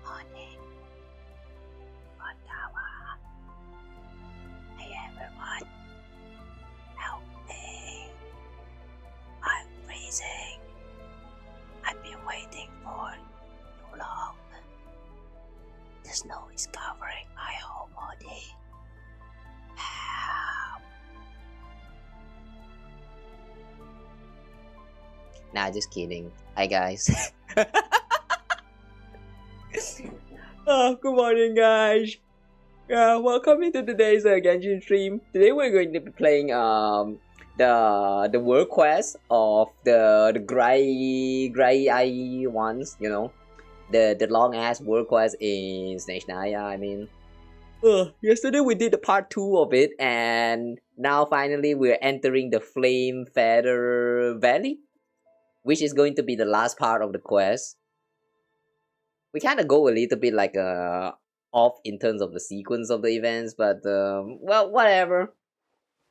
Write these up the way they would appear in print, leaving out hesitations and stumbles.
Morning, Konkawa. Hey everyone, help me. I'm freezing. I've been waiting for too long. The snow is covering my whole body. Help. Nah, just kidding. Hi guys. Good morning guys. Welcome into today's Genshin stream. Today we're going to be playing the world quest of the Graeae ones, you know. The long ass world quest in Snezhnaya, I mean. Yesterday we did the part 2 of it, and now finally we're entering the Flamefeather Valley, which is going to be the last part of the quest. We kind of go a little bit like off in terms of the sequence of the events, but well, whatever.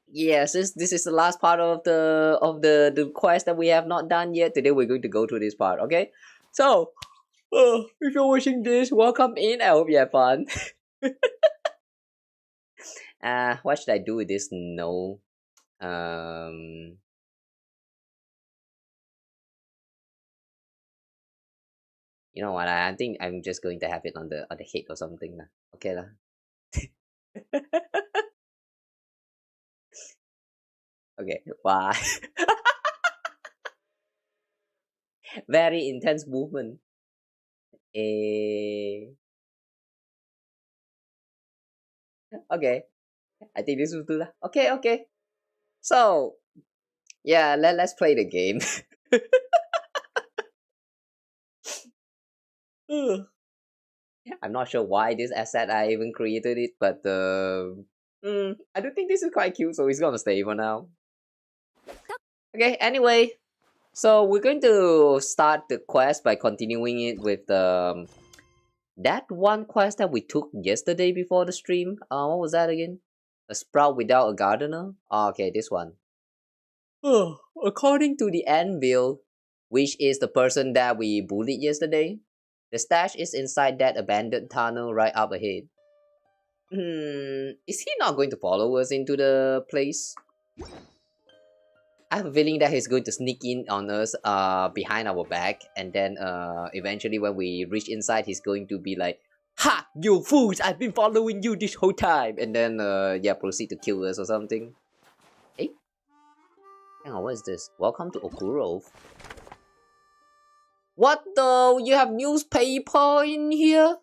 Yes, this is the last part of the quest that we have not done yet. Today we're going to go through this part, okay? So, if you're watching this, welcome in. I hope you have fun. What should I do with this? No. You know what? I think I'm just going to have it on the head or something lah. Okay lah. Okay, bye. Very intense movement. Okay, I think this will do lah. Okay. So, yeah, let's play the game. I'm not sure why this asset I even created it, but I do think this is quite cute, so it's gonna stay for now. Okay, anyway, so we're going to start the quest by continuing it with that one quest that we took yesterday before the stream. What was that again? A sprout without a gardener? Oh, okay, this one. According to the anvil, which is the person that we bullied yesterday, the stash is inside that abandoned tunnel right up ahead. Is he not going to follow us into the place? I have a feeling that he's going to sneak in on us behind our back, and then eventually when we reach inside, he's going to be like, "Ha! You fools! I've been following you this whole time!" And then yeah, proceed to kill us or something. Hey? Hang on, what is this? Welcome to Okurov. What the? You have newspaper in here?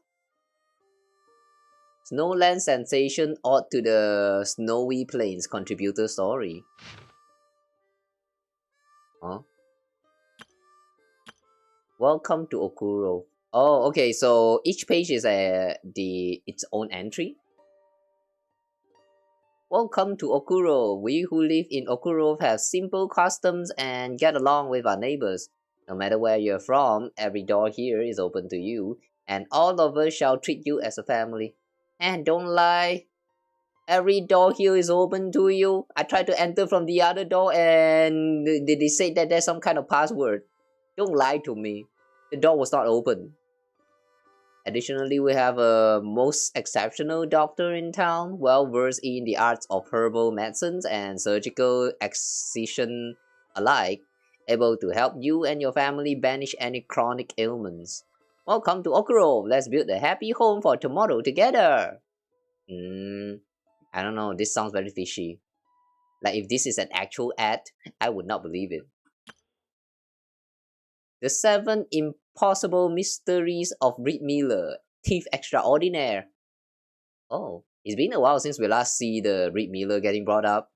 Snowland sensation odd to the snowy plains contributor story. Huh? Welcome to Okurov. Oh, okay. So each page is its own entry. Welcome to Okurov. We who live in Okurov have simple customs and get along with our neighbors. No matter where you're from, every door here is open to you, and all of us shall treat you as a family. And don't lie, every door here is open to you. I tried to enter from the other door and they say that there's some kind of password. Don't lie to me. The door was not open. Additionally, we have a most exceptional doctor in town, well versed in the arts of herbal medicines and surgical excision alike, able to help you and your family banish any chronic ailments. Welcome to Okurov. Let's build a happy home for tomorrow together. I don't know. This sounds very fishy. Like if this is an actual ad, I would not believe it. The 7 Impossible Mysteries of Reed Miller, Thief Extraordinaire. Oh, it's been a while since we last see the Reed Miller getting brought up.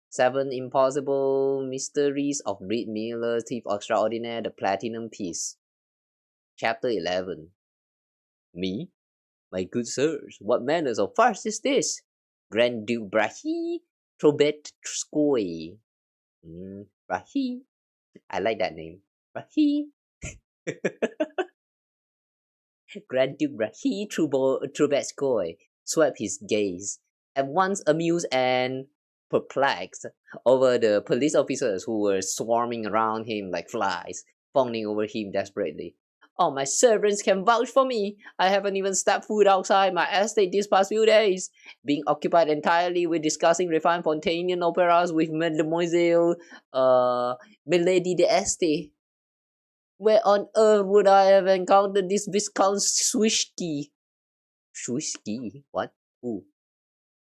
7 Impossible Mysteries of Reed Miller, Thief Extraordinaire, the Platinum Piece. Chapter 11. Me? My good sirs, what manners of farce is this? Grand Duke Graeae Trobetskoy. Graeae. I like that name. Graeae. Grand Duke Graeae Trobetskoy swept his gaze, at once amused and perplexed over the police officers who were swarming around him like flies, fawning over him desperately. All my servants can vouch for me. I haven't even stepped foot outside my estate these past few days, being occupied entirely with discussing refined Fontanian operas with Mademoiselle, Milady d'Este. Where on earth would I have encountered this Viscount Swishki? Swishki? What? Who?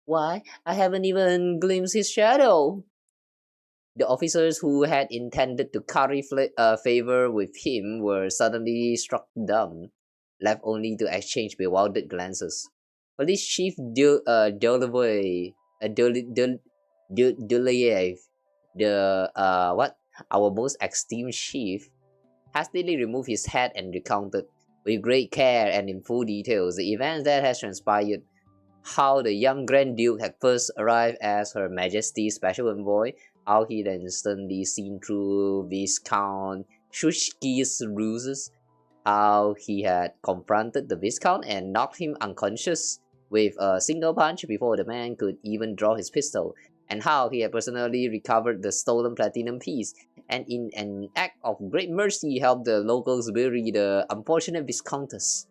Why, I haven't even glimpsed his shadow. The officers who had intended to curry favor with him were suddenly struck dumb, left only to exchange bewildered glances. Police Chief Delayev, our most esteemed chief, hastily removed his hat and recounted, with great care and in full details, the events that had transpired. How the young Grand Duke had first arrived as Her Majesty's special envoy, how he had instantly seen through Viscount Shushki's ruses, how he had confronted the Viscount and knocked him unconscious with a single punch before the man could even draw his pistol, and how he had personally recovered the stolen platinum piece, and in an act of great mercy helped the locals bury the unfortunate Viscountess.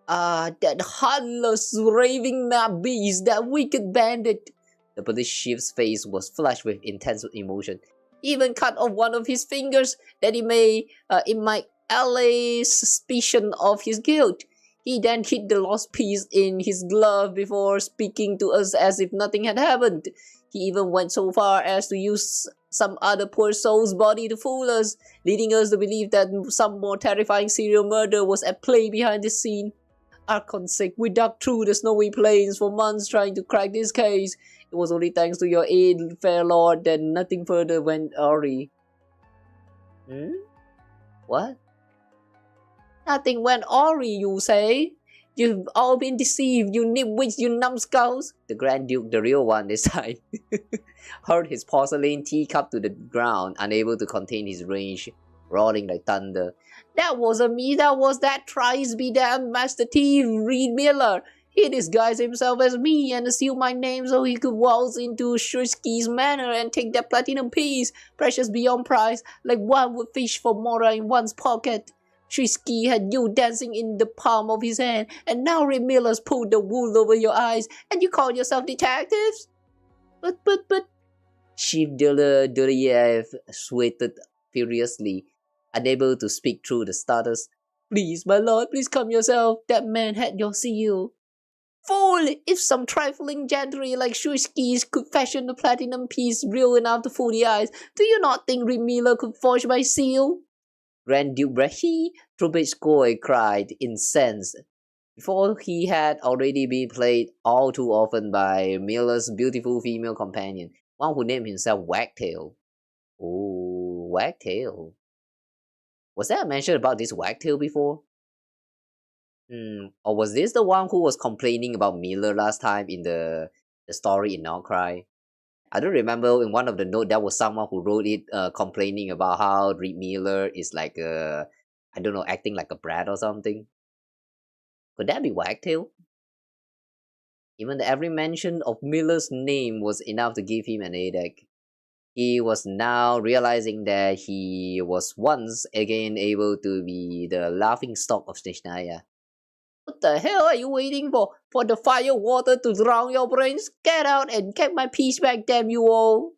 Ah, that heartless, raving mad beast, that wicked bandit! The police chief's face was flushed with intense emotion. Even cut off one of his fingers, that it might allay suspicion of his guilt. He then hid the lost piece in his glove before speaking to us as if nothing had happened. He even went so far as to use some other poor soul's body to fool us, leading us to believe that some more terrifying serial murder was at play behind the scene. Archonsec, we dug through the snowy plains for months trying to crack this case. It was only thanks to your aid, fair lord, that nothing further went awry. What? Nothing went awry, you say? You've all been deceived, you nitwits, you numbskulls! The Grand Duke, the real one this time, hurled his porcelain teacup to the ground, unable to contain his rage, roaring like thunder. That wasn't me, that was that thrice-be-damned Master Thief, Reed Miller. He disguised himself as me and assumed my name so he could waltz into Shursky's manor and take that platinum piece, precious beyond price, like one would fish for Mora in one's pocket. Shursky had you dancing in the palm of his hand, and now Reed Miller's pulled the wool over your eyes, and you call yourself detectives? But, Chief Delayev sweated furiously, unable to speak through the stutters. Please, my lord, please come yourself. That man had your seal. Fool! If some trifling gentry like Shursky's could fashion a platinum piece real enough to fool the eyes, do you not think Reed Miller could forge my seal? Grand Duke Graeae, Trubetskoy cried, incensed, before he had already been played all too often by Miller's beautiful female companion, one who named himself Wagtail. Oh, Wagtail. Was there a mention about this Wagtail before? Or was this the one who was complaining about Miller last time in the story in Outcry? I don't remember. In one of the notes, there was someone who wrote it complaining about how Reed Miller is like I don't know, acting like a brat or something. Could that be Wagtail? Even every mention of Miller's name was enough to give him an headache. He was now realizing that he was once again able to be the laughingstock of Snezhnaya. What the hell are you waiting for? For the fire water to drown your brains? Get out and get my piece back, damn you all!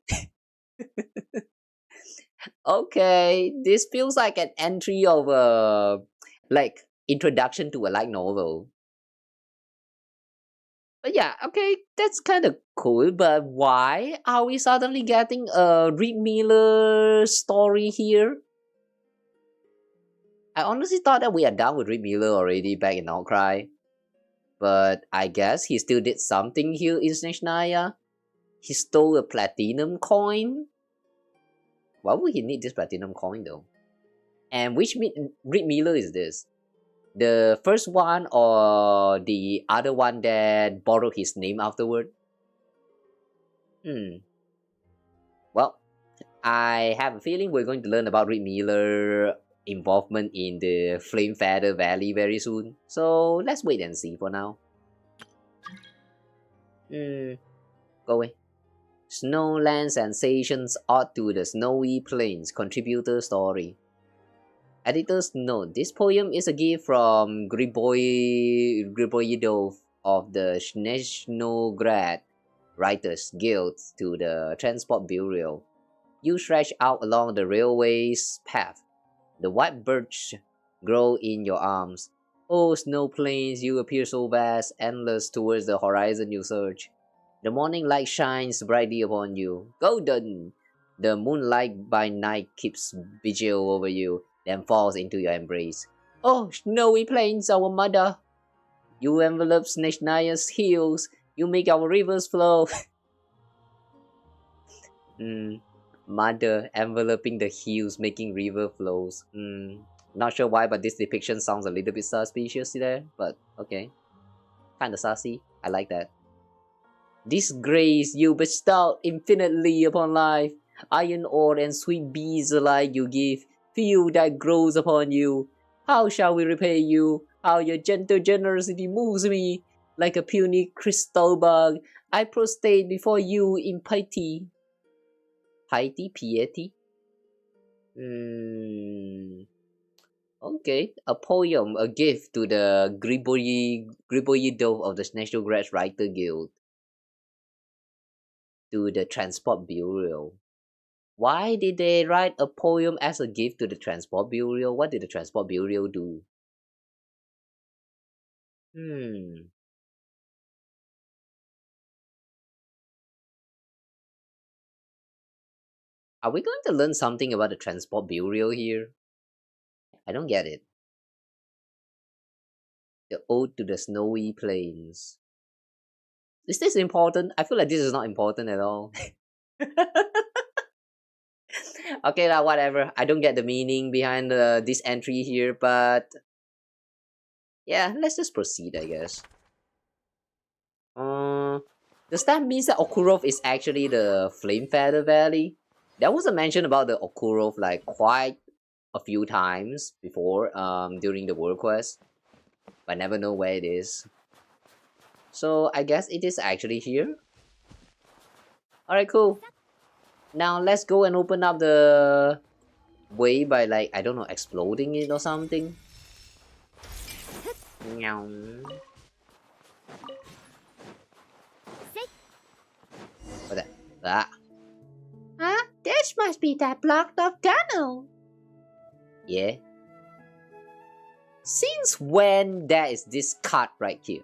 Okay, this feels like an entry of a introduction to a light novel. But yeah, okay, that's kind of cool, but why are we suddenly getting a Reed Miller story here? I honestly thought that we are done with Reed Miller already back in Outcry. But I guess he still did something here in Snezhnaya. He stole a platinum coin. Why would he need this platinum coin though? And which Reed Miller is this? The first one or the other one that borrowed his name afterward? Well, I have a feeling we're going to learn about Reed Miller involvement in the Flamefeather Valley very soon. So let's wait and see for now. Go away. Snowland sensations odd to the snowy plains contributor story. Editor's note: this poem is a gift from Graeae of the Snezhnaya Writers Guild to the Transport Bureau. You stretch out along the railway's path. The white birch grow in your arms. Oh, snow plains, you appear so vast, endless towards the horizon you search. The morning light shines brightly upon you. Golden! The moonlight by night keeps vigil over you, then falls into your embrace. Oh, snowy plains, our mother! You envelop Snezhnaya's hills. You make our rivers flow. Mother enveloping the hills, making river flows. Not sure why, but this depiction sounds a little bit suspicious there. But okay, kinda sassy. I like that. This grace you bestow infinitely upon life. Iron ore and sweet bees alike you give. Fuel that grows upon you. How shall we repay you? How your gentle generosity moves me. Like a puny crystal bug, I prostrate before you in piety. Piety? Okay, a poem, a gift to the Graeae of the Snezhnaya Writer Guild. To the Transport Bureau. Why did they write a poem as a gift to the Transport Bureau? What did the Transport Bureau do? Are we going to learn something about the Transport Bureau here? I don't get it. The Ode to the Snowy Plains. Is this important? I feel like this is not important at all. Okay, now whatever. I don't get the meaning behind this entry here, but yeah, let's just proceed, I guess. Does that mean that Okurov is actually the Flamefeather Valley? There was a mention about the Okurov like quite a few times before during the world quest, but I never know where it is. So I guess it is actually here. Alright, cool. Now let's go and open up the way by like, I don't know, exploding it or something. What that? Ah. Huh? This must be that blocked off tunnel. Yeah. Since when there is this card right here?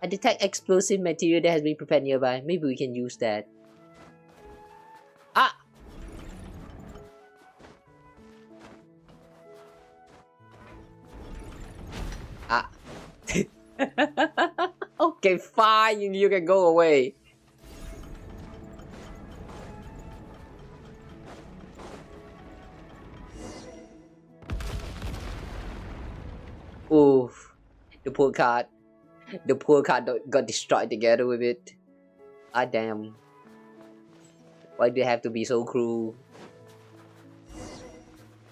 I detect explosive material that has been prepared nearby. Maybe we can use that. Ah! Ah. Okay, fine. You can go away. Oof. The poor card. The poor card got destroyed together with it. Ah, damn. Why do you have to be so cruel?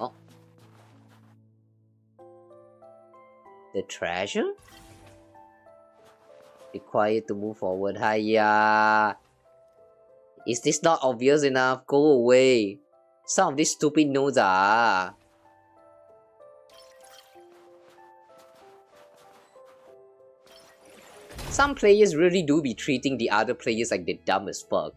Oh. The treasure? Required to move forward. Hiya. Is this not obvious enough? Go away. Some of these stupid nodes are. Some players really do be treating the other players like they're dumb as fuck.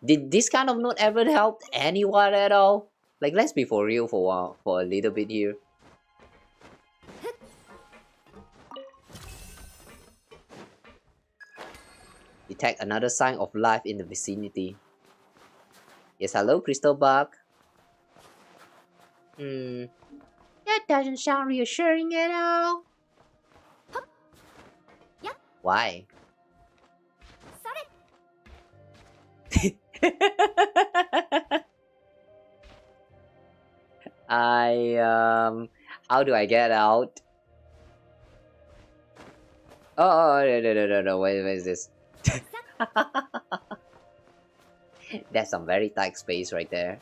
Did this kind of note ever help anyone at all? Like, let's be for real for a little bit here. Detect another sign of life in the vicinity. Yes, hello, Crystal Bug. That doesn't sound reassuring at all. Why? How do I get out? Oh, no, wait, what is this? That's some very tight space right there.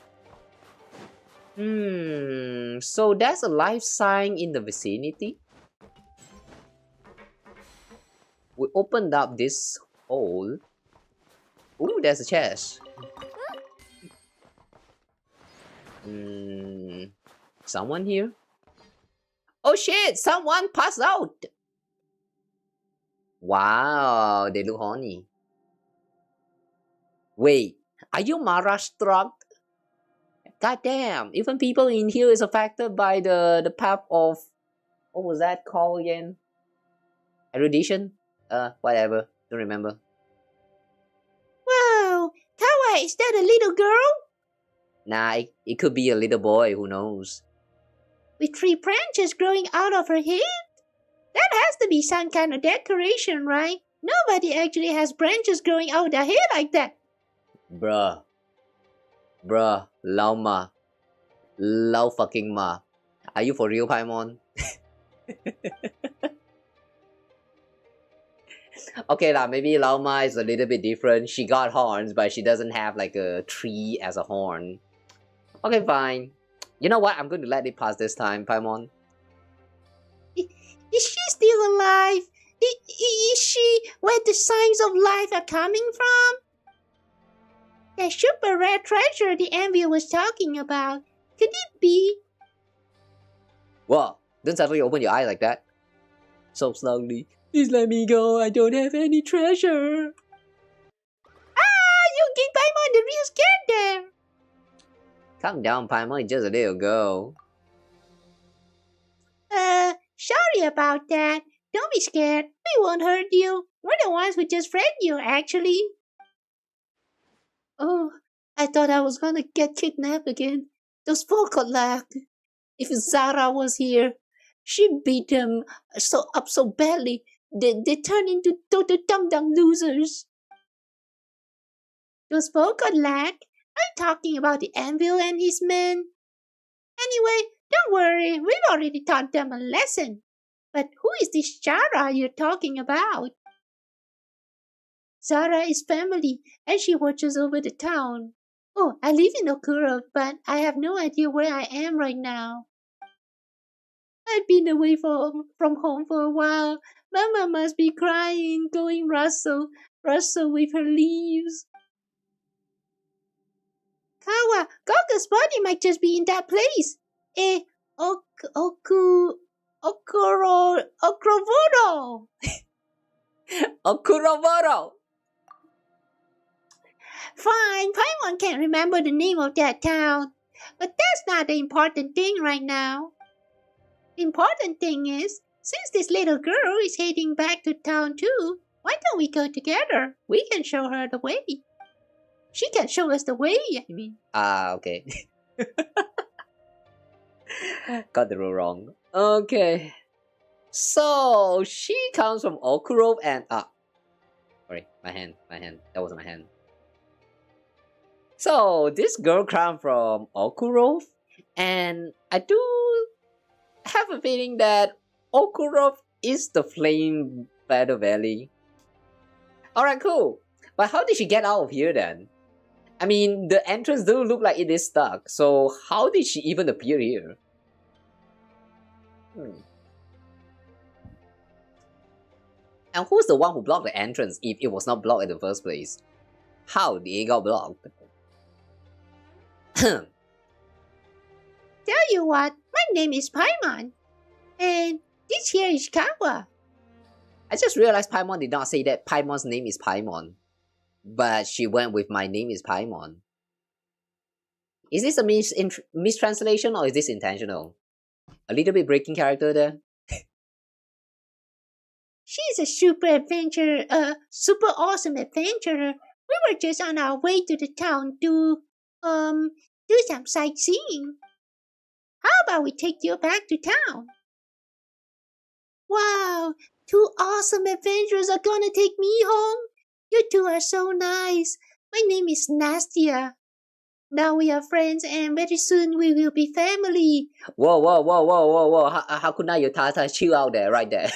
So there's a life sign in the vicinity? We opened up this hole. Ooh, there's a chest. Someone here? Oh shit! Someone passed out! Wow, they look horny. Wait, are you Mara struck? God damn, even people in here is affected by the path of... What was that called again? Erudition? Whatever. Don't remember. Whoa! Kawa, is that a little girl? Nah, it could be a little boy, who knows? With 3 branches growing out of her head? That has to be some kind of decoration, right? Nobody actually has branches growing out their head like that. Bruh. Lao ma. Lao fucking ma. Are you for real, Paimon? Okay lah, maybe Lao ma is a little bit different. She got horns, but she doesn't have like a tree as a horn. Okay, fine. You know what? I'm going to let it pass this time, Paimon. Is she still alive? Is she where the signs of life are coming from? That super rare treasure the Envy was talking about. Could it be? What? Don't suddenly open your eye like that. So slowly. Please let me go. I don't have any treasure. Ah, you gave Paimon the real scared there. Calm down, Paimon. It's just a little girl. Sorry about that. Don't be scared. We won't hurt you. We're the ones who just friend you, actually. Oh, I thought I was gonna get kidnapped again. Those Volkolak. If Zara was here, she beat them so badly. They turn into total dum-dum losers. Those Volkolak? I'm talking about the Anvil and his men. Anyway, don't worry. We've already taught them a lesson. But who is this Zara you're talking about? Zara is family, and she watches over the town. Oh, I live in Okurov, but I have no idea where I am right now. I've been away from home for a while. Mama must be crying, going rustle with her leaves. Kawa, Goga's body might just be in that place. Okurovoro. Okurovoro! Fine, Paimon can't remember the name of that town. But that's not the important thing right now. The important thing is, since this little girl is heading back to town too, why don't we go together? We can show her the way. She can show us the way, I mean. Okay. Got the rule wrong. Okay. So, she comes from Okurov and... Sorry, my hand. That was my hand. So, this girl comes from Okurov, and I do have a feeling that Okurov is the Flamefeather Valley. Alright, cool. But how did she get out of here then? I mean, the entrance doesn't look like it is stuck, so how did she even appear here? And who's the one who blocked the entrance if it was not blocked in the first place? How did it got blocked? Tell you what, my name is Paimon. And this here is Kawa. I just realized Paimon did not say that Paimon's name is Paimon. But she went with my name is Paimon. Is this a mistranslation or is this intentional? A little bit breaking character there. She's a super awesome adventurer. We were just on our way to the town to, do some sightseeing. How about we take you back to town? Wow, 2 awesome adventurers are gonna take me home. You 2 are so nice. My name is Snezhnaya. Now we are friends and very soon we will be family. Whoa. How could not your Tata chill out there, right there?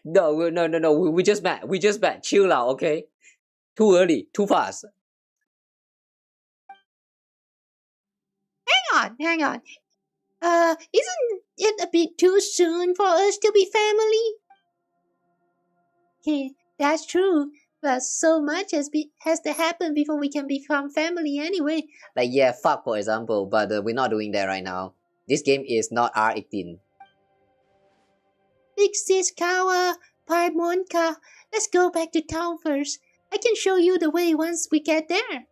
No, we just met. Chill out, okay? Too early, too fast. Hang on. Isn't it a bit too soon for us to be family? Okay, That's true. But so much has to happen before we can become family anyway. Like, yeah, fuck, for example, but we're not doing that right now. This game is not R18. Big sis Kawa, Paimonka, let's go back to town first. I can show you the way once we get there.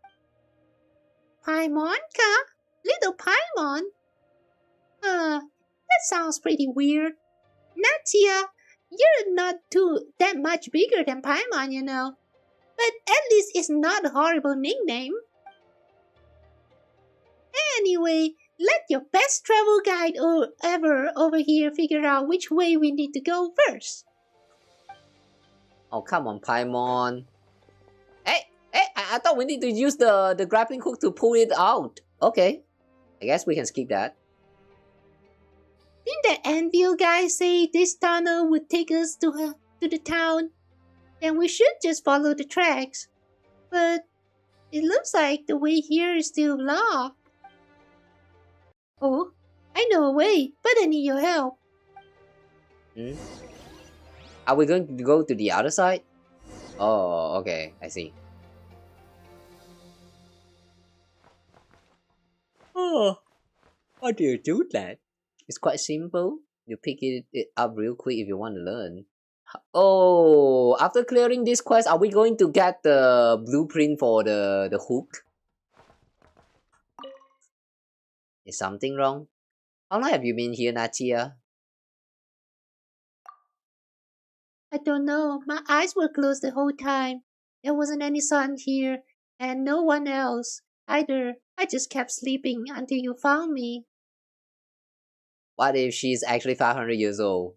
Paimonka? Little Paimon? That sounds pretty weird. Natia, you're not that much bigger than Paimon, you know. But at least it's not a horrible nickname. Anyway, let your best travel guide ever over here figure out which way we need to go first. Oh, come on, Paimon. Hey, I thought we need to use the grappling hook to pull it out. Okay, I guess we can skip that. Didn't that Anvil guy say this tunnel would take us to the town? Then we should just follow the tracks. But it looks like the way here is still locked. Oh, I know a way, but I need your help. Are we going to go to the other side? Oh, okay, I see. Oh, how do you do that? It's quite simple. You pick it up real quick if you want to learn. Oh, after clearing this quest, are we going to get the blueprint for the hook? Is something wrong? How long have you been here, Natia? I don't know. My eyes were closed the whole time. There wasn't any sun here, and no one else either. I just kept sleeping until you found me. What if she's actually 500 years old?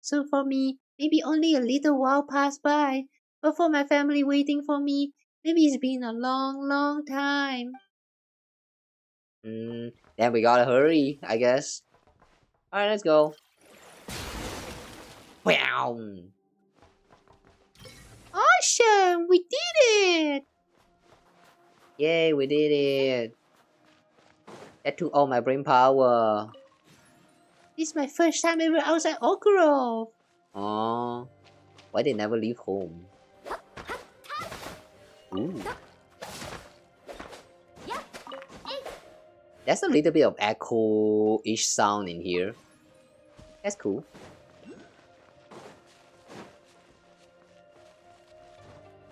So for me, maybe only a little while passed by. But for my family waiting for me, maybe it's been a long, long time. Then we gotta hurry, I guess. Alright, let's go. Wow! Awesome! We did it! Yay, we did it! That took all my brain power. This is my first time ever outside Okurov. Aww. Why they never leave home? Ooh. There's a little bit of echo-ish sound in here. That's cool.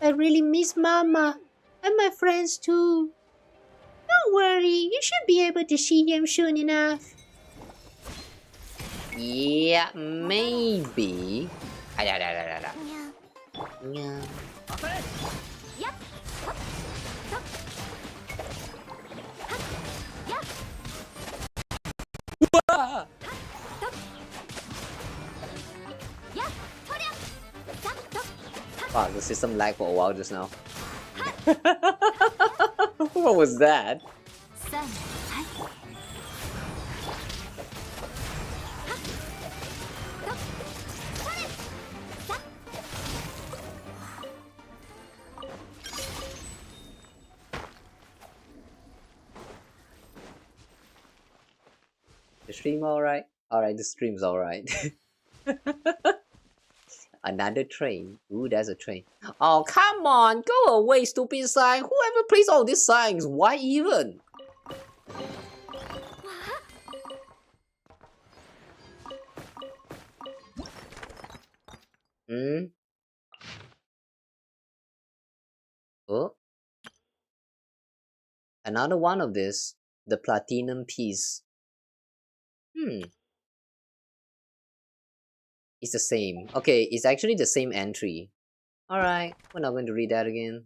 I really miss Mama and my friends too. Don't worry, you should be able to see them soon enough. Yeah, maybe. Yeah. Wow, the system lagged for a while just now. What was that? The stream alright? Alright, the stream's alright. Another train. Ooh, there's a train. Oh, come on! Go away, stupid sign! Whoever plays all these signs? Why even? Oh? Another one of this. The platinum piece. It's the same. Okay, it's actually the same entry. Alright, we're not going to read that again.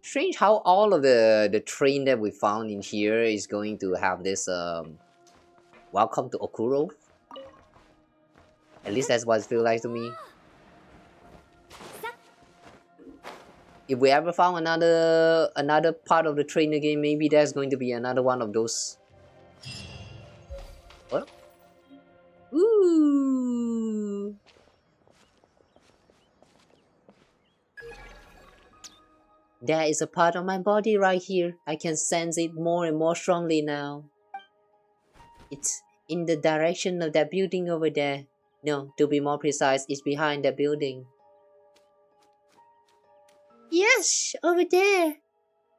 Strange how all of the train that we found in here is going to have this welcome to Okurov. At least that's what it feels like to me. If we ever found another part of the train again, maybe there's going to be another one of those. What? Ooh. There is a part of my body right here. I can sense it more and more strongly now. In the direction of that building over there. No, to be more precise, it's behind that building. Yes, over there.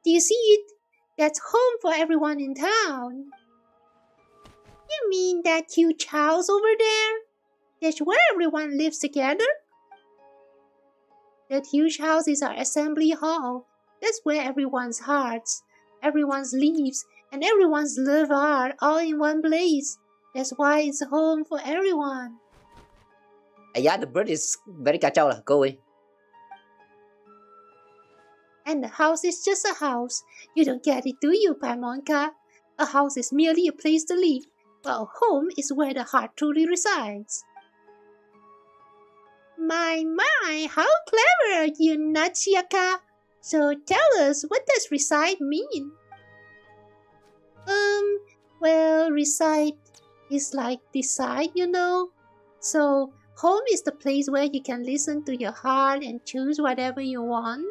Do you see it? That's home for everyone in town. You mean that huge house over there? That's where everyone lives together? That huge house is our assembly hall. That's where everyone's hearts, everyone's lives, and everyone's love are all in one place. That's why it's home for everyone. Yeah, the bird is very kacau lah. Go away. And the house is just a house. You don't get it, do you, Paimonka? A house is merely a place to live, while home is where the heart truly resides. My, how clever are you, Nachiaka? So tell us, what does reside mean? Well, reside is like decide, you know? So, home is the place where you can listen to your heart and choose whatever you want.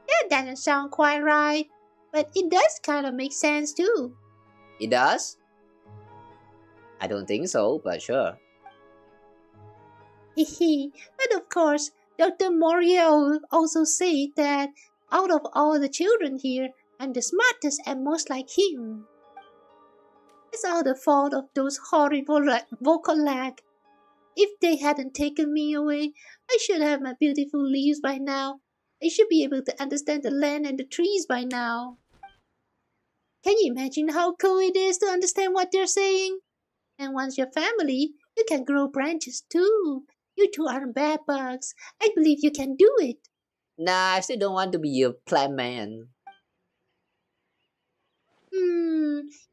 That doesn't sound quite right, but it does kind of make sense too. It does? I don't think so, but sure. Hehe, but of course, Dr. Moriel also said that out of all the children here, I'm the smartest and most like him. It's all the fault of those horrible vocal lag. If they hadn't taken me away, I should have my beautiful leaves by now. I should be able to understand the land and the trees by now. Can you imagine how cool it is to understand what they're saying? And once you're family, you can grow branches too. You two aren't bad bugs. I believe you can do it. Nah, I still don't want to be a plant man.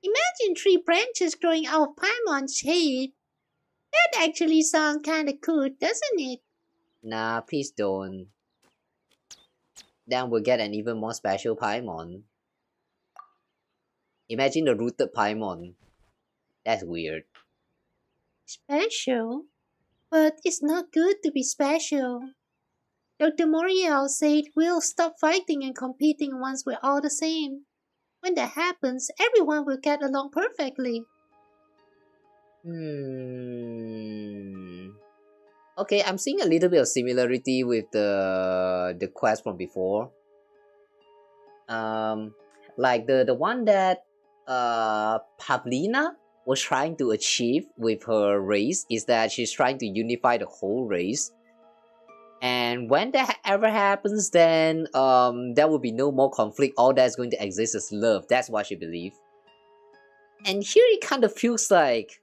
Imagine 3 branches growing out of Paimon's head. That actually sounds kinda cool, doesn't it? Nah, please don't. Then we'll get an even more special Paimon. Imagine the rooted Paimon. That's weird. Special? But it's not good to be special. Dr. Moriel said we'll stop fighting and competing once we're all the same. When that happens, everyone will get along perfectly. Okay, I'm seeing a little bit of similarity with the quest from before. Like the one that Pavlina was trying to achieve with her race is that she's trying to unify the whole race. And when that ever happens, then there will be no more conflict. All that's going to exist is love. That's what she believes. And here it kind of feels like,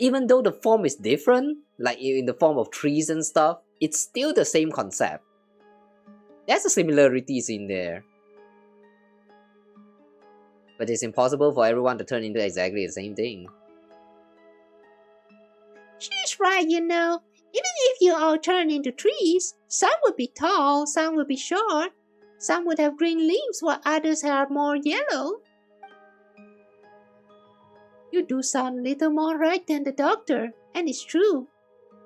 even though the form is different, like in the form of trees and stuff, it's still the same concept. There's a similarities in there. But it's impossible for everyone to turn into exactly the same thing. She's right, you know. Even if you all turn into trees, some would be tall, some would be short, some would have green leaves while others are more yellow. You do sound a little more right than the doctor, and it's true.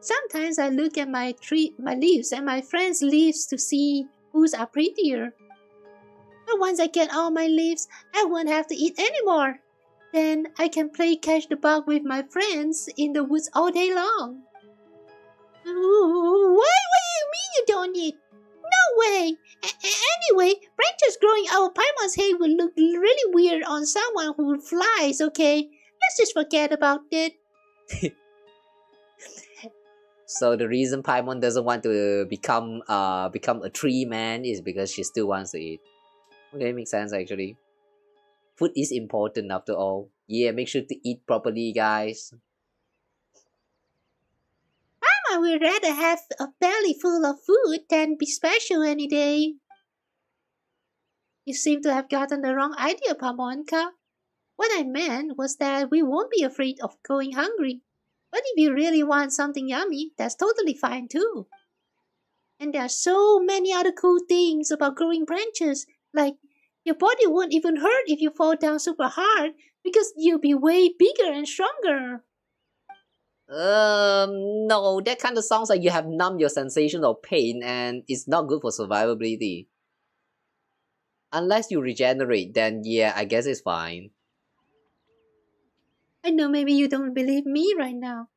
Sometimes I look at my leaves and my friends' leaves to see whose are prettier. But once I get all my leaves, I won't have to eat anymore. Then I can play catch the bug with my friends in the woods all day long. What do you mean you don't eat? No way! Anyway, branches growing out of Paimon's head would look really weird on someone who flies, okay? Let's just forget about it. So the reason Paimon doesn't want to become a tree man is because she still wants to eat. Okay, makes sense actually. Food is important after all. Yeah, make sure to eat properly, guys. I would rather have a belly full of food than be special any day. You seem to have gotten the wrong idea, Pamonka. What I meant was that we won't be afraid of going hungry. But if you really want something yummy, that's totally fine too. And there are so many other cool things about growing branches, like your body won't even hurt if you fall down super hard because you'll be way bigger and stronger. No, that kind of sounds like you have numbed your sensation of pain and it's not good for survivability. Unless you regenerate, then yeah, I guess it's fine. I know maybe you don't believe me right now,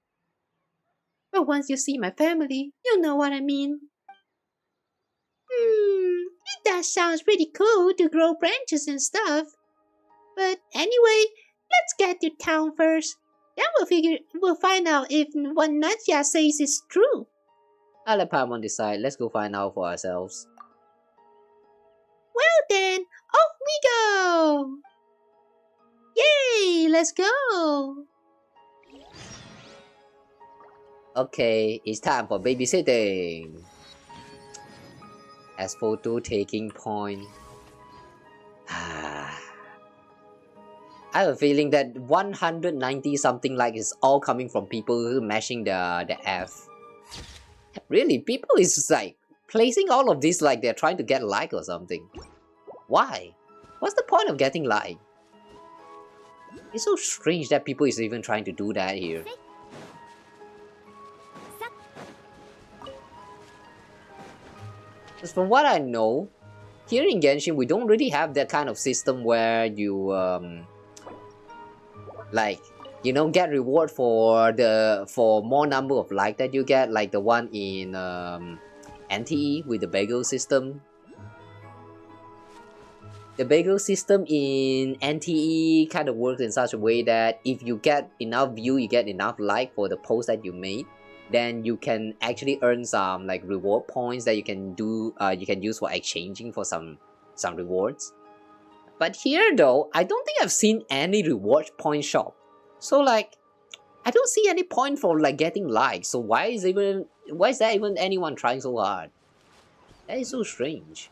but once you see my family, you'll know what I mean. That sounds pretty cool to grow branches and stuff. But anyway, let's get to town first. Then we'll find out if what Natya says is true. I'll let Paimon decide. Let's go find out for ourselves. Well then, off we go! Yay, let's go! Okay, it's time for babysitting. As photo taking point. I have a feeling that 190 something like is all coming from people mashing the F. Really, people is like placing all of this like they're trying to get like or something. Why? What's the point of getting like? It's so strange that people is even trying to do that here. Because from what I know, here in Genshin we don't really have that kind of system where you like, you know, get reward for more number of like that you get, like the one in NTE with the bagel system. The bagel system in NTE kind of works in such a way that if you get enough view, you get enough like for the post that you made, then you can actually earn some like reward points that you can do. You can use for exchanging for some rewards. But here though, I don't think I've seen any reward point shop. So like, I don't see any point for like getting likes. So why is there even anyone trying so hard? That is so strange.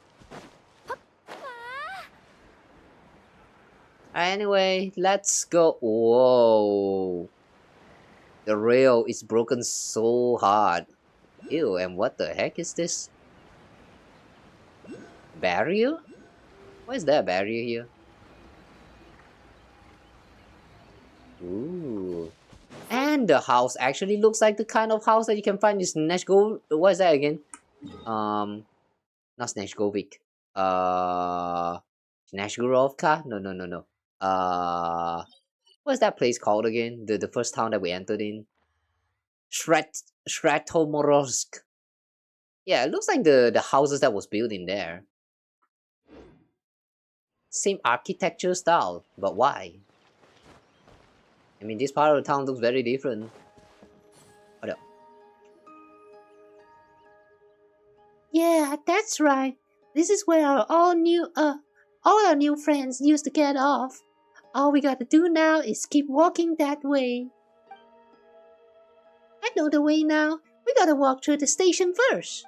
Anyway, let's go. Whoa. The rail is broken so hard. Ew, and what the heck is this? Barrier? Why is there a barrier here? Ooh. And the house actually looks like the kind of house that you can find in Snezhnaya. What is that again? Not Snezhnaya. Snezhgorovka? No. What's that place called again? The first town that we entered in? Stratomorsk. Yeah, it looks like the houses that was built in there. Same architecture style, but why? I mean, this part of the town looks very different. Hold up. Yeah, that's right. This is where all our new friends used to get off. All we gotta do now is keep walking that way. I know the way now. We gotta walk through the station first.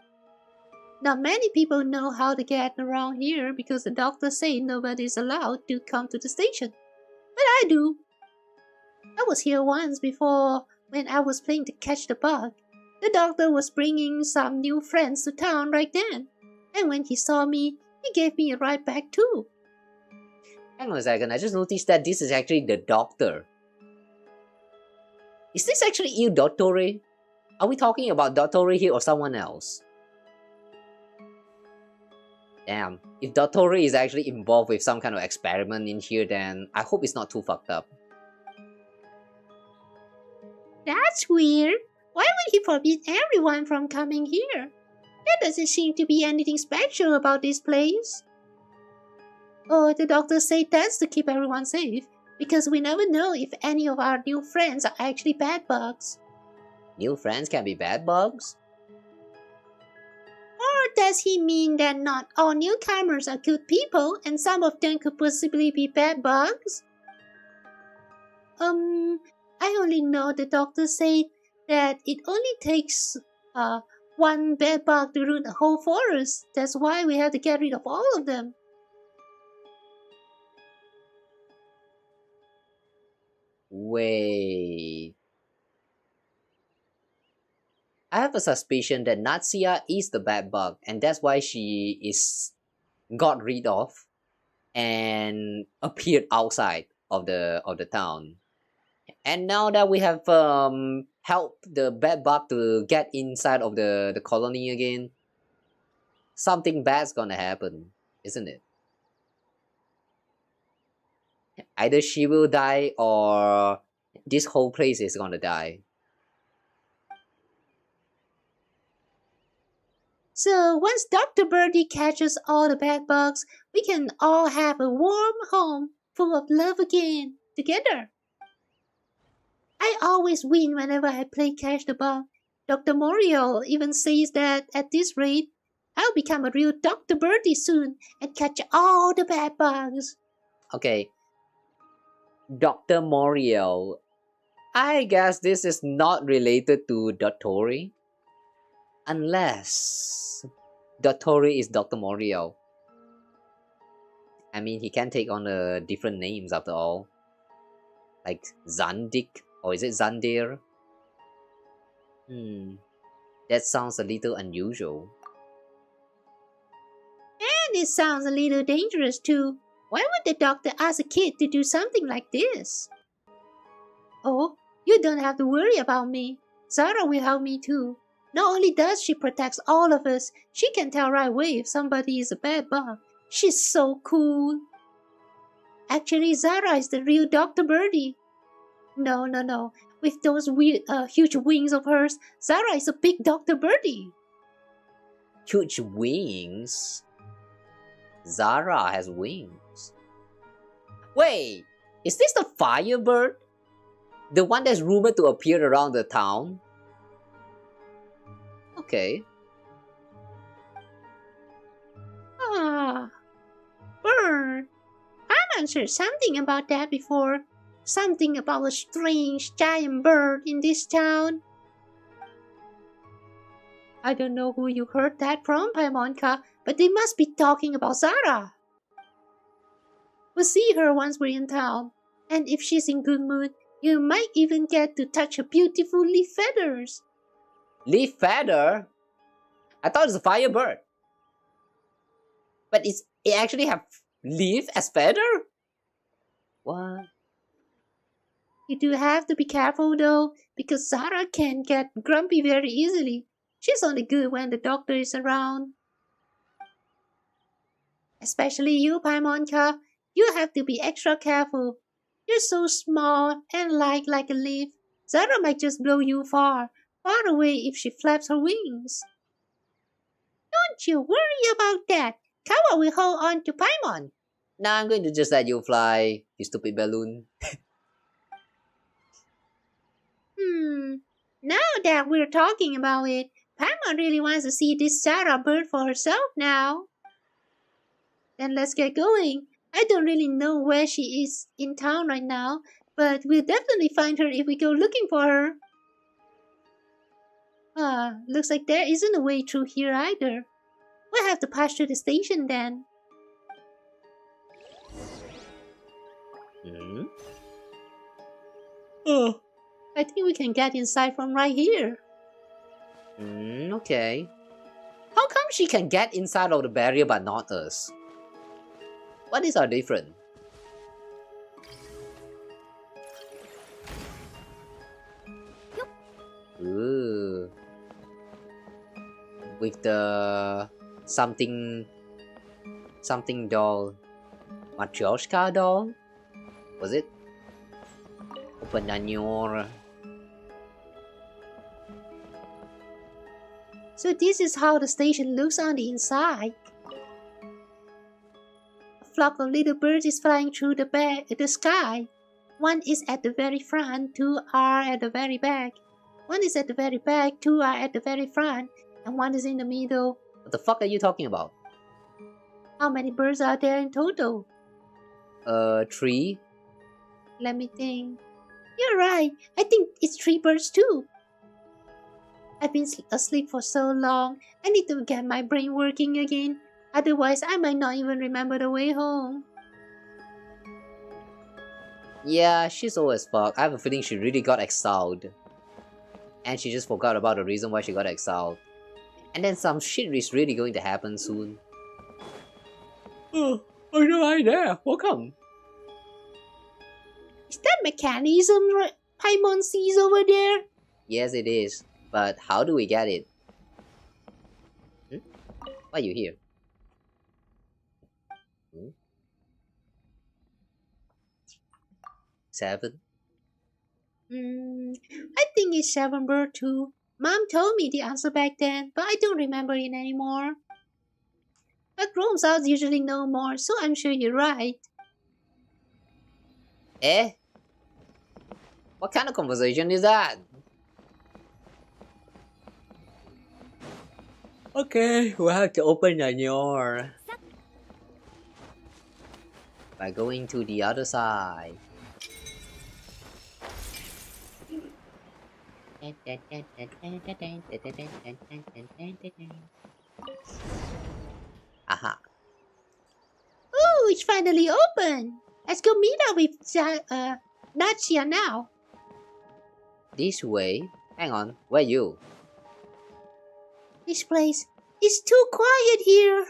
Not many people know how to get around here because the doctor said nobody's allowed to come to the station. But I do. I was here once before when I was playing to catch the bug. The doctor was bringing some new friends to town right then. And when he saw me, he gave me a ride back too. Hang on a second, I just noticed that this is actually the doctor. Is this actually Il Dottore? Are we talking about Dottore here or someone else? Damn, if Dottore is actually involved with some kind of experiment in here, then I hope it's not too fucked up. That's weird. Why would he forbid everyone from coming here? There doesn't seem to be anything special about this place. Oh, the doctor said that's to keep everyone safe, because we never know if any of our new friends are actually bad bugs. New friends can be bad bugs? Or does he mean that not all newcomers are good people and some of them could possibly be bad bugs? I only know the doctor said that it only takes one bed bug to ruin the whole forest. That's why we have to get rid of all of them. Wait. I have a suspicion that Natsia is the bad bug, and that's why she is got rid of and appeared outside of the town. And now that we have helped the bad bug to get inside of the colony again, something bad's gonna happen, isn't it? Either she will die or This whole place is gonna die. So once Dr. Birdie catches all the bad bugs, we can all have a warm home full of love again, together. I always win whenever I play Catch the Bug. Dr. Moriel even says that at this rate, I'll become a real Dr. Birdie soon and catch all the bad bugs. Okay, Dr. Moriel. I guess this is not related to Dottori. Unless Dottori is Dr. Moriel. I mean, he can take on different names after all. Like Zandik, or is it Zandir? That sounds a little unusual. And it sounds a little dangerous too. Why would the doctor ask a kid to do something like this? Oh, you don't have to worry about me. Zara will help me too. Not only does she protect all of us, she can tell right away if somebody is a bad bug. She's so cool. Actually, Zara is the real Dr. Birdie. No. With those weird, huge wings of hers, Zara is a big Dr. Birdie. Huge wings? Zara has wings. Wait, is this the Firebird? The one that's rumored to appear around the town? Okay. Bird. I've answered something about that before. Something about a strange giant bird in this town. I don't know who you heard that from, Paimonka, but they must be talking about Zara. We'll see her once we're in town, and if she's in good mood, you might even get to touch her beautiful leaf feathers. Leaf feather? I thought it's a firebird. But it actually have leaf as feather? What? You do have to be careful though, because Zara can get grumpy very easily. She's only good when the doctor is around. Especially you, Paimonka. You have to be extra careful. You're so small and light like a leaf. Zara might just blow you far away if she flaps her wings. Don't you worry about that. Kawa will hold on to Paimon. Now I'm going to just let you fly, you stupid balloon. Now that we're talking about it, Paimon really wants to see this Zara bird for herself now. Then let's get going. I don't really know where she is in town right now, but we'll definitely find her if we go looking for her. Looks like there isn't a way through here either. We'll have to pass through the station then. I think we can get inside from right here. Okay. How come she can get inside of the barrier but not us? What is our difference? Ooh. With the something doll. Matryoshka doll? Was it? Open your. So this is how the station looks on the inside. A flock of little birds is flying through the sky. One is at the very front, two are at the very back. One is at the very back, two are at the very front, and one is in the middle. What the fuck are you talking about? How many birds are there in total? 3. Let me think. You're right. I think it's 3 birds too. I've been asleep for so long. I need to get my brain working again. Otherwise, I might not even remember the way home. Yeah, she's old as fuck. I have a feeling she really got exiled. And she just forgot about the reason why she got exiled. And then some shit is really going to happen soon. Oh, are you right there? Welcome. Is that mechanism Paimon sees over there? Yes, it is. But how do we get it? Why are you here? 7. I think it's 7.2. Mom told me the answer back then, but I don't remember it anymore. But grown-ups usually know more, so I'm sure you're right. Eh? What kind of conversation is that? Okay, we'll have to open the door by going to the other side. Aha. Oh, it's finally open. Let's go meet up with Nadia now. This way? Hang on, where you? This place is too quiet here.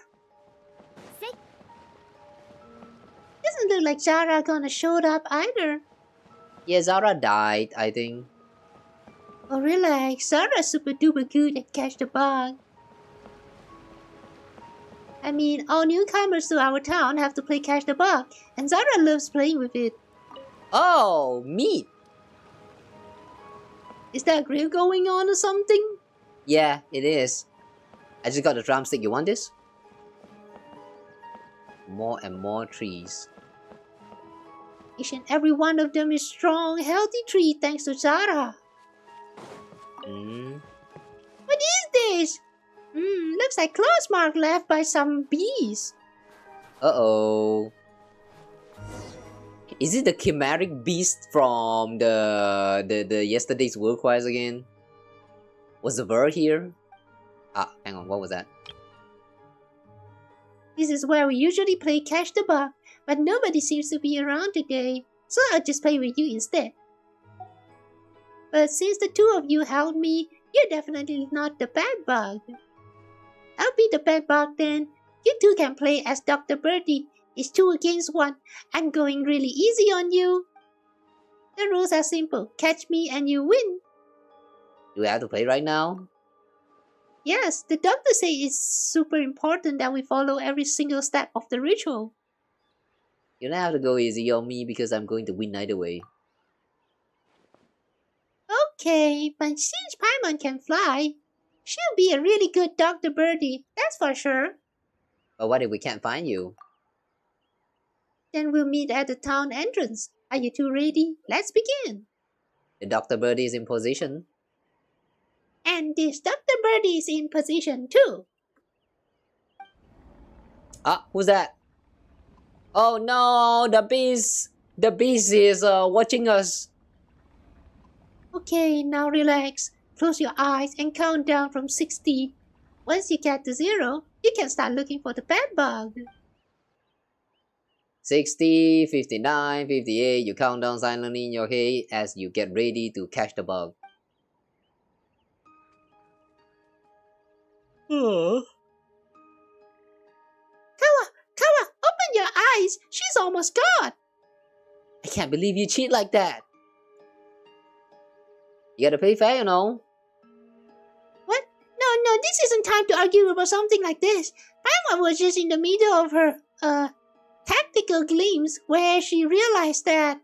Doesn't look like Zara gonna show up either. Yeah, Zara died, I think. Oh, relax. Zara's super duper good at catch the bug. I mean, all newcomers to our town have to play catch the bug, and Zara loves playing with it. Oh, meat! Is that grill going on or something? Yeah, it is. I just got the drumstick, you want this? More and more trees. Each and every one of them is strong, healthy tree thanks to Zara. What is this? Looks like claws mark left by some bees. Uh-oh. Is it the chimeric beast from the yesterday's world quest again? Was the bird here? Ah, hang on, what was that? This is where we usually play catch the bug, but nobody seems to be around today, so I'll just play with you instead. But since the two of you helped me, you're definitely not the bad bug. I'll be the bad bug then. You two can play as Dr. Birdie. It's 2 against 1. I'm going really easy on you. The rules are simple. Catch me and you win. Do we have to play right now? Yes, the doctor says it's super important that we follow every single step of the ritual. You don't have to go easy on me because I'm going to win either way. Okay, but since Paimon can fly, she'll be a really good Dr. Birdie, that's for sure. But what if we can't find you? Then we'll meet at the town entrance. Are you two ready? Let's begin. The Dr. Birdie is in position. And this Dr. Birdie is in position too. Ah, who's that? Oh no, the beast! The beast is watching us. Okay, now relax. Close your eyes and count down from 60. Once you get to 0, you can start looking for the bad bug. 60, 59, 58. You count down silently in your head as you get ready to catch the bug. Kawa, open your eyes. She's almost gone. I can't believe you cheat like that. You gotta play fair, you know. What? No, this isn't time to argue about something like this. Paimon was just in the middle of her, tactical glimpse where she realized that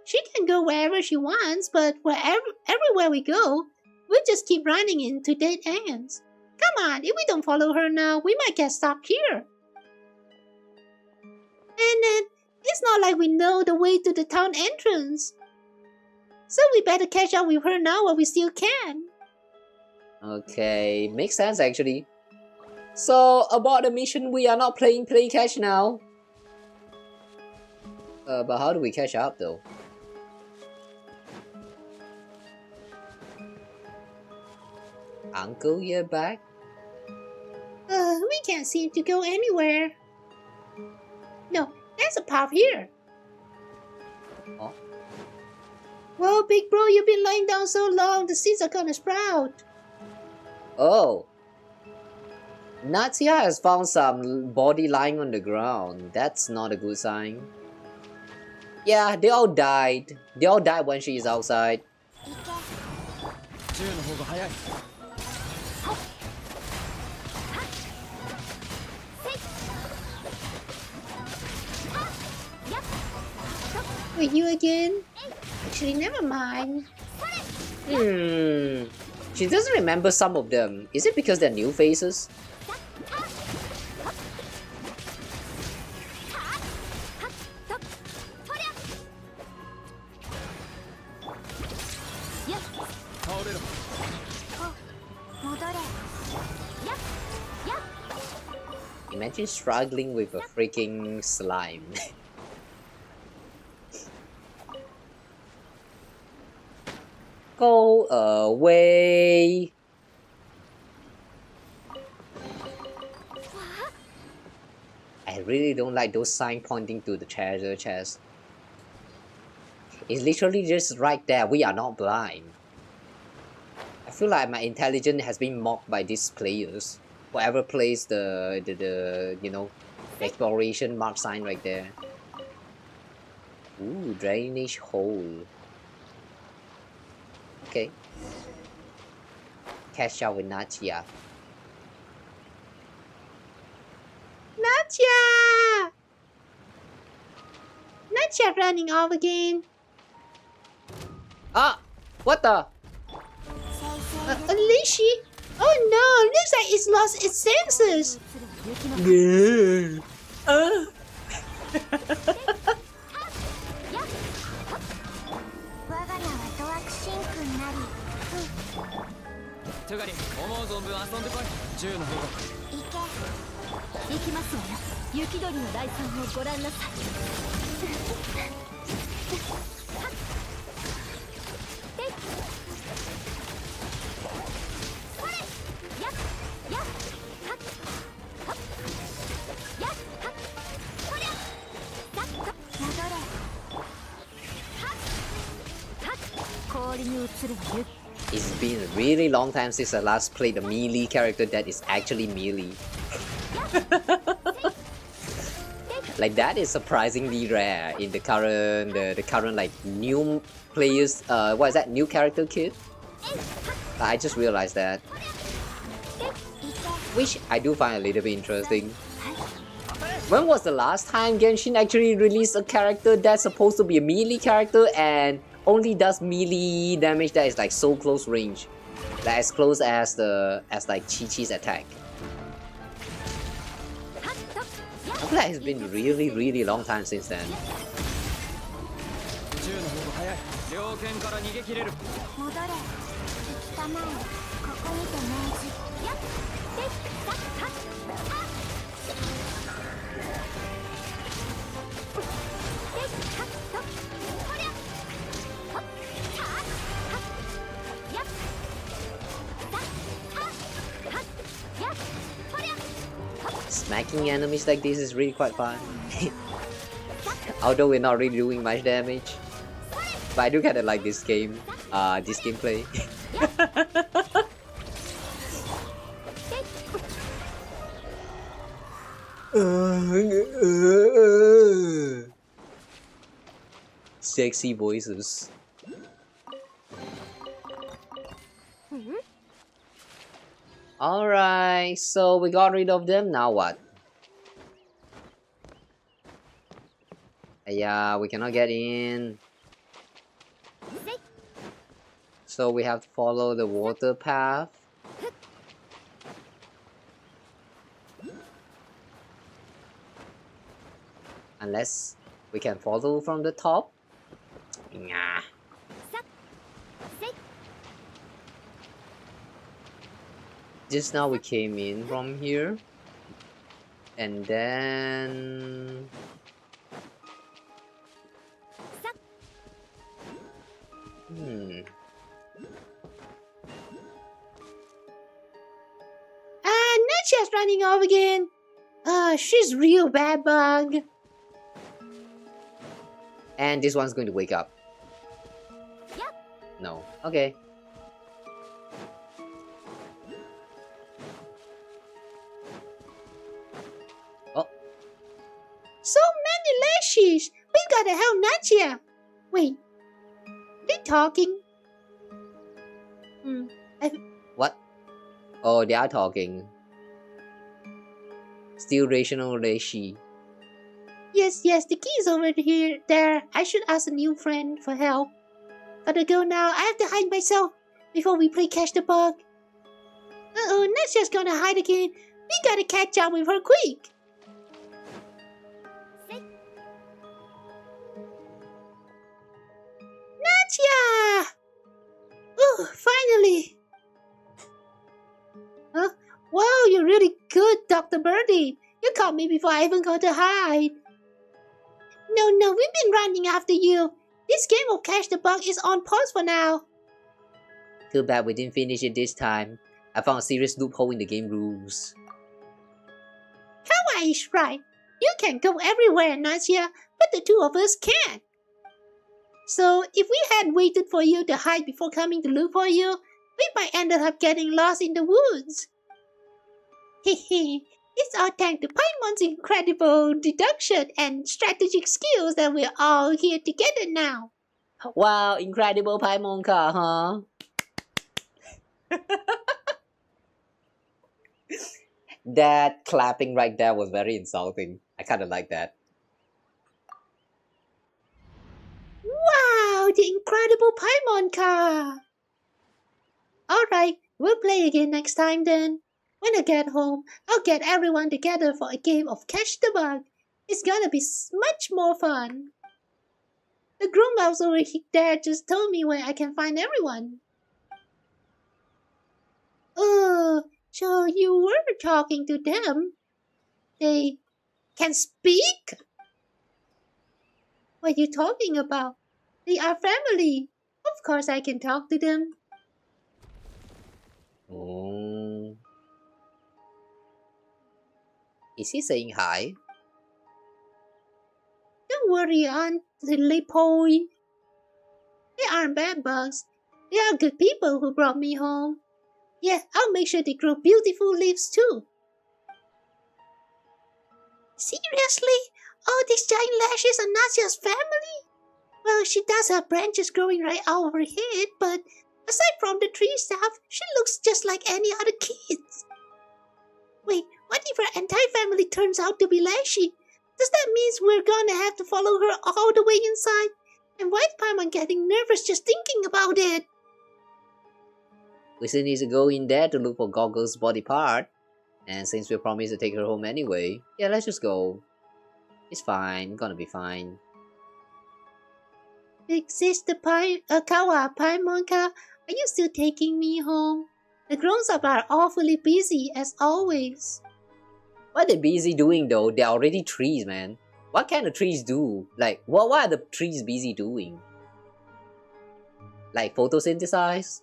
she can go wherever she wants, but everywhere we go, we'll just keep running into dead ends. Come on, if we don't follow her now, we might get stuck here. And then, it's not like we know the way to the town entrance. So we better catch up with her now while we still can. Okay, makes sense actually. So, about the mission, we are not playing catch now. But how do we catch up though? Uncle, you're back? We can't seem to go anywhere. No, there's a path here. Oh. Whoa, big bro, you've been lying down so long, the seeds are gonna sprout. Oh. Natia has found some body lying on the ground. That's not a good sign. Yeah, they all died. They all died when she is outside. With you again? Actually, never mind. She doesn't remember some of them. Is it because they're new faces? Imagine struggling with a freaking slime. Go away! I really don't like those signs pointing to the treasure chest. It's literally just right there. We are not blind. I feel like my intelligence has been mocked by these players. Whoever plays the you know, the exploration mark sign right there. Ooh, drainage hole. Okay. Catch up with Natia. Natia! Natia running off again. Ah! What the? Unleashy? Oh no, looks like it's lost its senses. It's been a really long time since I last played a melee character that is actually melee. Like that is surprisingly rare in the current the current like new players what is that, new character kit? I just realized that. Which I do find a little bit interesting. When was the last time Genshin actually released a character that's supposed to be a melee character and only does melee damage that is like so close range? Like as close as like Chi-Chi's attack. I feel like it's been really long time since then. Smacking enemies like this is really quite fun. Although we're not really doing much damage. But I do kinda like this game, this gameplay. Sexy voices. Alright, so we got rid of them, now what? Yeah, we cannot get in. So we have to follow the water path. Unless we can follow from the top. Nah. Just now we came in from here. And then... Natia's running off again. She's real bad bug. And this one's going to wake up. No. Okay. Oh. So many lashes. We gotta help Natia. Wait. They talking? What? Oh, they are talking. Still rational Reishi. Yes, the key's over here. There. I should ask a new friend for help. Gotta go now. I have to hide myself before we play catch the bug. Uh-oh, Natsya's gonna hide again. We gotta catch up with her quick. Natsya! Oh, finally. Huh? Wow, you're really good, Dr. Birdie. You caught me before I even got to hide. No, we've been running after you. This game of Catch the Bug is on pause for now. Too bad we didn't finish it this time. I found a serious loophole in the game rules. Kawa is right. You can go everywhere, Natsya, but the two of us can't. So, if we had waited for you to hide before coming to look for you, we might end up getting lost in the woods. Hehe, it's all thanks to Paimon's incredible deduction and strategic skills that we're all here together now. Wow, incredible Paimonka, huh? That clapping right there was very insulting. I kinda like that. Wow, the incredible Paimonka! Alright, we'll play again next time then. When I get home, I'll get everyone together for a game of Catch the Bug. It's gonna be much more fun. The groom mouse over there just told me where I can find everyone. Oh, so you were talking to them? They can speak? What are you talking about? They are family. Of course I can talk to them. Oh. Is he saying hi? Don't worry, Aunt Lipoi. They aren't bad bugs. They are good people who brought me home. Yeah, I'll make sure they grow beautiful leaves too. Seriously? All these giant lashes are Natsya's family? Well, she does have branches growing right out of her head, but aside from the tree stuff, she looks just like any other kids. Wait, what if her entire family turns out to be lashy? Does that mean we're gonna have to follow her all the way inside? And why is Paimon getting nervous just thinking about it? We still need to go in there to look for Goggle's body part. And since we promised to take her home anyway, yeah, let's just go. It's fine, gonna be fine. Big Sister Kawa, Paimonka, are you still taking me home? The grown-ups are awfully busy as always. What are they busy doing though? They're already trees, man. What can the trees do? Like, what are the trees busy doing? Like photosynthesize?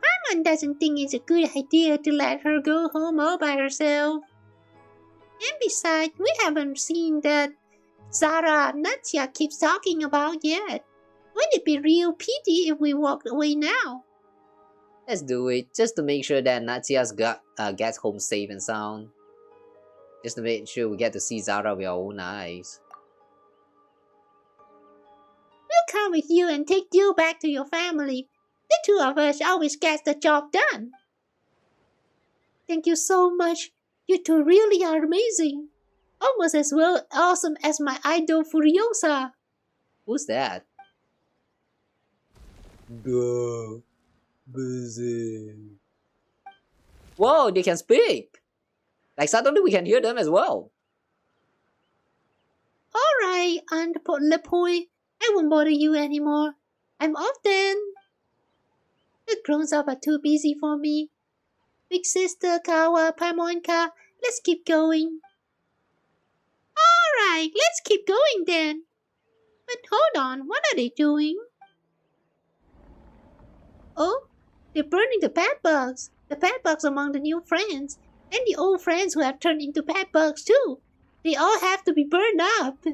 Paimon doesn't think it's a good idea to let her go home all by herself. And besides, we haven't seen that Zara Natsya keeps talking about yet. Wouldn't it be real pity if we walked away now? Let's do it, just to make sure that Natsia's gets home safe and sound. Just to make sure we get to see Zara with our own eyes. We'll come with you and take you back to your family. The two of us always get the job done. Thank you so much. You two really are amazing. Almost as well awesome as my idol Furiosa. Who's that? Go. Busy. Whoa, they can speak! Like suddenly we can hear them as well. Alright, Aunt Lepoi. I won't bother you anymore. I'm off then. The grown-ups are too busy for me. Big Sister Kawa, Paimonka, let's keep going. Alright, let's keep going then. But hold on, what are they doing? Oh, they're burning the bad bugs. The bad bugs among the new friends. And the old friends who have turned into bad bugs too. They all have to be burned up.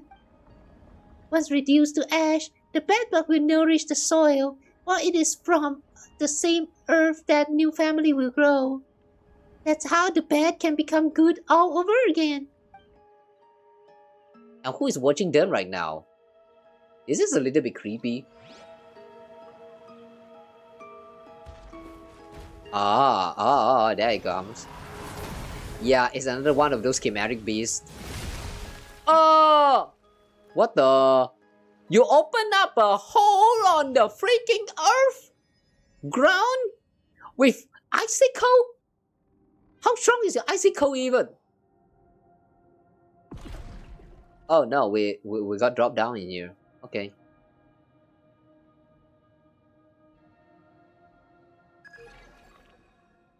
Once reduced to ash, the bad bug will nourish the soil, while it is from the same earth that new family will grow. That's how the bad can become good all over again. And who is watching them right now? Is this a little bit creepy? There it comes. Yeah, it's another one of those chimeric beasts. Oh! What the? You open up a hole on the freaking earth ground with icicle? How strong is your icicle even? Oh no, we got dropped down in here. Okay.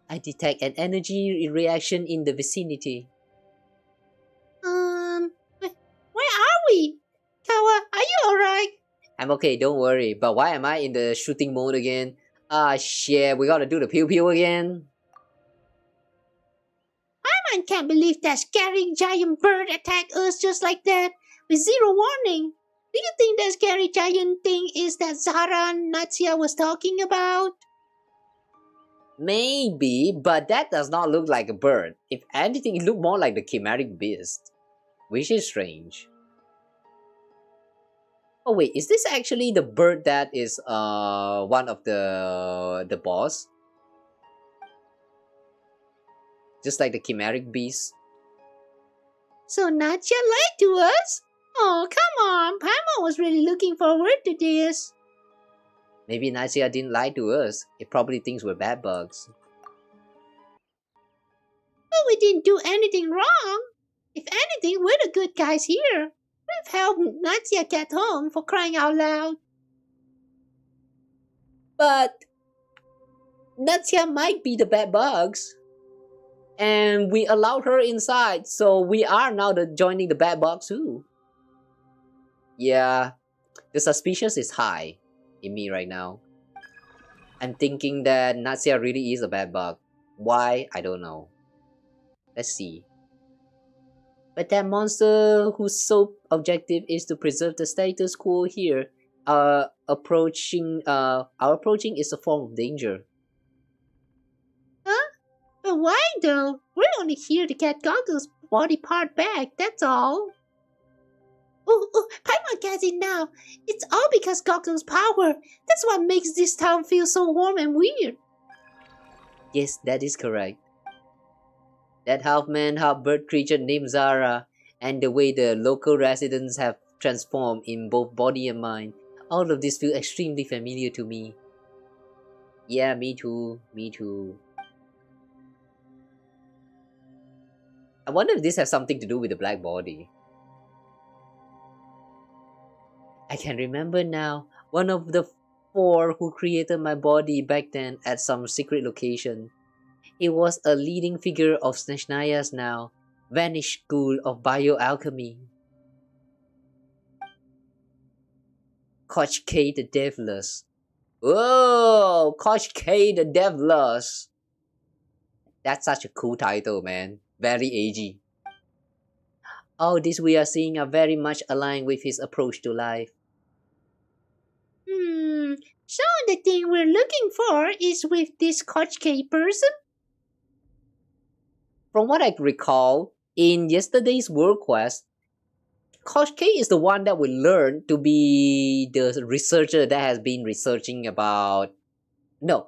I detect an energy reaction in the vicinity. Where are we? Kawa, are you alright? I'm okay, don't worry. But why am I in the shooting mode again? Ah shit, we gotta do the pew pew again. I can't believe that scary giant bird attacked us just like that, with zero warning. Do you think that scary giant thing is that Zara Natsia was talking about? Maybe, but that does not look like a bird. If anything, it looked more like the chimeric beast, which is strange. Oh wait, is this actually the bird that is one of the boss? Just like the chimeric beast. So Natsia lied to us? Oh, come on. Paimon was really looking forward to this. Maybe Nasia didn't lie to us. It probably thinks we're bad bugs. But we didn't do anything wrong. If anything, we're the good guys here. We've helped Natsia get home, for crying out loud. But Nasia might be the bad bugs. And we allowed her inside, so we are now joining the bad bugs too. Yeah, the suspicious is high in me right now. I'm thinking that Nasia really is a bad bug. Why? I don't know. Let's see. But that monster whose sole objective is to preserve the status quo here, our approaching is a form of danger. Huh? But why though? We're only here to get Goggle's body part back, that's all. Paimon gets it now. It's all because Goggle's power. That's what makes this town feel so warm and weird. Yes, that is correct. That half-man, half-bird creature named Zara, and the way the local residents have transformed in both body and mind, all of this feel extremely familiar to me. Yeah, me too, me too. I wonder if this has something to do with the black body. I can remember now, one of the 4 who created my body back then at some secret location. It was a leading figure of Snezhnaya's now vanished school of bioalchemy. Koch K the Deathless. Whoa! Koch K the Deathless! That's such a cool title, man. Very agey. All this we are seeing are very much aligned with his approach to life. So the thing we're looking for is with this Koch K person? From what I recall, in yesterday's world quest, Koch K is the one that we learned to be the researcher that has been researching about... No,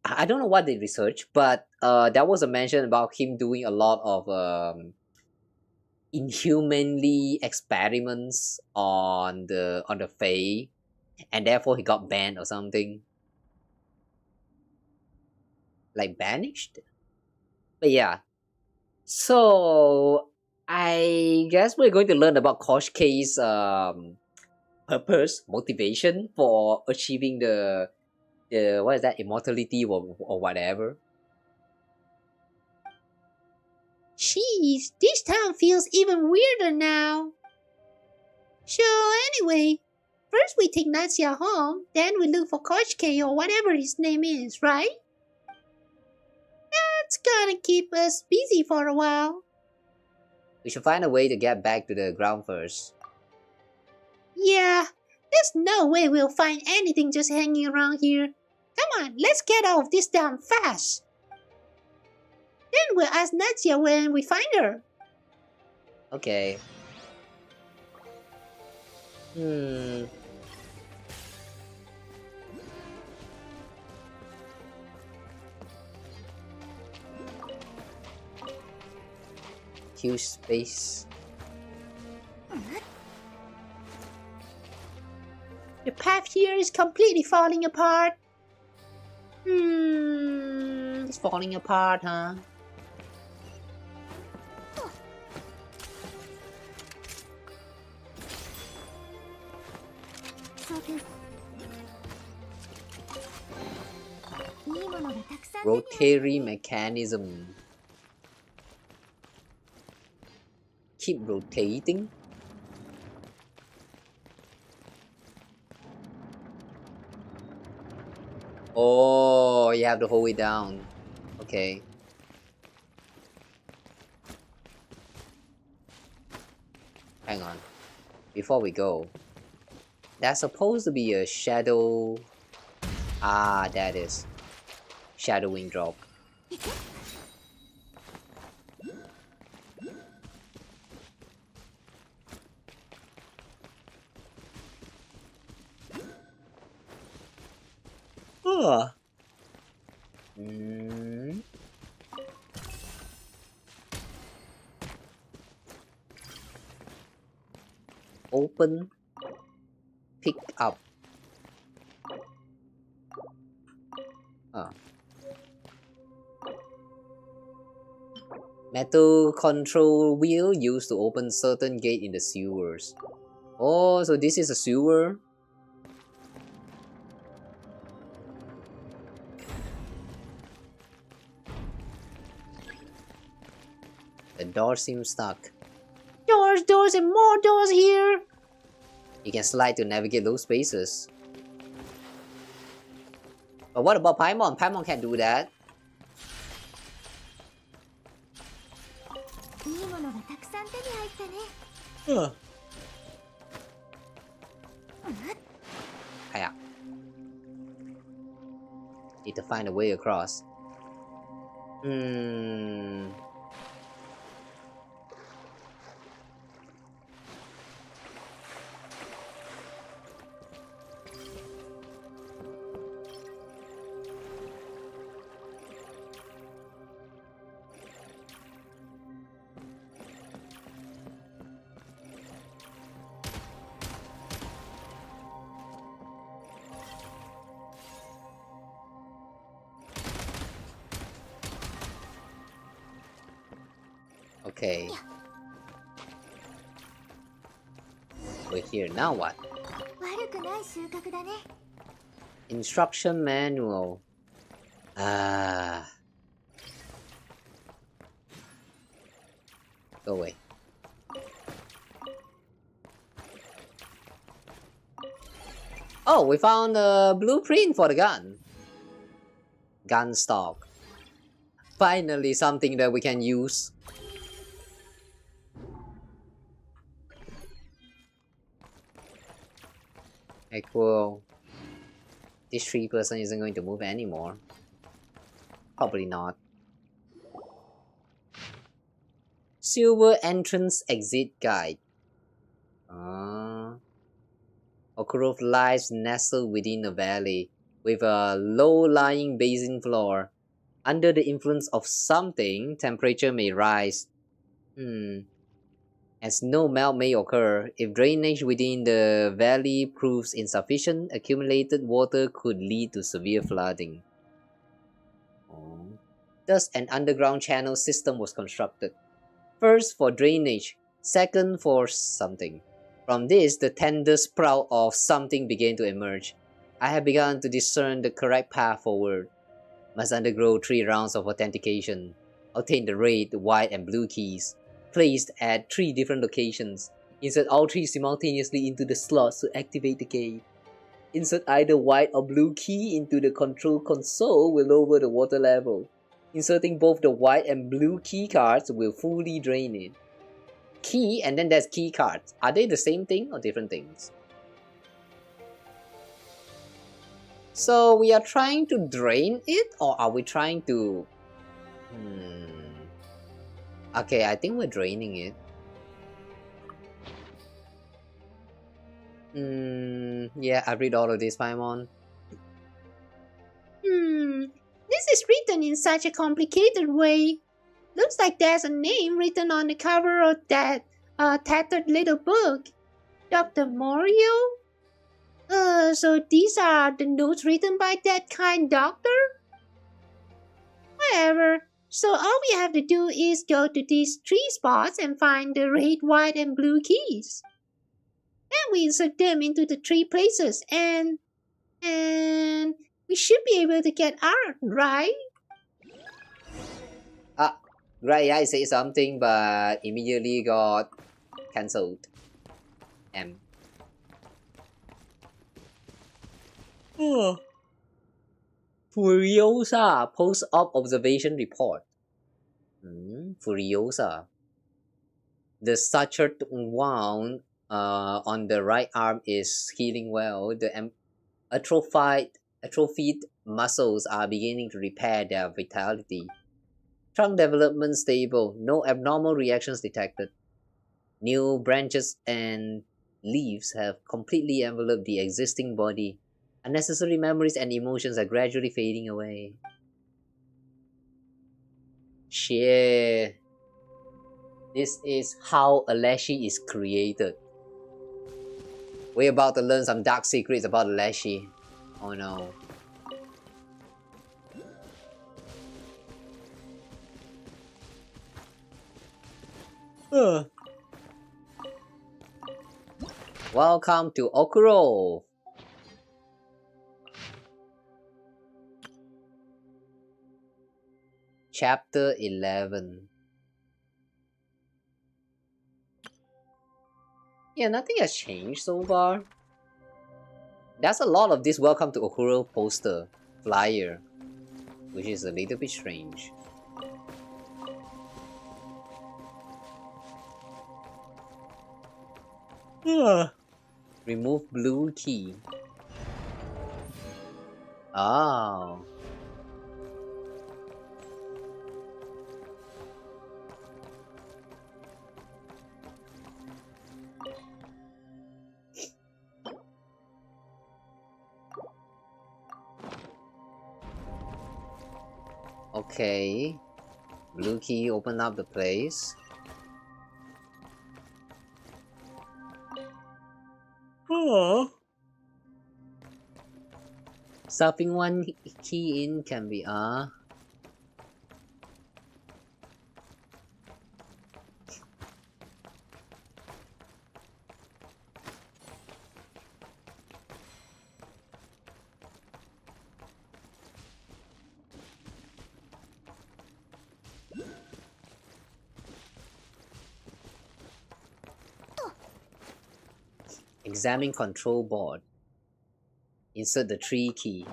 I don't know what they research, but there was a mention about him doing a lot of inhumanly experiments on the Fae, and therefore he got banned or something. Like banished? But yeah. So I guess we're going to learn about Koch K's purpose, motivation for achieving the what is that, immortality or whatever. Jeez, this town feels even weirder now. So anyway, first we take Natsia home, then we look for Koch K or whatever his name is, right? That's gonna keep us busy for a while. We should find a way to get back to the ground first. Yeah, there's no way we'll find anything just hanging around here. Come on, let's get out of this town fast. Then we'll ask Natsia when we find her. Okay. Huge space. The path here is completely falling apart. It's falling apart, huh? Rotary mechanism. Keep rotating. Oh, you have to hold it down. Okay. Hang on. Before we go, that's supposed to be a shadow. Ah, that is. Shadowing drop. Open. Pick up. Metal control wheel used to open certain gate in the sewers. Oh, so this is a sewer? The door seems stuck. Doors, and more doors here. You can slide to navigate those spaces. But what about Paimon? Paimon can't do that. Hiya. Need to find a way across. Okay. We're here, now what? Instruction manual. Go away. Oh, we found a blueprint for the gun. Gun stock. Finally something that we can use. Okay, cool. This 3% isn't going to move anymore. Probably not. Silver entrance exit guide. Okurov lies nestled within a valley with a low-lying basin floor. Under the influence of something, temperature may rise. As snow melt may occur, if drainage within the valley proves insufficient, accumulated water could lead to severe flooding. Thus, an underground channel system was constructed. First for drainage, second for something. From this, the tender sprout of something began to emerge. I have begun to discern the correct path forward. Must undergo 3 rounds of authentication. Obtain the red, white, and blue keys. Placed at 3 different locations. Insert all 3 simultaneously into the slots to activate the gate. Insert either white or blue key into the control console will lower the water level. Inserting both the white and blue key cards will fully drain it. Key and then there's key cards. Are they the same thing or different things? So we are trying to drain it, or are we trying to... Okay, I think we're draining it. Yeah, I read all of this, Paimon. This is written in such a complicated way. Looks like there's a name written on the cover of that tattered little book. Dr. Morio? So these are the notes written by that kind doctor? Whatever. So all we have to do is go to these three spots and find the red, white, and blue keys. Then we insert them into the three places and we should be able to get art, right? Ah, Graeae say something but immediately got cancelled. M. Furiosa post-op observation report. Furiosa. The sutured wound on the right arm is healing well. The atrophied muscles are beginning to repair their vitality. Trunk development stable. No abnormal reactions detected. New branches and leaves have completely enveloped the existing body. Unnecessary memories and emotions are gradually fading away. Shit. This is how a Leshy is created. We're about to learn some dark secrets about the Leshy. Oh no. Welcome to Okurov. Chapter 11. Yeah, nothing has changed so far. There's a lot of this Welcome to Okurov poster, flyer, which is a little bit strange. Remove blue key. Oh. Okay. Blue key open up the place. Stopping one key in can be Examine control board. Insert the 3 key.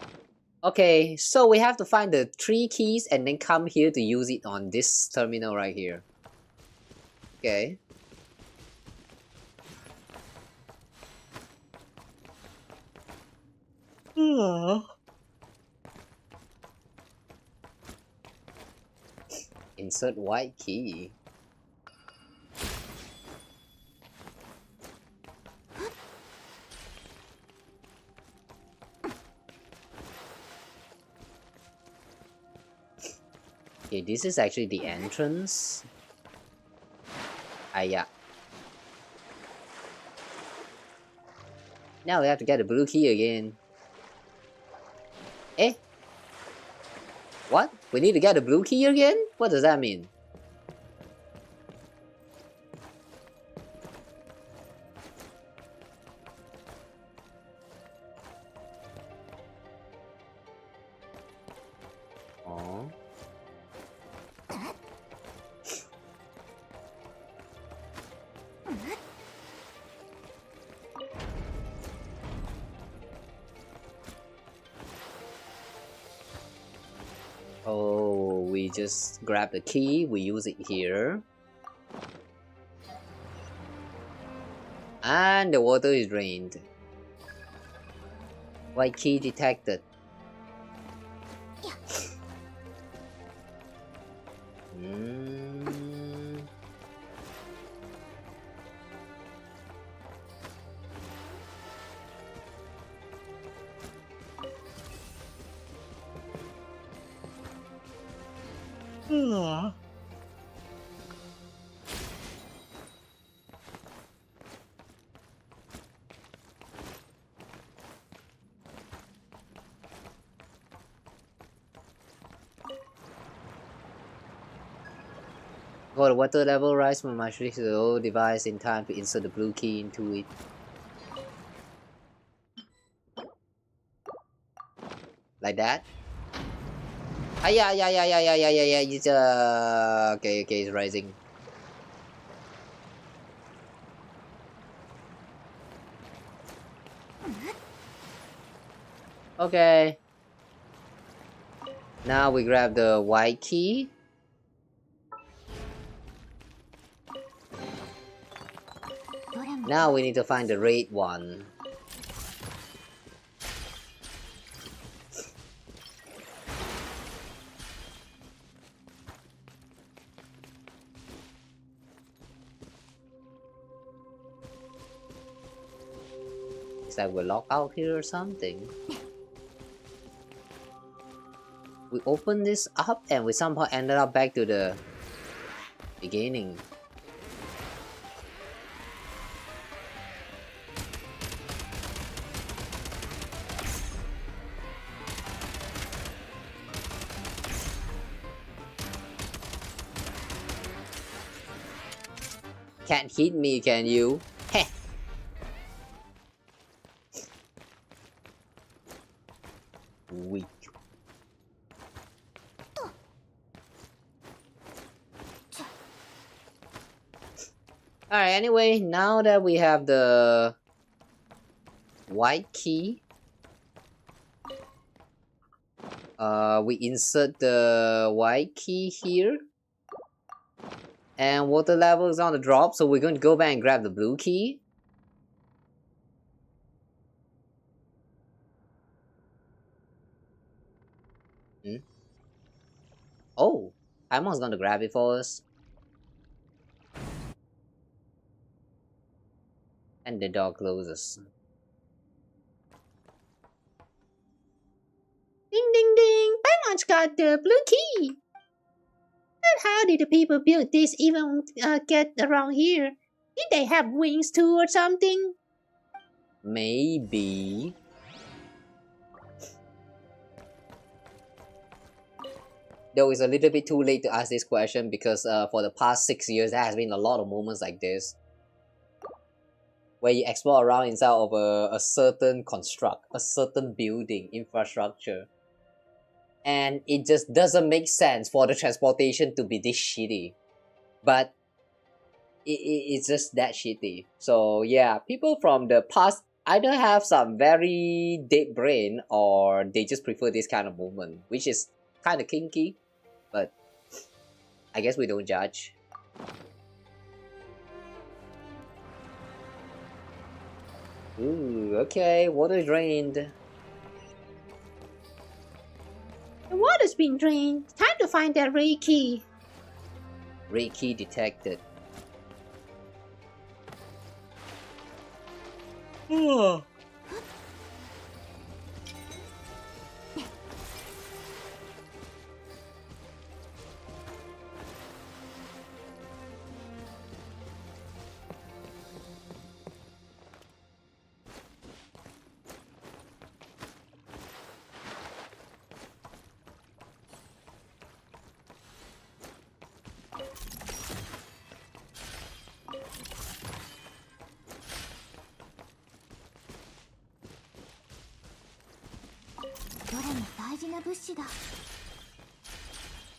Okay, so we have to find the 3 keys and then come here to use it on this terminal right here. Okay. Insert white key. Okay, this is actually the entrance. Yeah. Now we have to get the blue key again. Eh? What? We need to get the blue key again? What does that mean? Oh. Oh, we just grab the key, we use it here. And the water is drained. White key detected. For the water level rise from my Sussicles device in time to insert the blue key into it. Like that? Ah, yeah, it's okay, it's rising. Okay. Now we grab the white key. Now we need to find the red one. It's like we're locked out here or something. We opened this up and we somehow ended up back to the beginning. Can't hit me, can you? Heh. Weak. Alright, anyway, now that we have the white key, we insert the white key here. And water level is on the drop, so we're going to go back and grab the blue key. Oh, Paimon's going to grab it for us. And the door closes. Ding ding ding! Paimon's got the blue key! But how did the people build this even get around here? Did they have wings too or something? Maybe. Though it's a little bit too late to ask this question because for the past 6 years there has been a lot of moments like this. Where you explore around inside of a certain construct, a certain building, infrastructure. And it just doesn't make sense for the transportation to be this shitty. But it's just that shitty. So yeah, people from the past either have some very dead brain or they just prefer this kind of movement, which is kind of kinky. But I guess we don't judge. Ooh, okay, water drained. The water's been drained. Time to find that red key. Red key detected. Oh.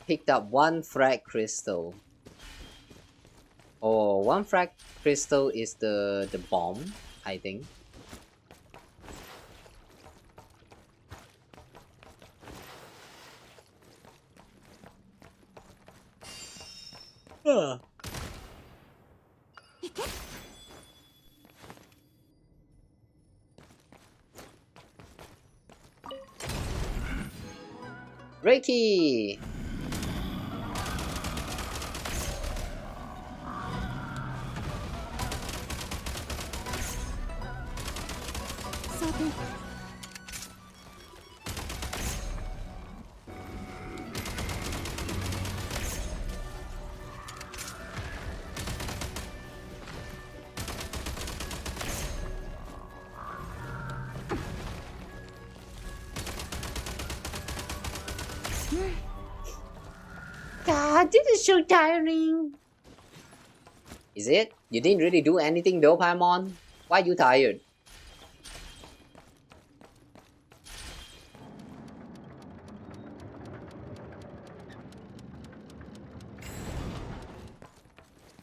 Picked up one frag crystal. Oh, one frag crystal is the bomb, I think. Reiki! God, this is so tiring. Is it? You didn't really do anything though, Paimon? Why you tired?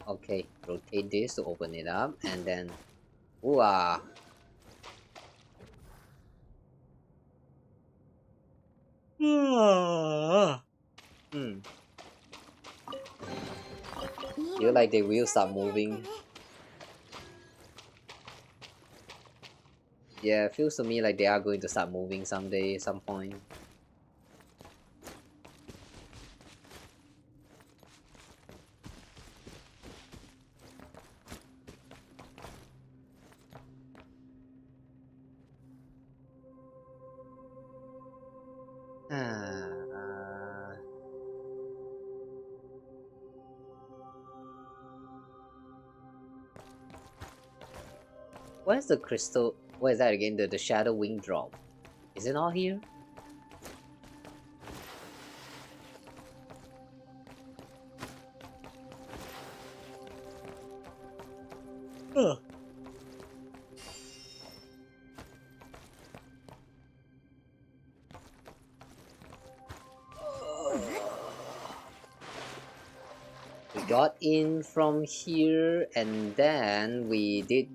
Okay, rotate this to open it up and then... Ooh, Feel like they will start moving. Yeah, it feels to me like they are going to start moving someday, some point. Where's the crystal? What is that again? The shadow wing drop. Is it all here? We got in from here and then we did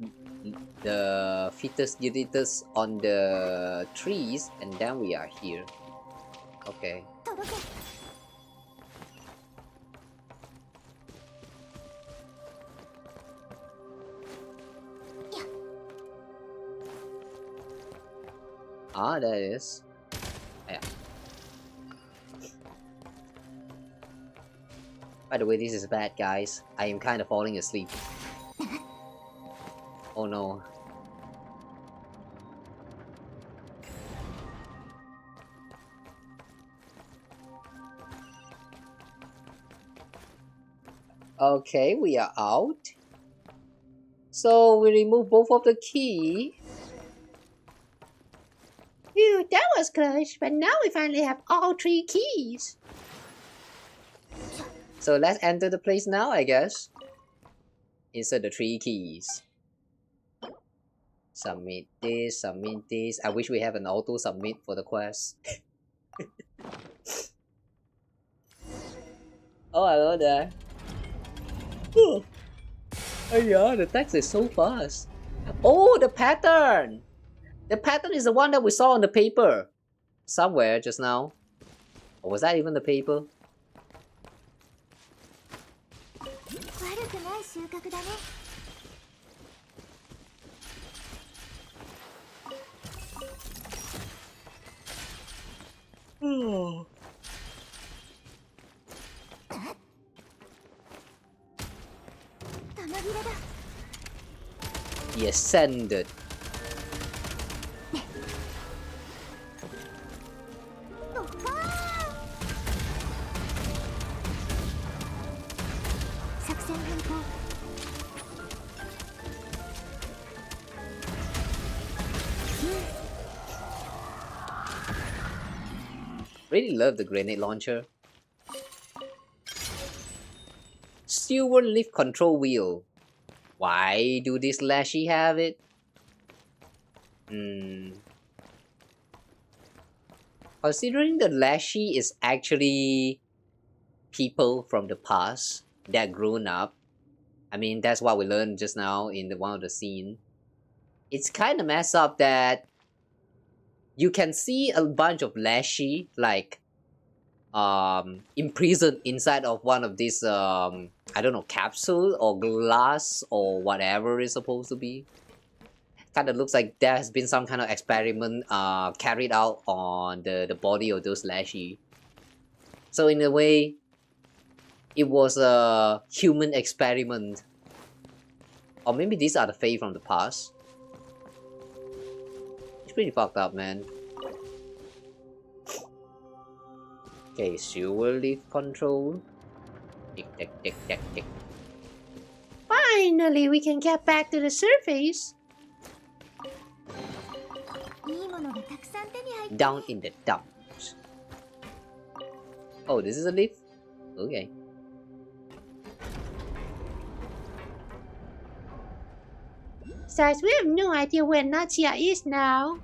the fetus editus on the trees and then we are here. Okay. Ah, there it is. Yeah. By the way, this is bad, guys. I am kind of falling asleep. Oh no. Okay, we are out. So we remove both of the key. Phew, that was close, but now we finally have all 3 keys. So let's enter the place now, I guess. Insert the 3 keys. Submit this, submit this. I wish we have an auto submit for the quest. Oh, hello there. Oh yeah, the text is so fast. Oh, the pattern! The pattern is the one that we saw on the paper. Somewhere just now. Or was that even the paper? Oh. He ascended. Really love the grenade launcher. Silver leaf control wheel. Why do this Lashy have it? Considering the Lashy is actually people from the past that grown up. I mean, that's what we learned just now in one of the scene. It's kind of messed up that you can see a bunch of Lashy like imprisoned inside of one of these I don't know, capsule or glass or whatever it's supposed to be. Kind of looks like there has been some kind of experiment carried out on the body of those Lashy. So in a way, it was a human experiment. Or maybe these are the Fae from the past. It's pretty fucked up, man. Okay, silver leaf control. Tick, tick, tick, tick, tick. Finally, we can get back to the surface. Down in the dumps. Oh, this is a leaf? Okay. Besides, we have no idea where Nadia is now.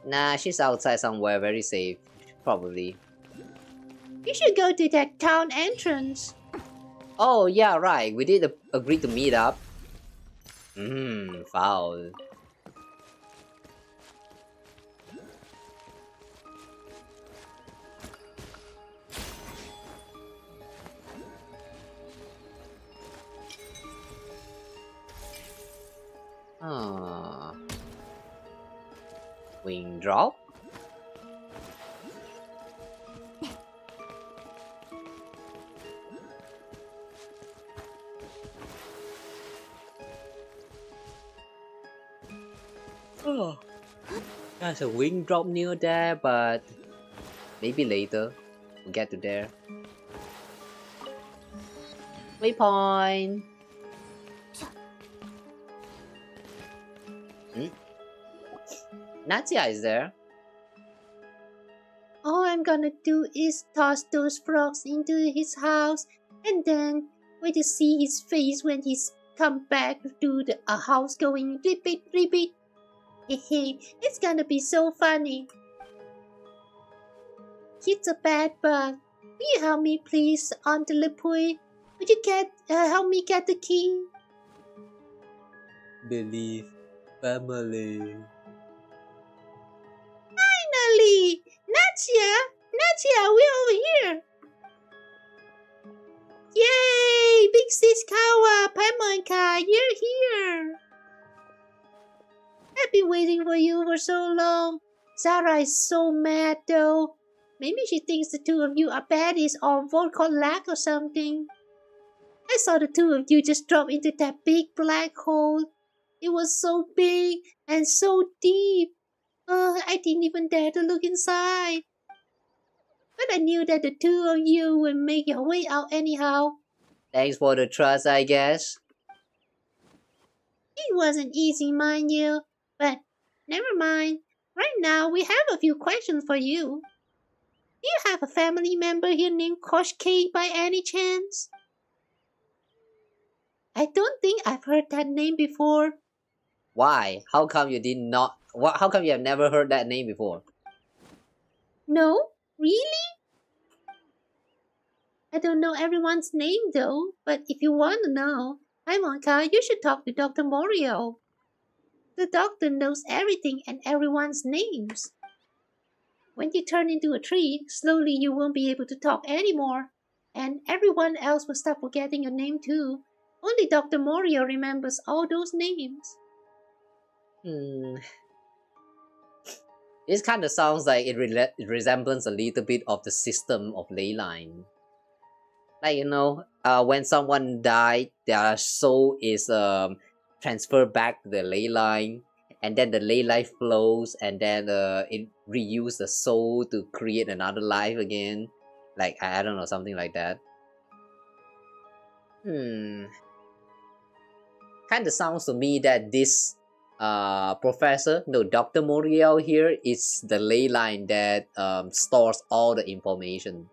Nah, she's outside somewhere, very safe. Probably. You should go to that town entrance. Oh, yeah, right. We did agree to meet up. Foul. Ah. Wing drop? Oh. There's a wing drop near there, but maybe later. We'll get to there. Waypoint! Nadia is there. All I'm gonna do is toss those frogs into his house and then wait to see his face when he's come back to the house going repeat, repeat. Hehe, it's gonna be so funny. It's a bad bug. Will you help me please, Aunt Lepui? Would you help me get the key? Believe family. Finally! Nadia, we're over here! Yay! Big Sis Kawa, Paimonka, you're here! I've been waiting for you for so long. Zara is so mad though. Maybe she thinks the two of you are baddies or vocal lack or something. I saw the two of you just drop into that big black hole. It was so big and so deep. I didn't even dare to look inside. But I knew that the two of you would make your way out anyhow. Thanks for the trust, I guess. It wasn't easy, mind you. But never mind. Right now, we have a few questions for you. Do you have a family member here named Koshke by any chance? I don't think I've heard that name before. Why? How come you did not? How come you have never heard that name before? No? Really? I don't know everyone's name though, but if you want to know, Monka, you should talk to Dr. Morio. The doctor knows everything and everyone's names. When you turn into a tree, slowly you won't be able to talk anymore, and everyone else will start forgetting your name too. Only Dr. Morio remembers all those names. This kind of sounds like it resembles a little bit of the system of Leyline. Like, you know, when someone died, their soul is transferred back to the Leyline, and then the Leyline flows, and then it reuses the soul to create another life again. Like, I don't know, something like that. Kind of sounds to me that this Dr. Moriel here is the Leyline that stores all the information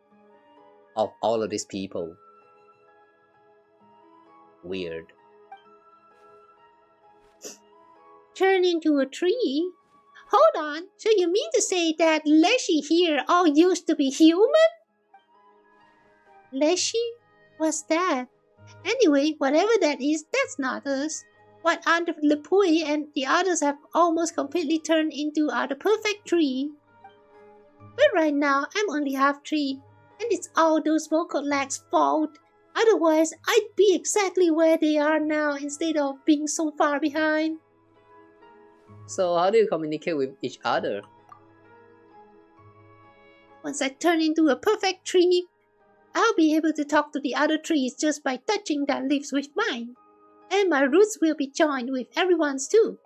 of all of these people. Weird. Turn into a tree? Hold on, so you mean to say that Leshy here all used to be human? Leshy? What's that? Anyway, whatever that is, that's not us. What Aunt Lepui and the others have almost completely turned into are the perfect tree. But right now, I'm only half tree, and it's all those vocal lag's fault. Otherwise, I'd be exactly where they are now instead of being so far behind. So how do you communicate with each other? Once I turn into a perfect tree, I'll be able to talk to the other trees just by touching their leaves with mine. And my roots will be joined with everyone's too.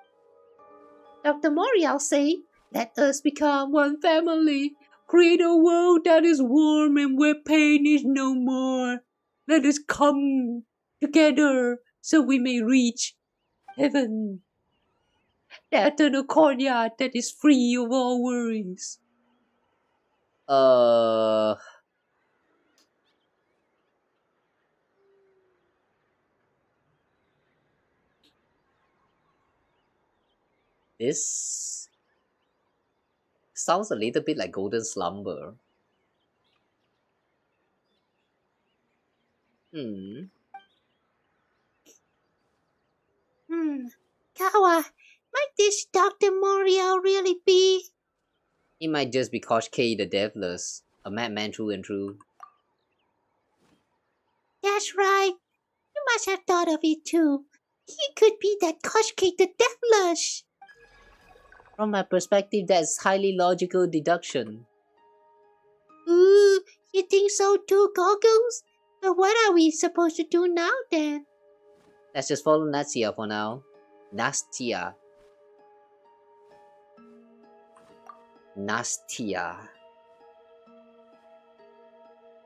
Dr. Morial say, let us become one family. Create a world that is warm and where pain is no more. Let us come together so we may reach heaven. The eternal courtyard that is free of all worries. This sounds a little bit like Golden Slumber. Kawa, might this Dr. Morio really be? It might just be Koshkei the Deathless, a madman through and through. That's right. You must have thought of it too. He could be that Koshkei the Deathless. From my perspective, that's highly logical deduction. Ooh, you think so too, Goggles? But what are we supposed to do now then? Let's just follow Nastia for now. Nastia.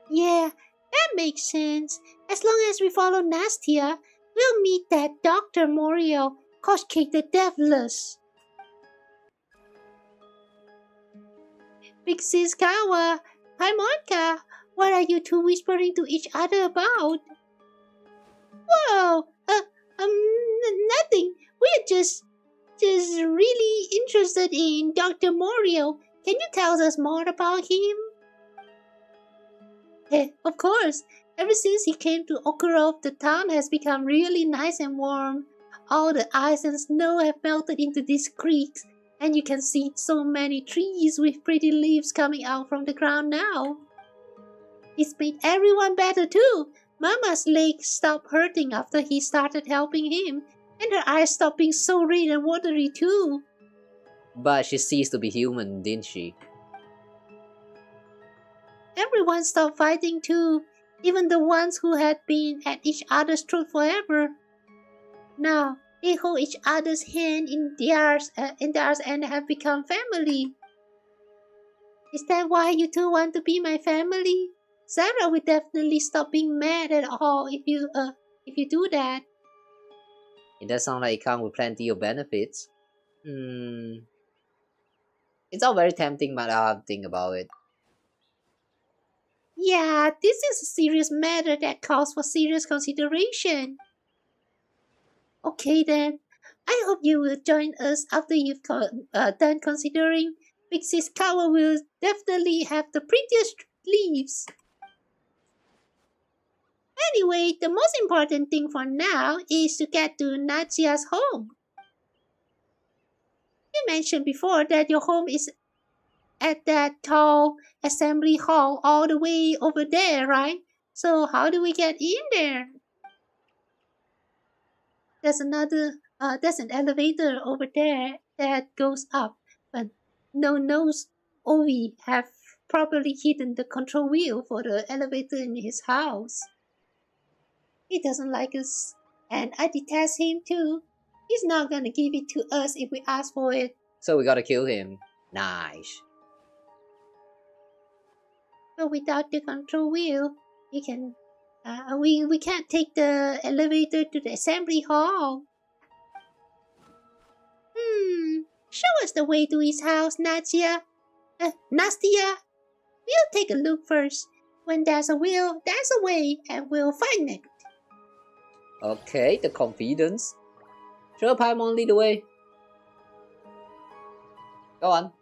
Yeah, that makes sense. As long as we follow Nastia, we'll meet that Dr. Morio, Koshkei the Deathless. Big Sis Kawa, hi Monka, what are you two whispering to each other about? Whoa, nothing. We're just really interested in Dr. Morio. Can you tell us more about him? Of course. Ever since he came to Okurov, the town has become really nice and warm. All the ice and snow have melted into these creeks, and you can see so many trees with pretty leaves coming out from the ground now. It's made everyone better too. Mama's leg stopped hurting after he started helping him, and her eyes stopped being so red and watery too. But she ceased to be human, didn't she? Everyone stopped fighting too, even the ones who had been at each other's throat forever. Now, they hold each other's hand in theirs and have become family. Is that why you two want to be my family? Sarah will definitely stop being mad at all if you do that. It does sound like it comes with plenty of benefits. It's all very tempting, but I'll have to think about it. Yeah, this is a serious matter that calls for serious consideration. Okay then, I hope you will join us after you've done considering. Big Sis Kawa will definitely have the prettiest leaves. Anyway, the most important thing for now is to get to Natsia's home. You mentioned before that your home is at that tall assembly hall all the way over there, right? So how do we get in there? There's an elevator over there that goes up, but no knows Ovi have properly hidden the control wheel for the elevator in his house. He doesn't like us, and I detest him too. He's not gonna give it to us if we ask for it. So we gotta kill him. Nice. But without the control wheel, we can't take the elevator to the assembly hall. Show us the way to his house, Nastia. Nastia. We'll take a look first. When there's a will, there's a way, and we'll find it. Okay, the confidence. Sure, Paimon, lead the way. Go on.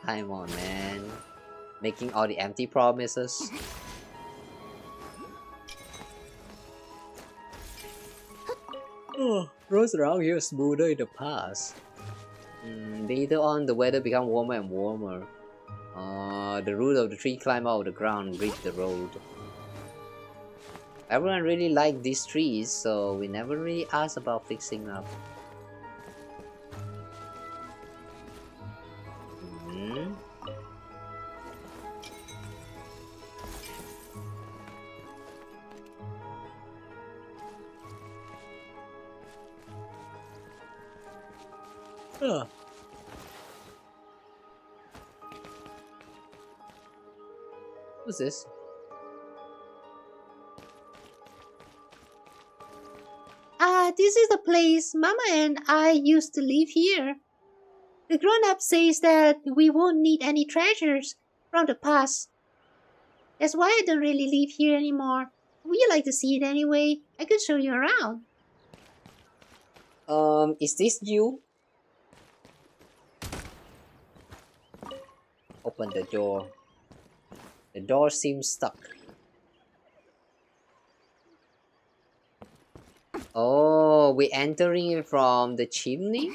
Paimon, man. Making all the empty promises. Roads around here are smoother in the past. Later on, the weather became warmer and warmer. The root of the tree climbed out of the ground and reached the road. Everyone really liked these trees, so we never really asked about fixing up. What's this? This is the place Mama and I used to live here. The grown-up says that we won't need any treasures from the past. That's why I don't really live here anymore. Would you like to see it anyway? I could show you around. Is this you? Open the door. The door seems stuck. Oh, we're entering it from the chimney?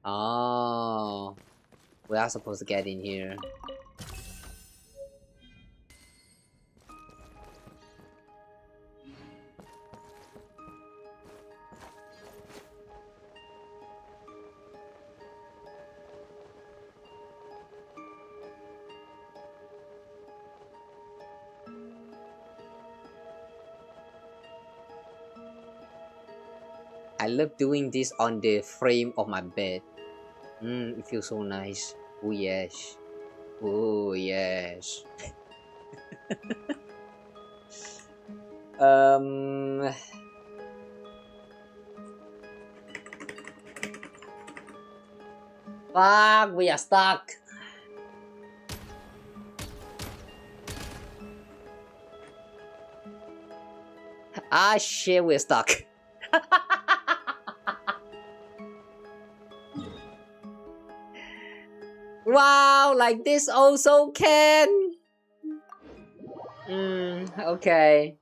Oh, we are supposed to get in here. I love doing this on the frame of my bed. It feels so nice. Oh yes. Oh yes. Fuck, we are stuck. Ah shit, we're stuck. Wow, like this also can. Okay.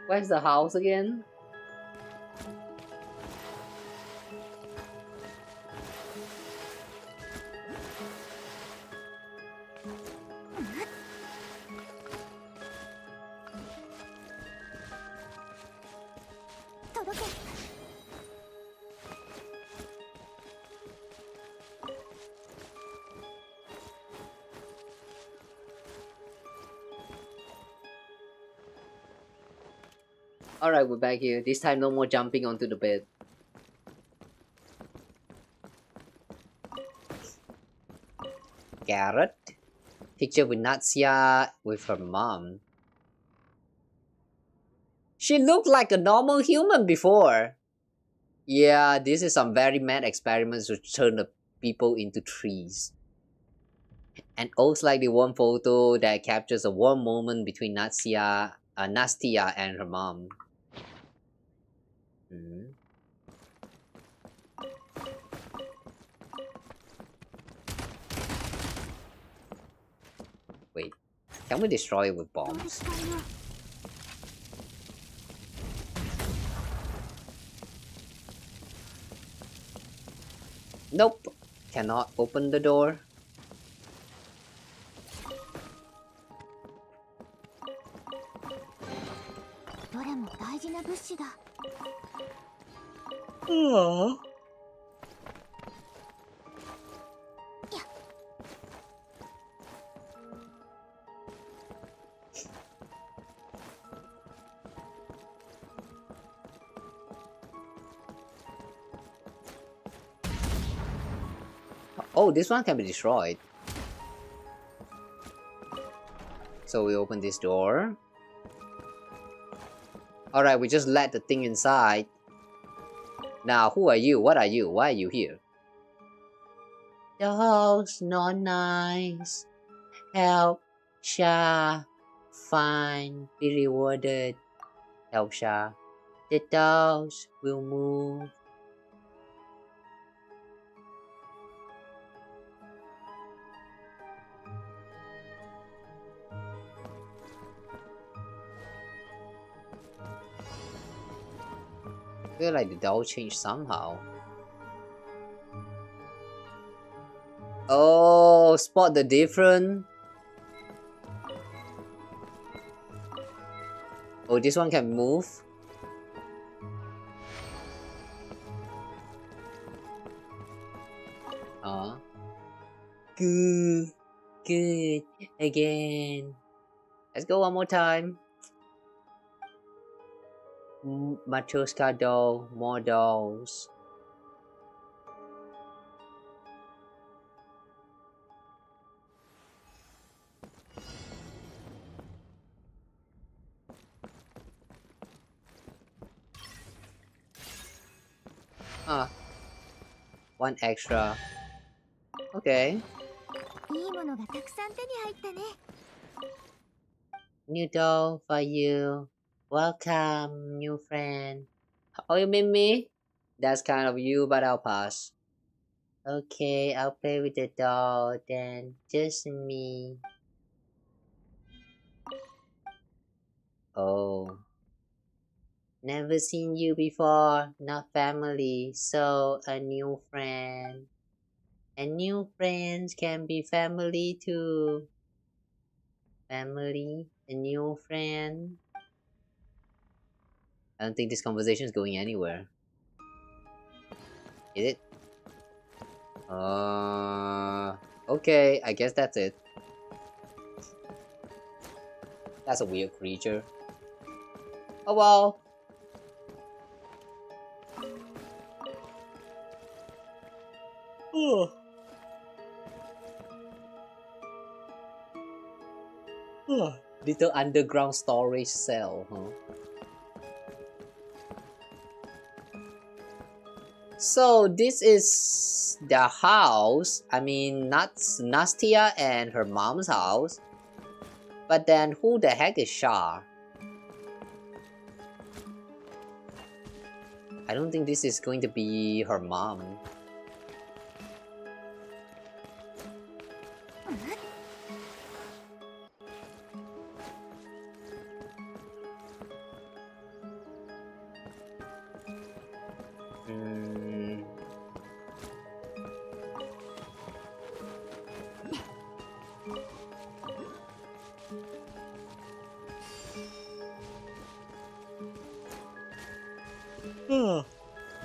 Where's the house again? Alright, we're back here. This time no more jumping onto the bed. Carrot. Picture with Natsia with her mom. She looked like a normal human before. Yeah, this is some very mad experiments to turn the people into trees. And also like the one photo that captures a warm moment between Nastia and her mom. Wait, can we destroy it with bombs? Nope, cannot open the door. Aww. Oh, this one can be destroyed. So we open this door. Alright, we just let the thing inside. Now, who are you? What are you? Why are you here? The house not nice. Help Sha find, be rewarded. Help Sha. The dolls will move. I feel like the doll changed somehow. Oh, spot the difference. Oh, this one can move. Good. Good. Again. Let's go one more time. Matryoshka doll, more dolls. Ah, one extra. Okay. いいものがたくさん手に入ったね。 New doll for you. Welcome, new friend. Oh, you mean me? That's kind of you, but I'll pass. Okay, I'll play with the doll then. Just me. Oh. Never seen you before, not family, so a new friend. And new friends can be family too. Family, a new friend. I don't think this conversation is going anywhere. Is it? Okay, I guess that's it. That's a weird creature. Oh well. Oh. Little underground storage cell, huh? So this is the house. I mean, not Snezhnaya and her mom's house. But then who the heck is Shah? I don't think this is going to be her mom.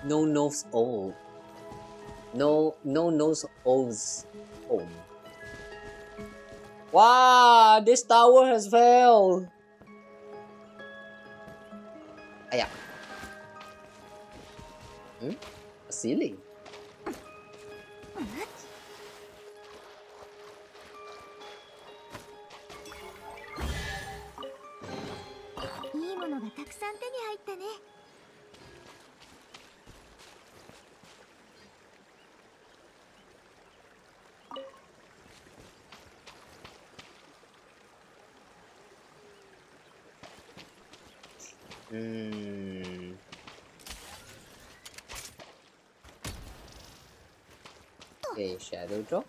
No nose old. No nose old's home. Wow, this tower has failed. Aya. A ceiling. いいものがたくさん手に入ったね。 Okay, shadow drop.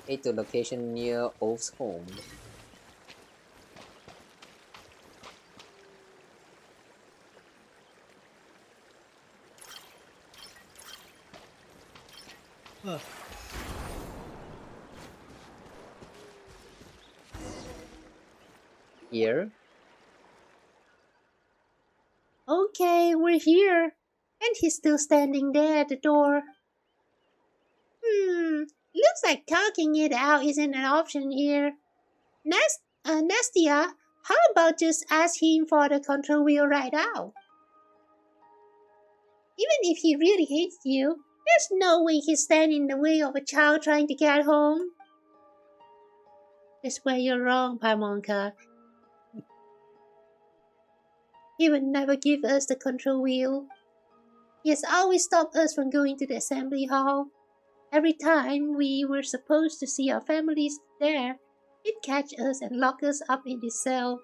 Head to location near Oaf's home. Here. Okay, we're here. And he's still standing there at the door. Looks like talking it out isn't an option here. Nastia, how about just ask him for the control wheel right now? Even if he really hates you, there's no way he'd stand in the way of a child trying to get home. That's where you're wrong, Paimonka. He would never give us the control wheel. He has always stopped us from going to the assembly hall. Every time we were supposed to see our families there, he'd catch us and lock us up in his cell.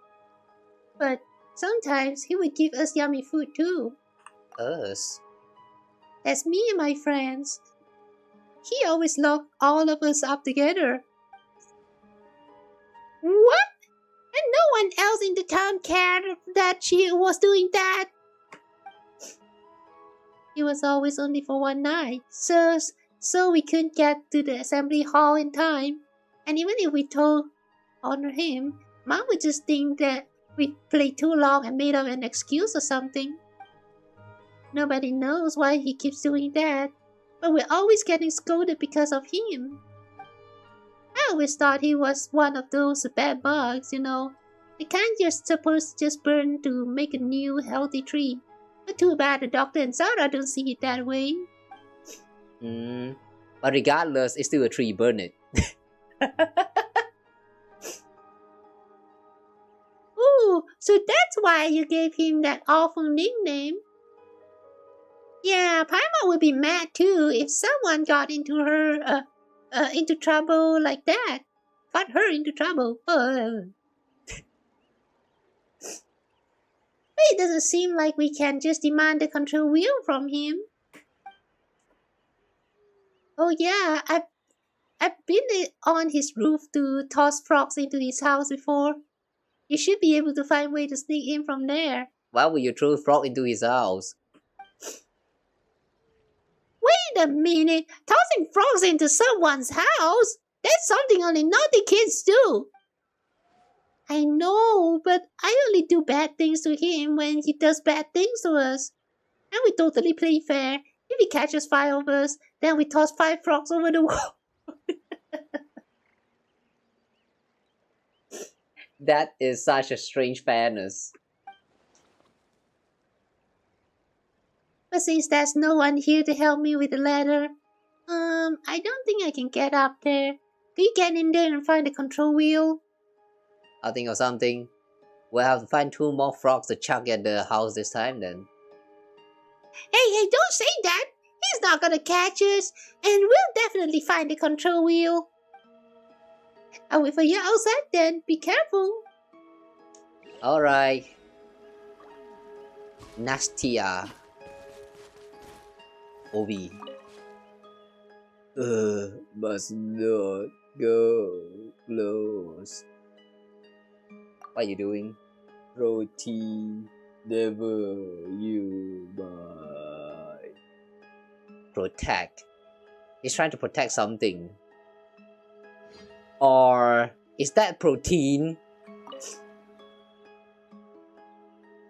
But sometimes he would give us yummy food too. Us? That's me and my friends. He always locked all of us up together. What? And no one else in the town cared that she was doing that? It was always only for one night, so we couldn't get to the assembly hall in time. And even if we told honor him, Mom would just think that we played too long and made up an excuse or something. Nobody knows why he keeps doing that, but we're always getting scolded because of him. I always thought he was one of those bad bugs, you know. The kind you're supposed to just burn to make a new healthy tree. But too bad the doctor and Zara don't see it that way. But regardless, it's still a tree, burn it. Ooh, so that's why you gave him that awful nickname. Yeah, Paimon would be mad too if someone got into her, into trouble like that. Got her into trouble. But it doesn't seem like we can just demand the control wheel from him. Oh yeah, I've been on his roof to toss frogs into his house before. You should be able to find a way to sneak in from there. Why would you throw a frog into his house? Wait a minute! Tossing frogs into someone's house? That's something only naughty kids do! I know, but I only do bad things to him when he does bad things to us. And we totally play fair. If he catches 5 of us, then we toss 5 frogs over the wall. That is such a strange fairness. But since there's no one here to help me with the ladder, I don't think I can get up there. Can you get in there and find the control wheel? I'll think of something. We'll have to find 2 more frogs to chuck at the house this time then. Hey, don't say that! He's not gonna catch us, and we'll definitely find the control wheel. I'll wait for you outside then. Be careful. Alright. Nastia. Obi. Must not go close. What are you doing? Protein. Never you mind. Protect. He's trying to protect something. Or is that protein?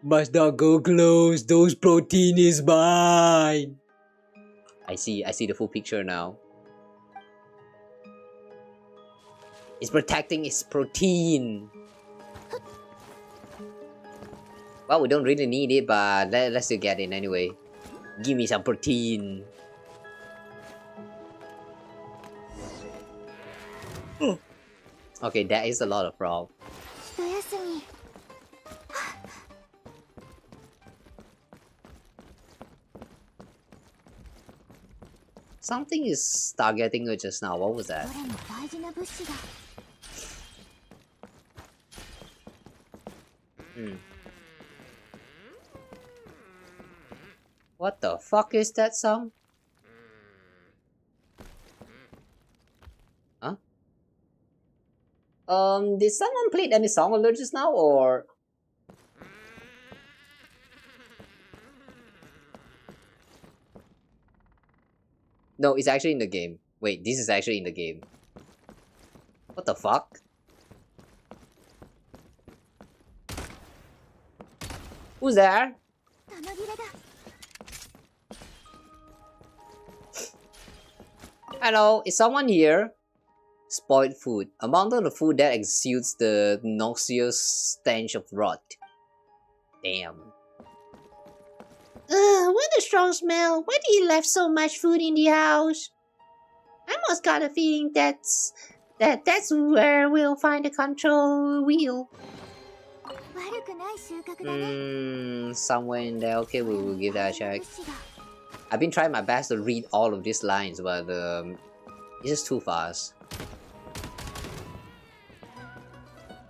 Must not go close. Those protein is mine. I see the full picture now. It's protecting its protein. Well, we don't really need it, but let's still get it anyway. Give me some protein. Okay, that is a lot of frog. Something is targeting her just now. What was that? What the fuck is that sound? Huh? Did someone play any song alert just now, or? No, it's actually in the game. Wait, this is actually in the game. What the fuck? Who's there? Hello, is someone here? Spoiled food. A mountain of food that exudes the noxious stench of rot. Damn. What a strong smell. Why did he left so much food in the house? I must got a feeling that's where we'll find the control wheel. Somewhere in there. Okay, we will give that a check. I've been trying my best to read all of these lines, but it's just too fast.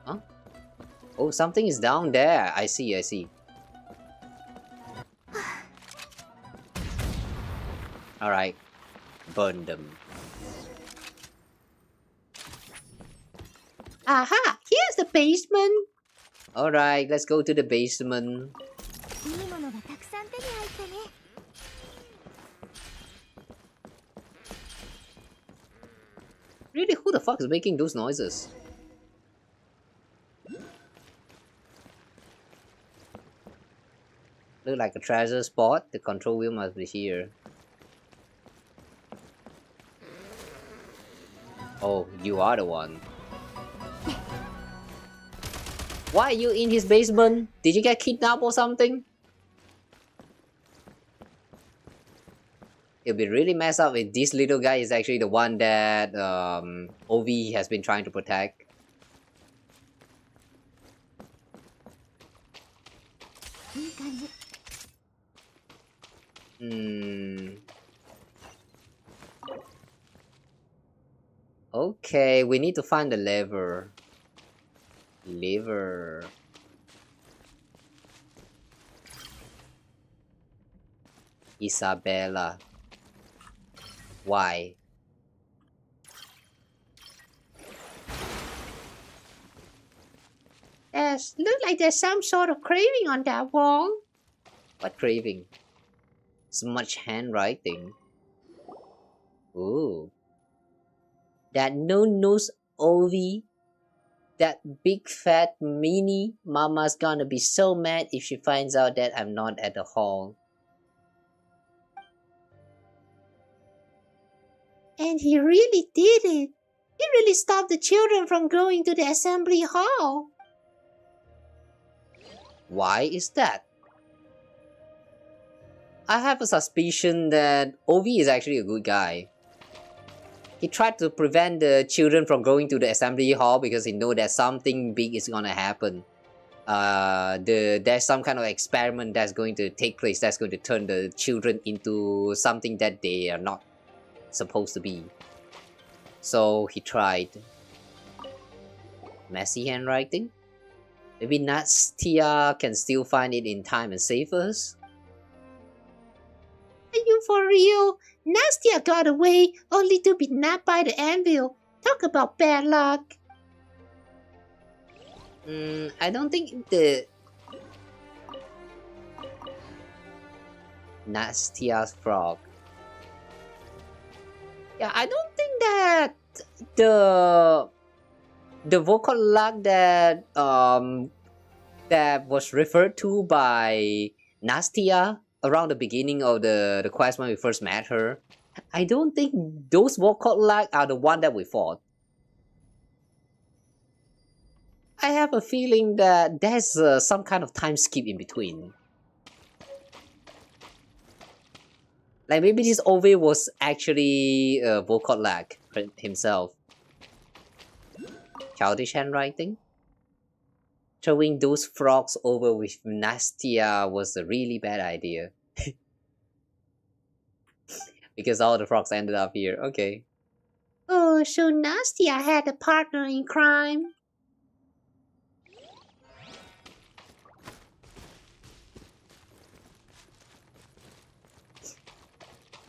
Huh? Oh, something is down there. I see. Alright. Burn them. Aha! Here's the basement! Alright, let's go to the basement. Really, who the fuck is making those noises? Look like a treasure spot. The control wheel must be here. Oh, you are the one. Why are you in his basement? Did you get kidnapped or something? It'll be really messed up if this little guy is actually the one that OV has been trying to protect. Okay, we need to find the lever. Isabella. Why? Look like there's some sort of craving on that wall. What craving? So much handwriting. Ooh. That no-nose Ovi. That big fat mini mama's gonna be so mad if she finds out that I'm not at the hall. And he really did it. He really stopped the children from going to the assembly hall. Why is that? I have a suspicion that Ovi is actually a good guy. He tried to prevent the children from going to the assembly hall because he knows that something big is gonna happen. There's some kind of experiment that's going to take place that's going to turn the children into something that they are not supposed to be. So he tried. Messy handwriting? Maybe Nastia can still find it in time and save us? Are you for real? Nastia got away only to be nabbed by the anvil. Talk about bad luck. I don't think the Nastia's frog. Yeah, I don't think that the vocal luck that that was referred to by Nastia around the beginning of the quest when we first met her. I don't think those vocal luck are the one that we fought. I have a feeling that there's some kind of time skip in between. Like maybe this Ove was actually vocal lag himself. Childish handwriting? Throwing those frogs over with Nastia was a really bad idea. Because all the frogs ended up here. Okay. Oh, so Nastia had a partner in crime.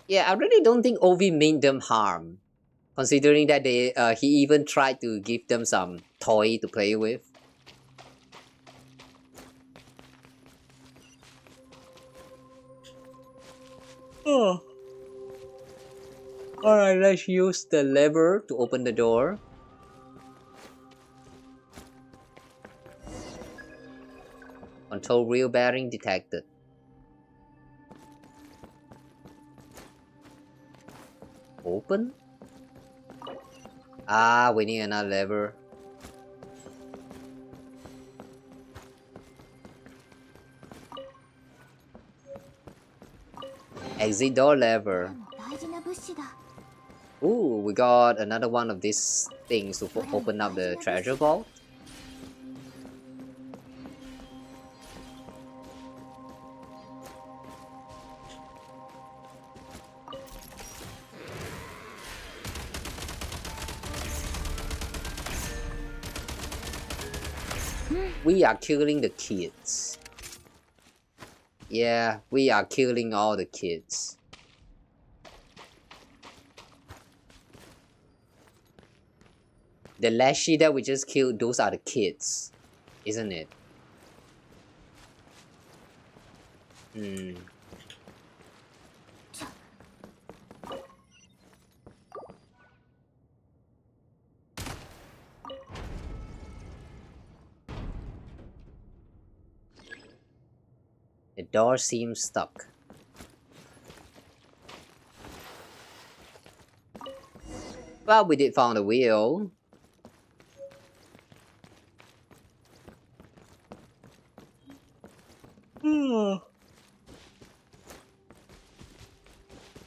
Yeah, I really don't think Ovi meant them harm. Considering that he even tried to give them some toy to play with. Oh. Alright, let's use the lever to open the door. Control wheel bearing detected. Open? Ah, we need another lever. Exit door lever. Ooh, we got another one of these things to open up the treasure vault. We are killing the kids. Yeah, we are killing all the kids. The Lashy that we just killed, those are the kids, isn't it? The door seems stuck. Well, we did find a wheel.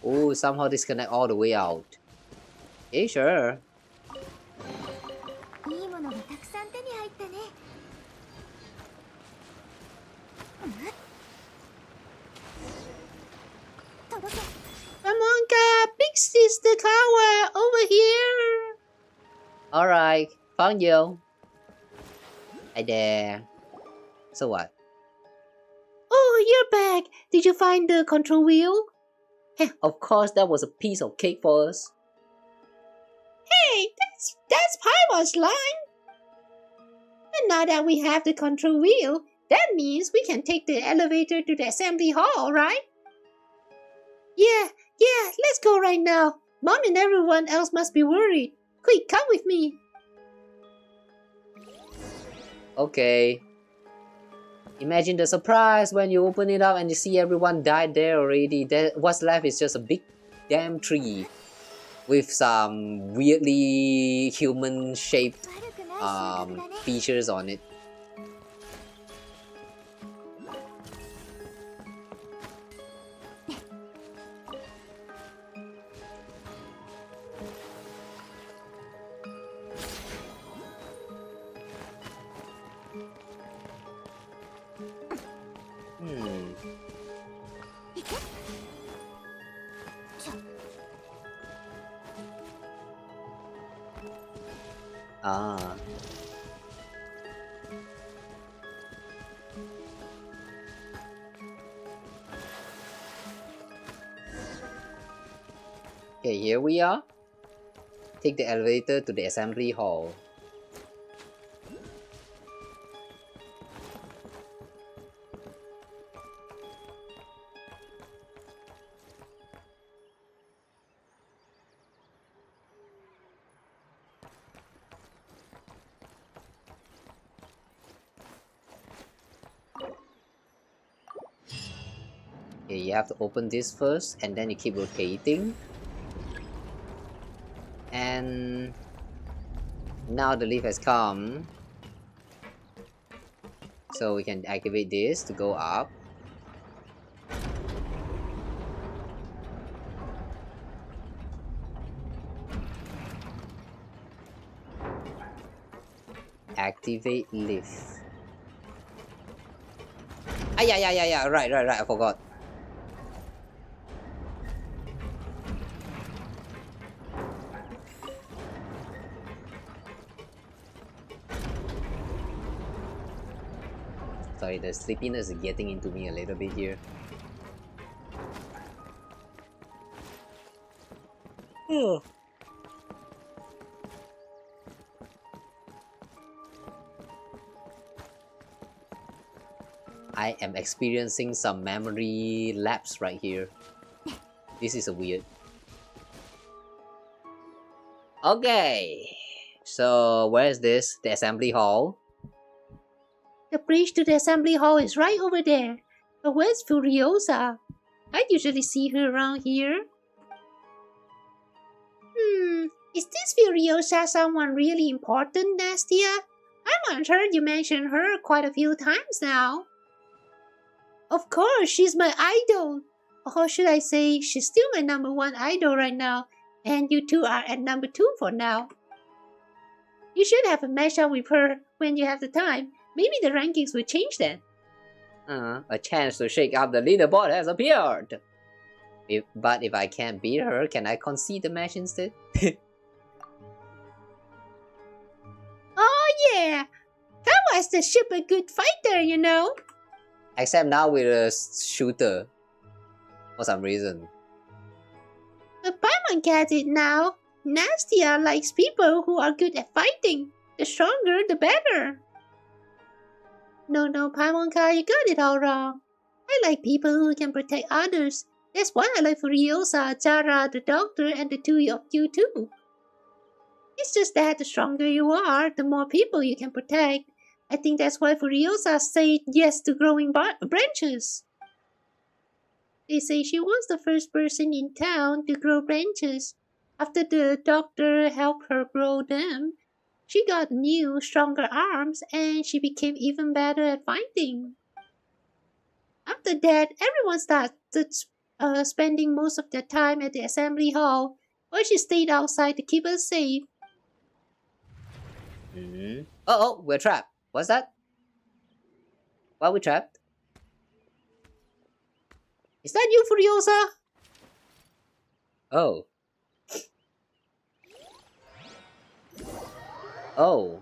Oh, somehow disconnect all the way out. Yeah, sure. いいものがたくさん手に入ったね。届け。 Pamonka, big sister Kawa, over here. Alright, found you. Hi there. So what? Oh, you're back. Did you find the control wheel? Of course, that was a piece of cake for us. Hey, that's Paimon's line. And now that we have the control wheel, that means we can take the elevator to the assembly hall, right? Yeah, let's go right now. Mom and everyone else must be worried. Quick, come with me. Okay. Imagine the surprise when you open it up and you see everyone died there already. What's left is just a big damn tree with some weirdly human-shaped features on it. Ah. Okay, here we are. Take the elevator to the assembly hall. Okay, you have to open this first and then you keep rotating. And now the lift has come. So we can activate this to go up. Activate lift. Ah, yeah, right, I forgot. Sorry, the sleepiness is getting into me a little bit here. I am experiencing some memory lapse right here. This is a weird. Okay, so where is this? The assembly hall? The bridge to the assembly hall is right over there. But where's Furiosa? I usually see her around here. Is this Furiosa someone really important, Nastia? I once heard you mention her quite a few times now. Of course, she's my idol. Or should I say, she's still my #1 idol right now. And you two are at #2 for now. You should have a match-up with her when you have the time. Maybe the rankings will change then. A chance to shake up the leaderboard has appeared. But if I can't beat her, can I concede the match instead? Oh yeah! Kawa's the super good fighter, you know. Except now with a shooter. For some reason. But Paimon gets it now. Nastia likes people who are good at fighting. The stronger, the better. No, Paimonka, you got it all wrong. I like people who can protect others. That's why I like Furiosa, Zara, the doctor, and the two of you too. It's just that the stronger you are, the more people you can protect. I think that's why Furiosa said yes to growing branches. They say she was the first person in town to grow branches. After the doctor helped her grow them, she got new, stronger arms and she became even better at fighting. After that, everyone started spending most of their time at the assembly hall, while she stayed outside to keep us safe. Oh, we're trapped. What's that? Why are we trapped? Is that you, Furiosa? Oh. Oh.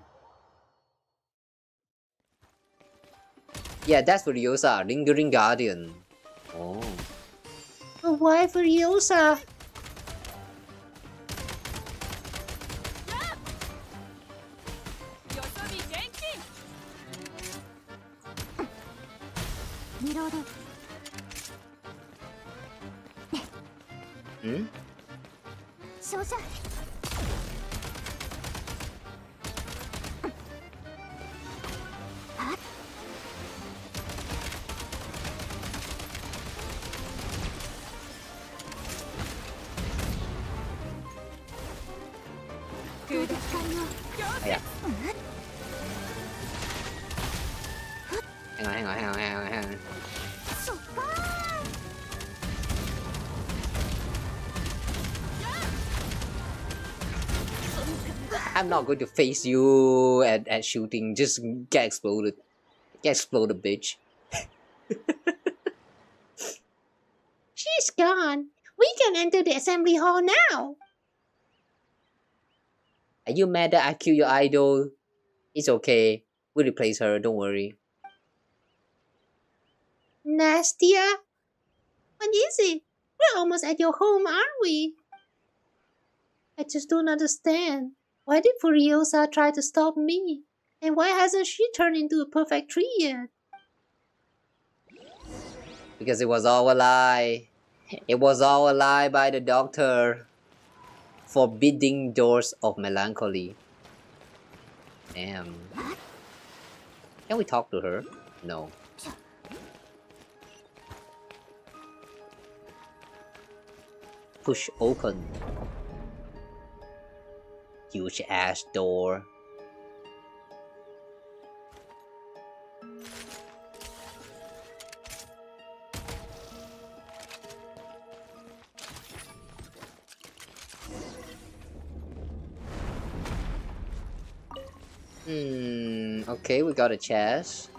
Yeah, that's Furiosa, Lingering Guardian. Oh. But why Furiosa? Reloading. Hmm? 照射 Yeah. Hang on. I'm not going to face you at shooting. Just get exploded. Get exploded, bitch. She's gone. We can enter the assembly hall now. Are you mad that I killed your idol? It's okay. We'll replace her, don't worry. Nastia? What is it? We're almost at your home, aren't we? I just don't understand. Why did Furiosa try to stop me? And why hasn't she turned into a perfect tree yet? Because it was all a lie. It was all a lie by the doctor. Forbidding doors of melancholy. Damn. Can we talk to her? No. Push open. Huge ass door. Okay, we got a chest.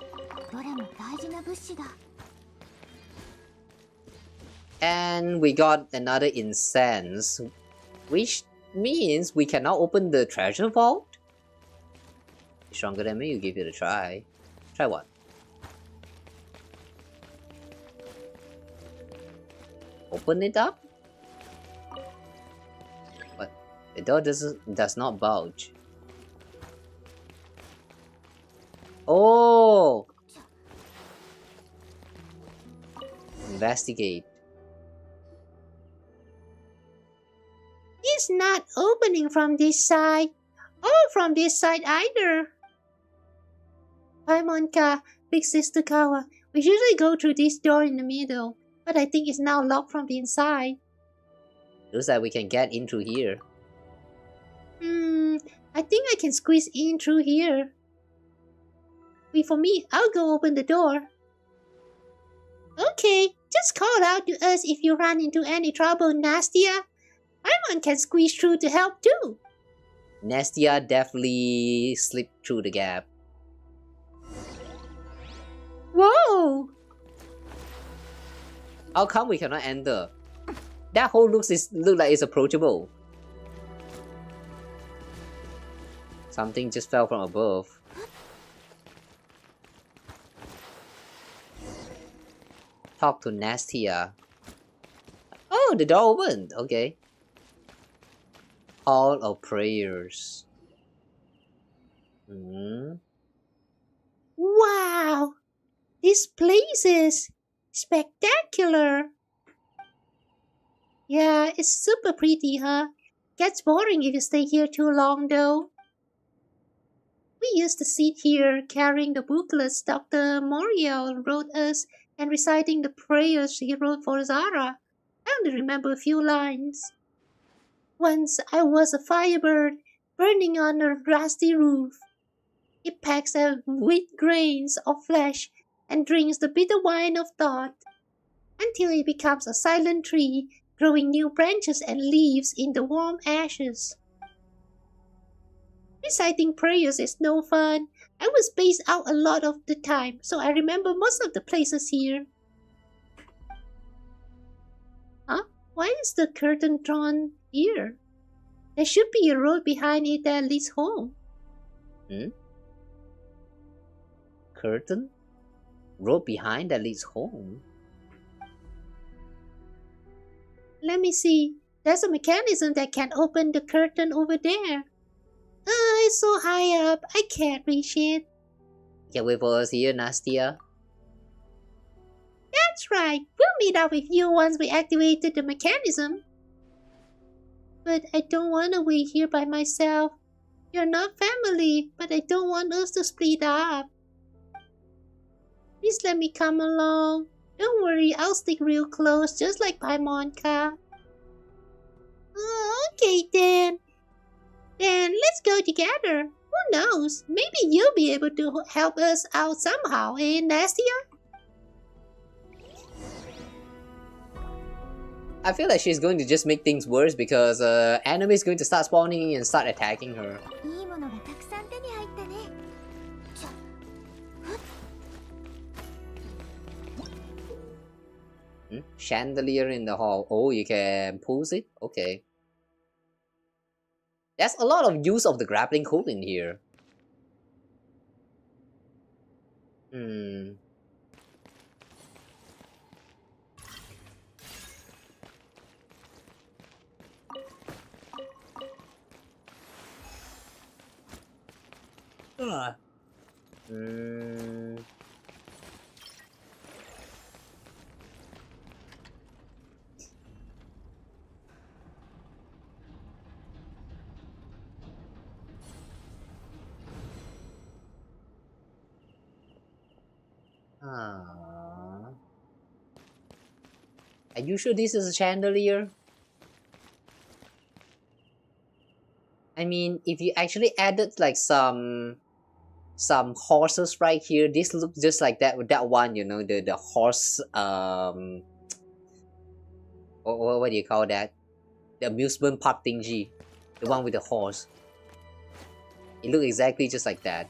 どれも大事な物資だ And we got another incense, which means we can now open the treasure vault? You're stronger than me, you give it a try. Try what? Open it up? What? The door does not bulge. Oh! Investigate. It's not opening from this side. Or from this side either. Hi, Monka. Big Sister Kawa. We usually go through this door in the middle. But I think it's now locked from the inside. Looks like we can get in through here. I think I can squeeze in through here. Wait for me, I'll go open the door. Okay, just call out to us if you run into any trouble, Nastia. Paimon can squeeze through to help too. Nastia definitely slipped through the gap. Whoa! How come we cannot enter? That hole look like it's approachable. Something just fell from above. Talk to Nastia. Oh, the door opened. Okay. Hall of Prayers. Wow! This place is spectacular. Yeah, it's super pretty, huh? Gets boring if you stay here too long, though. We used to sit here carrying the booklets Dr. Moriel wrote us and reciting the prayers he wrote for Zara. I only remember a few lines. Once I was a firebird burning on a rusty roof. It pecks at wheat grains of flesh and drinks the bitter wine of thought. until it becomes a silent tree, growing new branches and leaves in the warm ashes. Reciting prayers is no fun. I was spaced out a lot of the time, so I remember most of the places here. Huh? Why is the curtain drawn here? There should be a road behind it that leads home. Curtain? Road behind that leads home? Let me see. There's a mechanism that can open the curtain over there. It's so high up, I can't reach it. Can wait for us here, Nastia? That's right. We'll meet up with you once we activated the mechanism. But I don't want to wait here by myself. You're not family, but I don't want us to split up. Please let me come along. Don't worry, I'll stick real close, just like Paimonka. Okay then. Then let's go together. Who knows? Maybe you'll be able to help us out somehow, eh, Nastia? I feel like she's going to just make things worse because enemy is going to start spawning and start attacking her. いいものがたくさん手に入ったね。Chandelier in the hall. Oh, you can pulse it? Okay. There's a lot of use of the grappling hook in here. Are you sure this is a chandelier? I mean, if you actually added like some horses right here, this looks just like that one, you know, the horse what do you call that? The amusement park thingy. The one with the horse. It looks exactly just like that.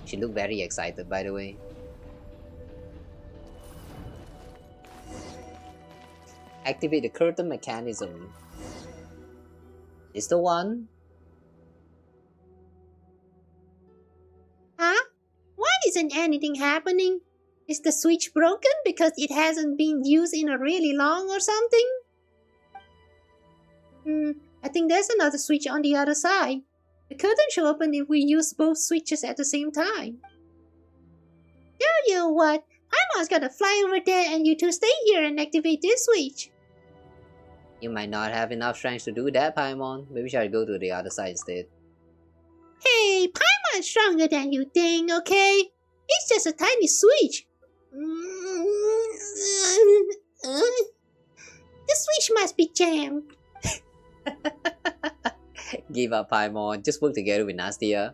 She looked very excited, by the way. Activate the curtain mechanism. Is the one? Huh? Why isn't anything happening? Is the switch broken because it hasn't been used in a really long or something? I think there's another switch on the other side. The curtain should open if we use both switches at the same time. Tell you what, Paimon's gonna fly over there and you two stay here and activate this switch. You might not have enough strength to do that, Paimon. Maybe we should go to the other side instead. Hey, Paimon's stronger than you think, okay? It's just a tiny switch. The switch must be jammed. Give up, Paimon. Just work together with Nastia.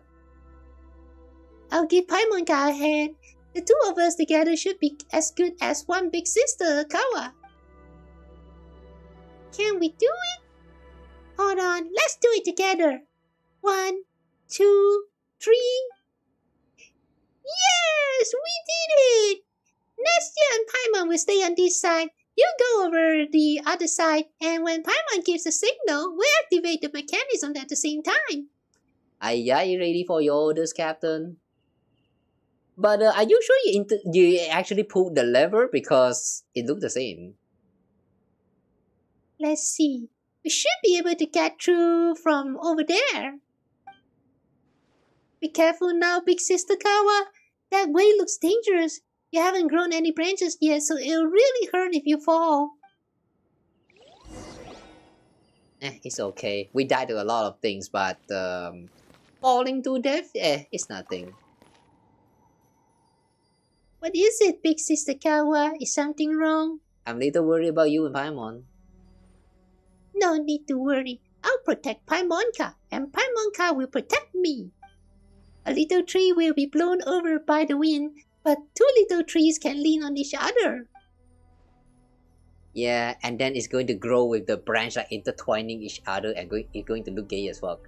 I'll give Paimonka a hand. The two of us together should be as good as one big sister, Kawa. Can we do it? Hold on, let's do it together. 1, 2, 3. Yes, we did it! Nastia and Paimon will stay on this side. You go over the other side, and when Paimon gives a signal, we'll activate the mechanism at the same time. Aye, aye, ready for your orders, Captain. But are you sure you actually pulled the lever? Because it looked the same. Let's see. We should be able to get through from over there. Be careful now, big sister Kawa. That way looks dangerous. You haven't grown any branches yet, so it'll really hurt if you fall. It's okay. We died to a lot of things, but falling to death, it's nothing. What is it, big sister Kawa? Is something wrong? I'm a little worried about you and Paimon. No need to worry. I'll protect Paimonka, and Paimonka will protect me. A little tree will be blown over by the wind, but two little trees can lean on each other. Yeah, and then it's going to grow with the branch like intertwining each other, and it's going to look gay as fuck.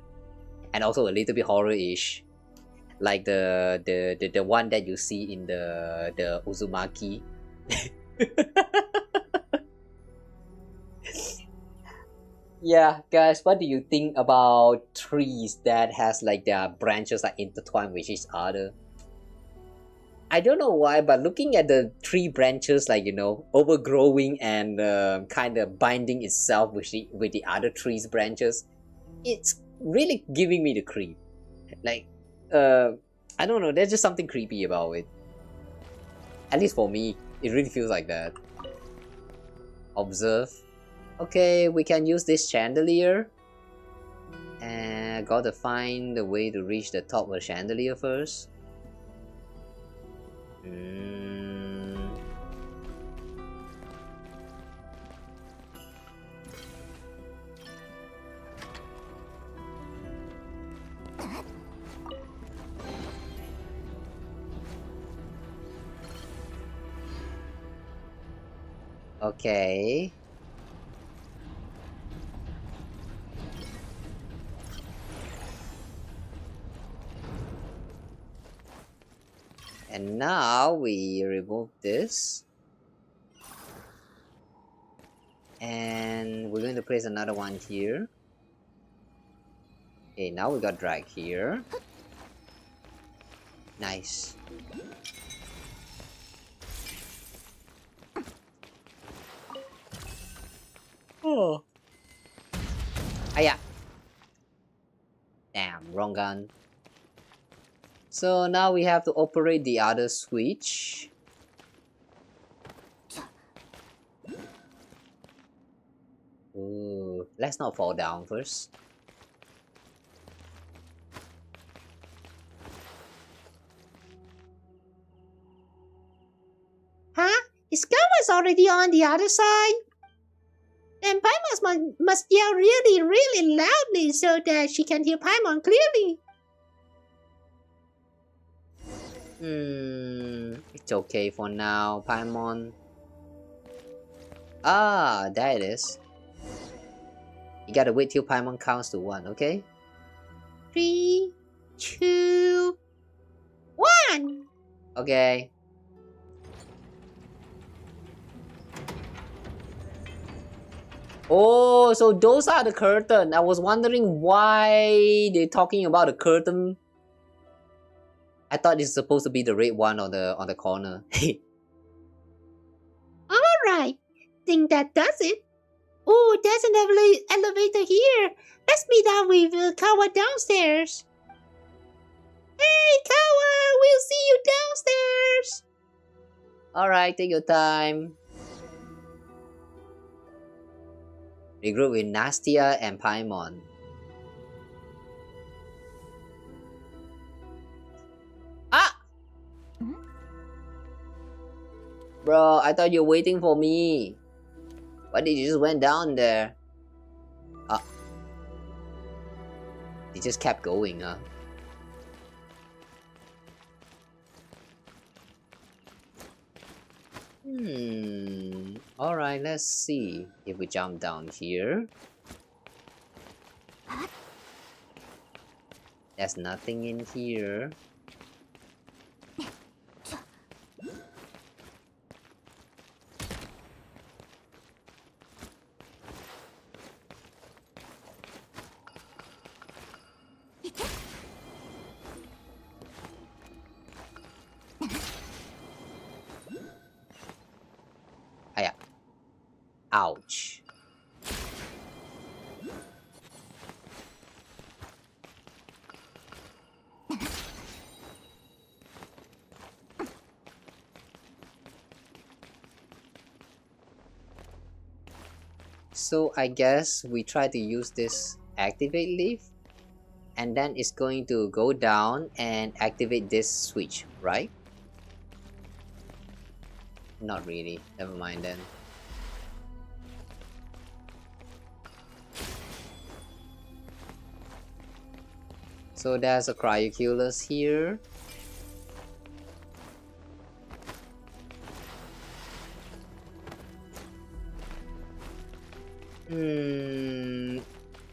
And also a little bit horror-ish. Like the one that you see in the Uzumaki. Yeah, guys, what do you think about trees that has like their branches like intertwined with each other? I don't know why, but looking at the tree branches, like overgrowing and kind of binding itself with the other trees' branches, it's really giving me the creep. Like, I don't know. There's just something creepy about it. At least for me, it really feels like that. Observe. Okay, we can use this chandelier. And I gotta find the way to reach the top of the chandelier first. Okay. And now we remove this. And we're going to place another one here. Okay, now we got drag here. Nice. Oh. Aya. Damn, wrong gun. So now we have to operate the other switch. Ooh, let's not fall down first. Huh? Is Kawa's already on the other side? Then Paimon must yell really, really loudly so that she can hear Paimon clearly. It's okay for now, Paimon. Ah, there it is. You gotta wait till Paimon counts to 1, okay? 3, 2, 1. Okay. Oh, so those are the curtain. I was wondering why they're talking about the curtain. I thought it's supposed to be the red one on the corner. Alright, think that does it. Oh, there's an elevator here. Let's meet up with Kawa downstairs. Hey, Kawa, we'll see you downstairs. Alright, take your time. Regroup with Nastia and Paimon. Ah! Bro, I thought you were waiting for me. Why did you just went down there? Ah. It just kept going, huh? Alright, let's see if we jump down here. There's nothing in here. Aya. Ouch. So I guess we try to use this activate leaf, and then it's going to go down and activate this switch, right? Not really, never mind then. So there's a Cryoculus here.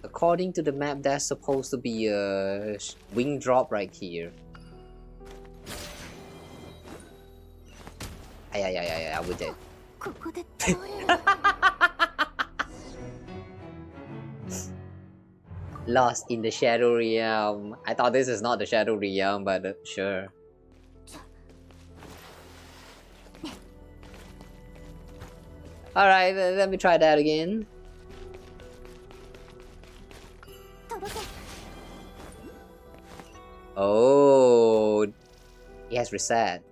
According to the map, there's supposed to be a wing drop right here. I would dead. Lost in the Shadow Realm. I thought this is not the Shadow Realm, but sure. Alright, let me try that again. Oh, he has reset.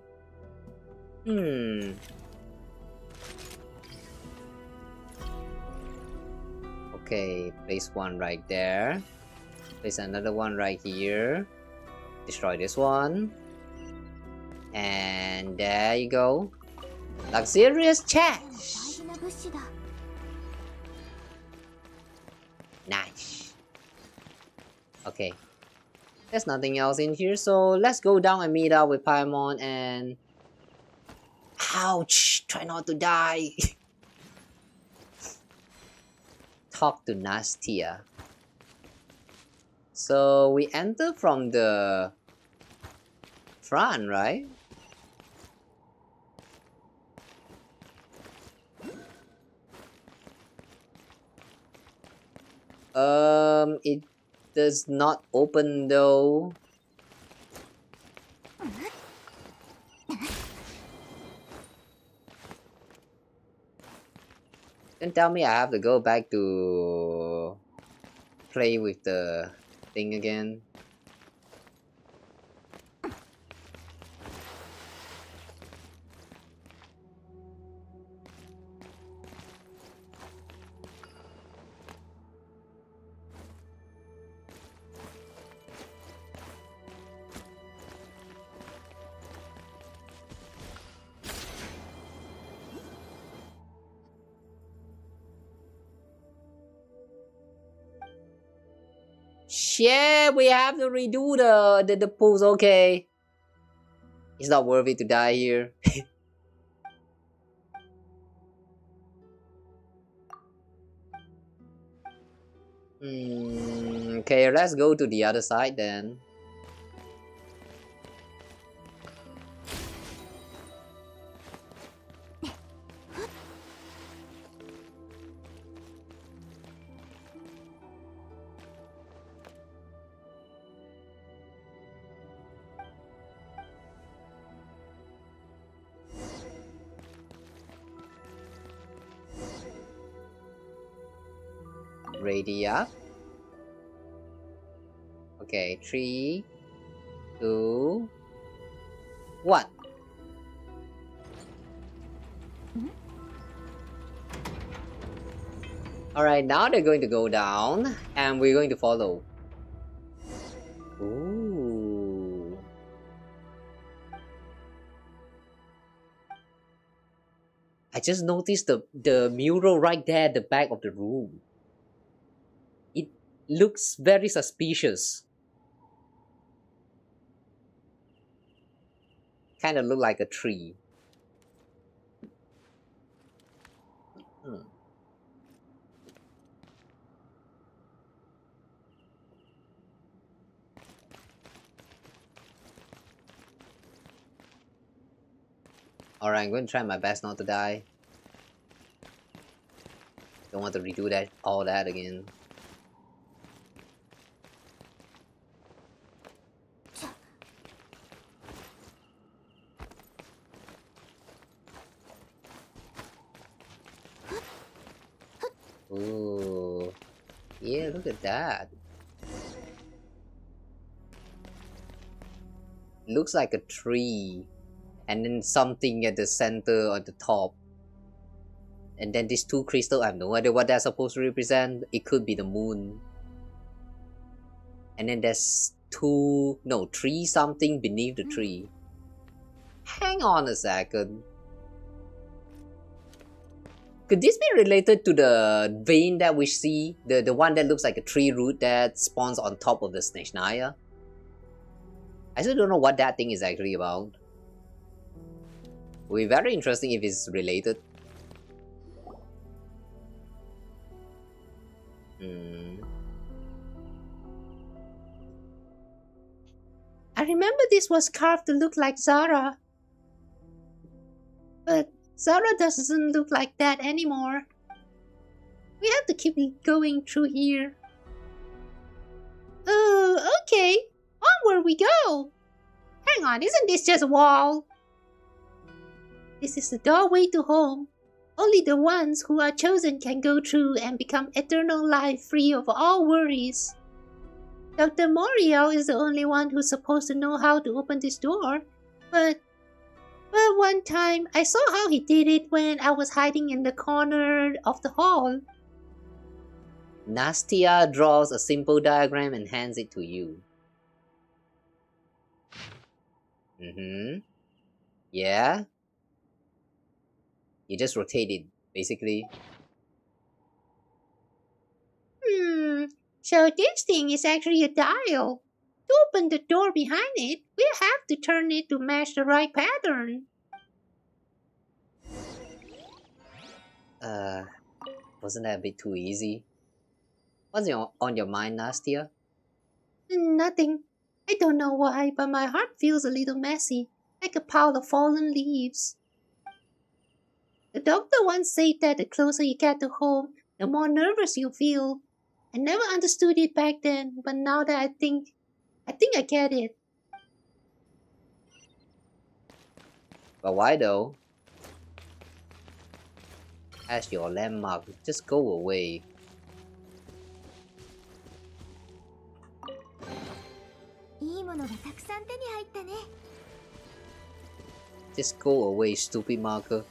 Okay, place one right there. Place another one right here. Destroy this one. And there you go. Luxurious chest. Nice. Okay. There's nothing else in here, so let's go down and meet up with Paimon and... Ouch! Try not to die! Talk to Nastia. So we enter from the front, right? It does not open though. Don't tell me I have to go back to play with the thing again. Shit, we have to redo the pulls, okay. It's not worth it to die here. Okay, let's go to the other side then. Ready up. Okay, 3, 2, 1. Alright, now they're going to go down and we're going to follow. Ooh. I just noticed the mural right there at the back of the room. It looks very suspicious. Kind of look like a tree. Alright, I'm going to try my best not to die. Don't want to redo all that again. Ooh, yeah, look at that. Looks like a tree, and then something at the center or the top. And then these two crystals, I have no idea what they're supposed to represent. It could be the moon. And then there's three something beneath the tree. Hang on a second. Could this be related to the vein that we see? The one that looks like a tree root that spawns on top of the Snezhnaya? I still don't know what that thing is actually about. Will be very interesting if it's related. I remember this was carved to look like Zara. But Zara doesn't look like that anymore. We have to keep going through here. Oh, okay. Onward we go. Hang on, isn't this just a wall? This is the doorway to home. Only the ones who are chosen can go through and become eternal life free of all worries. Dr. Moriel is the only one who's supposed to know how to open this door, but one time I saw how he did it when I was hiding in the corner of the hall. Nastia draws a simple diagram and hands it to you. Yeah? You just rotate it, basically. So this thing is actually a dial. To open the door behind it, we have to turn it to match the right pattern. Wasn't that a bit too easy? What's on your mind, Nastia? Nothing. I don't know why, but my heart feels a little messy, like a pile of fallen leaves. The doctor once said that the closer you get to home, the more nervous you feel. I never understood it back then, but now that I think I get it. But why though? As your landmark, just go away. Just go away, stupid marker.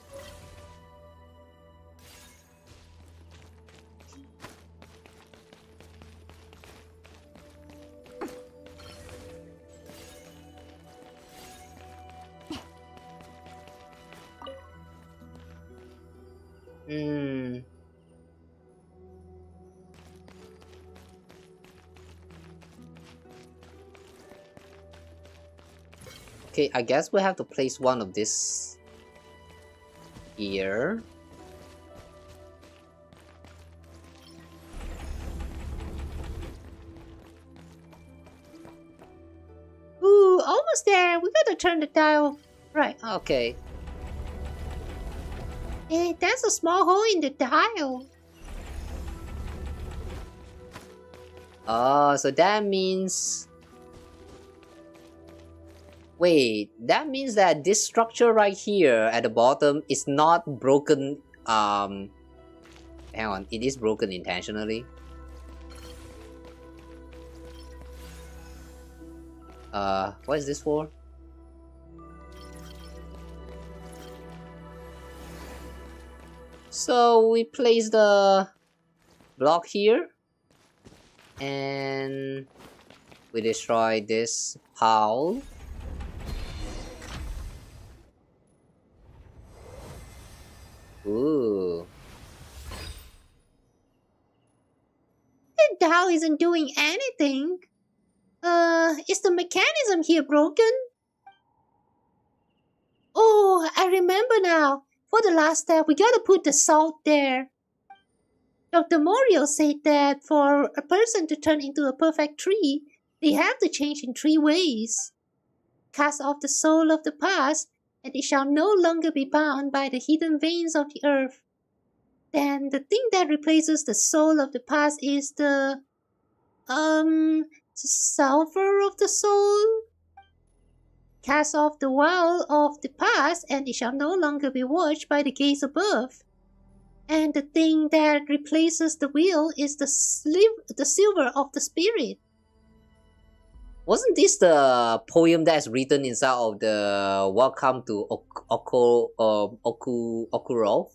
Okay, I guess we have to place one of this here. Ooh, almost there. We gotta turn the dial. Right. Okay. Hey, there's a small hole in the dial. Oh, so that means... Wait, that means that this structure right here at the bottom is not broken, hang on, it is broken intentionally. What is this for? So we place the block here and we destroy this pile. Ooh. The dial isn't doing anything. Is the mechanism here broken? Oh, I remember now. For the last step, we gotta put the salt there. Dr. Moriel said that for a person to turn into a perfect tree, they have to change in 3 ways. Cast off the soul of the past, and it shall no longer be bound by the hidden veins of the earth. Then the thing that replaces the soul of the past is the sulfur of the soul. Cast off the well of the past, and it shall no longer be watched by the gaze above. And the thing that replaces the wheel is the silver of the spirit. Wasn't this the poem that's written inside of the Welcome to Okurov?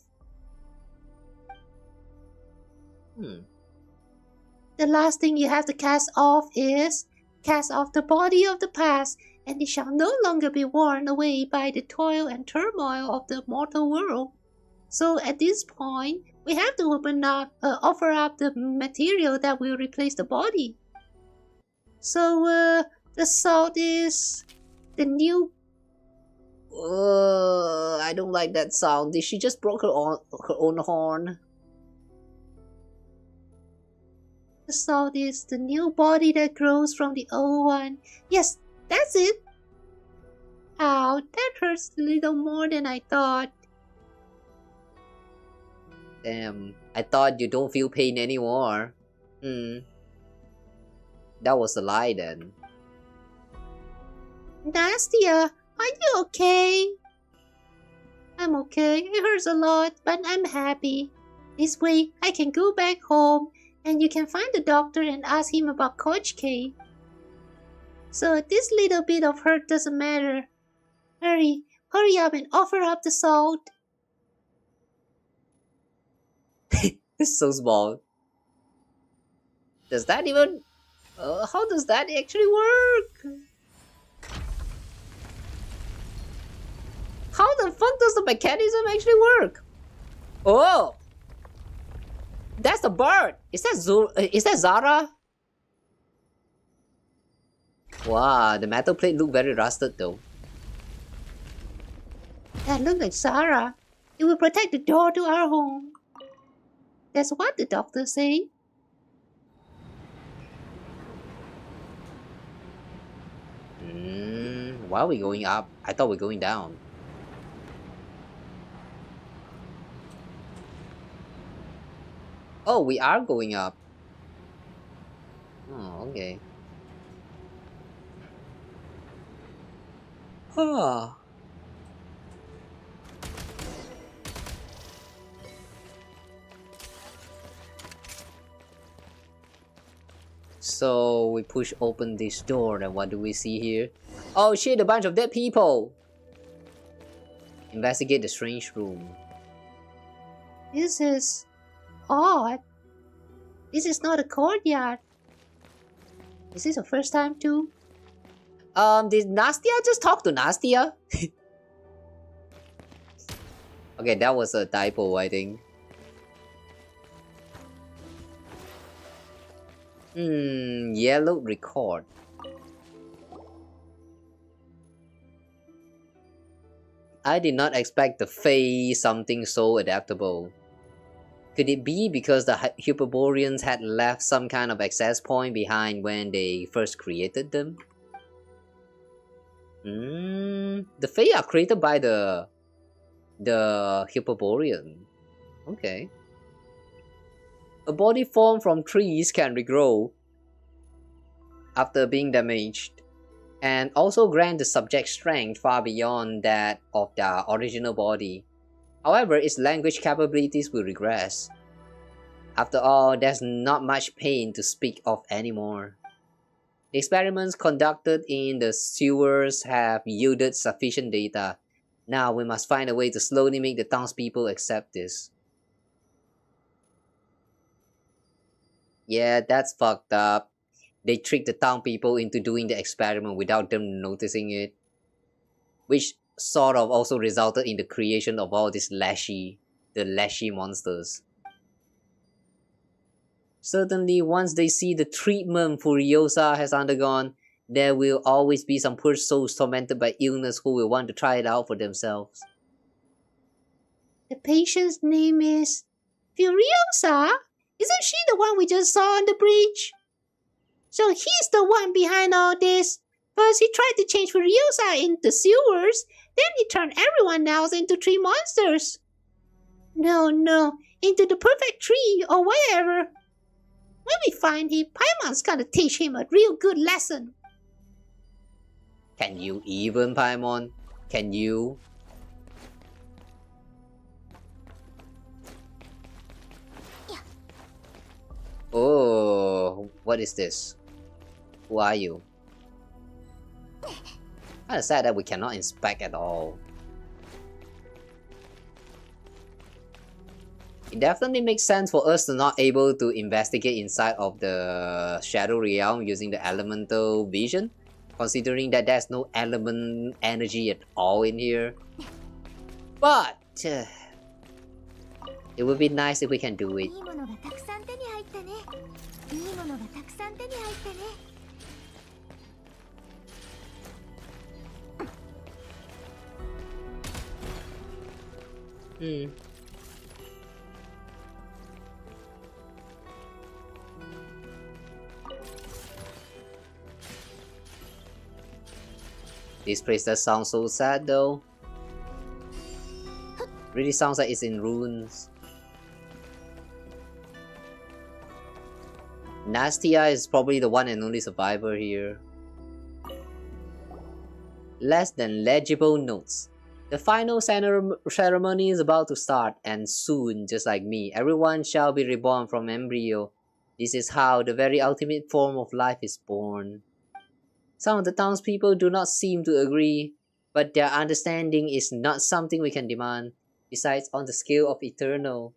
The last thing you have to cast off is cast off the body of the past, and it shall no longer be worn away by the toil and turmoil of the mortal world. So at this point, we have to offer up the material that will replace the body. So The salt is the new. I don't like that sound. Did she just broke her own horn? The salt is the new body that grows from the old one. Yes, that's it. Ow, that hurts a little more than I thought. Damn, I thought you don't feel pain anymore. That was a lie then. Nastia, are you okay? I'm okay. It hurts a lot, but I'm happy. This way, I can go back home and you can find the doctor and ask him about Coach K. So this little bit of hurt doesn't matter. Hurry up and offer up the salt. It's so small. Does that even... how does that actually work? How the fuck does the mechanism actually work? Oh! That's the bird! Is that Zara? Wow, the metal plate look very rusted though. That looks like Sarah. It will protect the door to our home. That's what the doctor say. Why are we going up? I thought we were going down. Oh, we are going up. Oh, okay. Ah. So we push open this door, and what do we see here? Oh shit, a bunch of dead people! Investigate the strange room. This is odd. This is not a courtyard. Is this the first time too? Did Nastia just talk to Nastia? Okay, that was a typo, I think. Yellow record. I did not expect the Fae something so adaptable. Could it be because the Hyperboreans had left some kind of access point behind when they first created them? The Fae are created by the Hyperborean. Okay. A body formed from trees can regrow after being damaged, and also grant the subject strength far beyond that of the original body. However, its language capabilities will regress. After all, there's not much pain to speak of anymore. The experiments conducted in the sewers have yielded sufficient data. Now we must find a way to slowly make the townspeople accept this. Yeah, that's fucked up. They tricked the town people into doing the experiment without them noticing it. Which sort of also resulted in the creation of all these the Lashy monsters. Certainly, once they see the treatment Furiosa has undergone, there will always be some poor souls tormented by illness who will want to try it out for themselves. The patient's name is Furiosa? Isn't she the one we just saw on the bridge? So he's the one behind all this. First he tried to change Furiosa into sewers, then he turned everyone else into tree monsters. No, into the perfect tree or whatever. When we find him, Paimon's gonna teach him a real good lesson. Can you even, Paimon? Can you? Oh, what is this? Who are you? Kinda sad that we cannot inspect at all. It definitely makes sense for us to not able to investigate inside of the Shadow Realm using the elemental vision, considering that there's no element energy at all in here. But it would be nice if we can do it. Hmm. This place does sound so sad though. Really sounds like it's in ruins. Nastia is probably the one and only survivor here. Less than legible notes. The final ceremony is about to start, and soon, just like me, everyone shall be reborn from embryo. This is how the very ultimate form of life is born. Some of the townspeople do not seem to agree, but their understanding is not something we can demand. Besides, on the scale of eternal,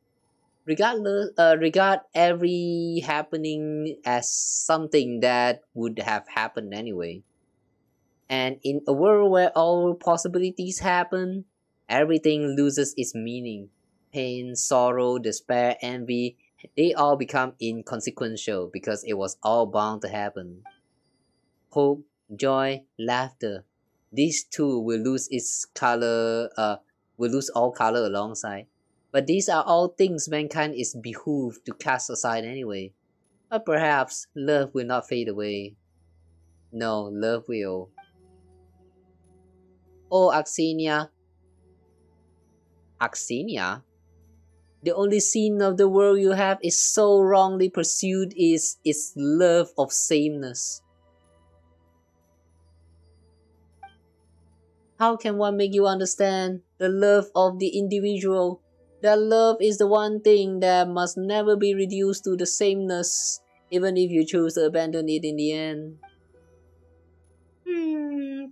regard every happening as something that would have happened anyway. And in a world where all possibilities happen, everything loses its meaning. Pain, sorrow, despair, envy, they all become inconsequential because it was all bound to happen. Hope, joy, laughter, these two will lose all color alongside. But these are all things mankind is behooved to cast aside anyway. But perhaps love will not fade away. No, love will. Oh, Axenia. Axenia? The only sin of the world you have is so wrongly pursued is its love of sameness. How can one make you understand the love of the individual? That love is the one thing that must never be reduced to the sameness, even if you choose to abandon it in the end.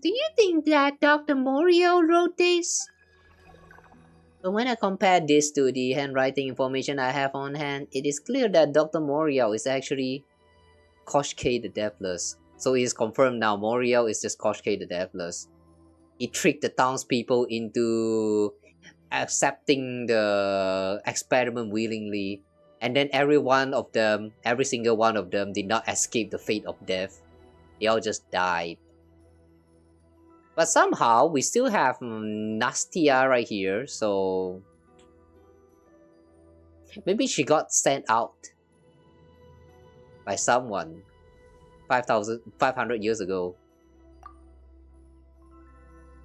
Do you think that Dr. Morio wrote this? But when I compare this to the handwriting information I have on hand, it is clear that Dr. Moriel is actually Koshke the Deathless. So it is confirmed now, Moriel is just Koshke the Deathless. He tricked the townspeople into accepting the experiment willingly, and then every single one of them did not escape the fate of death. They all just died. But somehow we still have Nastia right here, so maybe she got sent out by someone 500 years ago.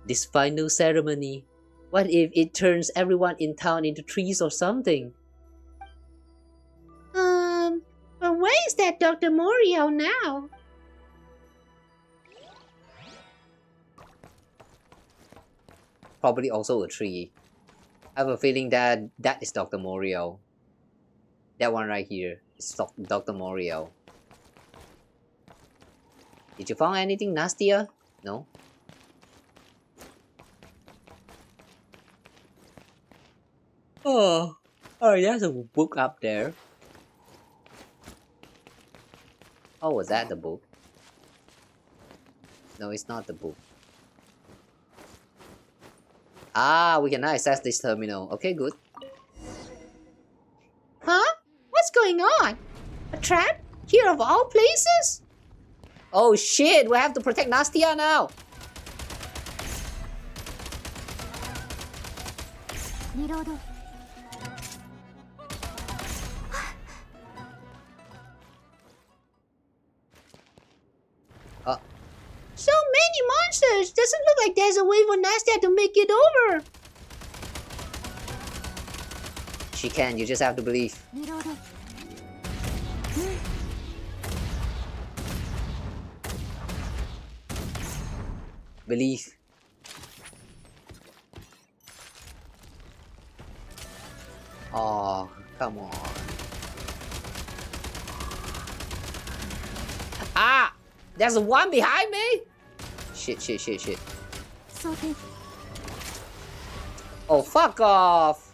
This final ceremony, what if it turns everyone in town into trees or something? But where is that Dr. Morio now? Probably also a tree. I have a feeling that that is Dr. Morio. That one right here is Dr. Morio. Did you find anything nastier? No? Oh, there's a book up there. Oh, was that the book? No, it's not the book. Ah, we can now access this terminal. Okay, good. Huh? What's going on? A trap? Here of all places? Oh shit, we have to protect Nastia now. Reload. So many monsters! Doesn't look like there's a way for Nastia to make it over. She can, you just have to believe. Reload. Believe. Oh, come on. Ah! There's one behind me! Shit. Sorted. Oh, fuck off!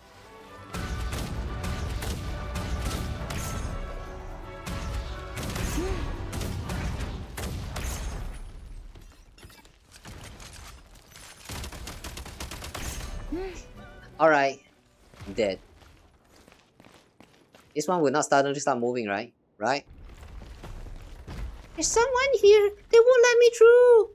Alright. I'm dead. This one will not start moving, right? Right? There's someone here. They won't let me through.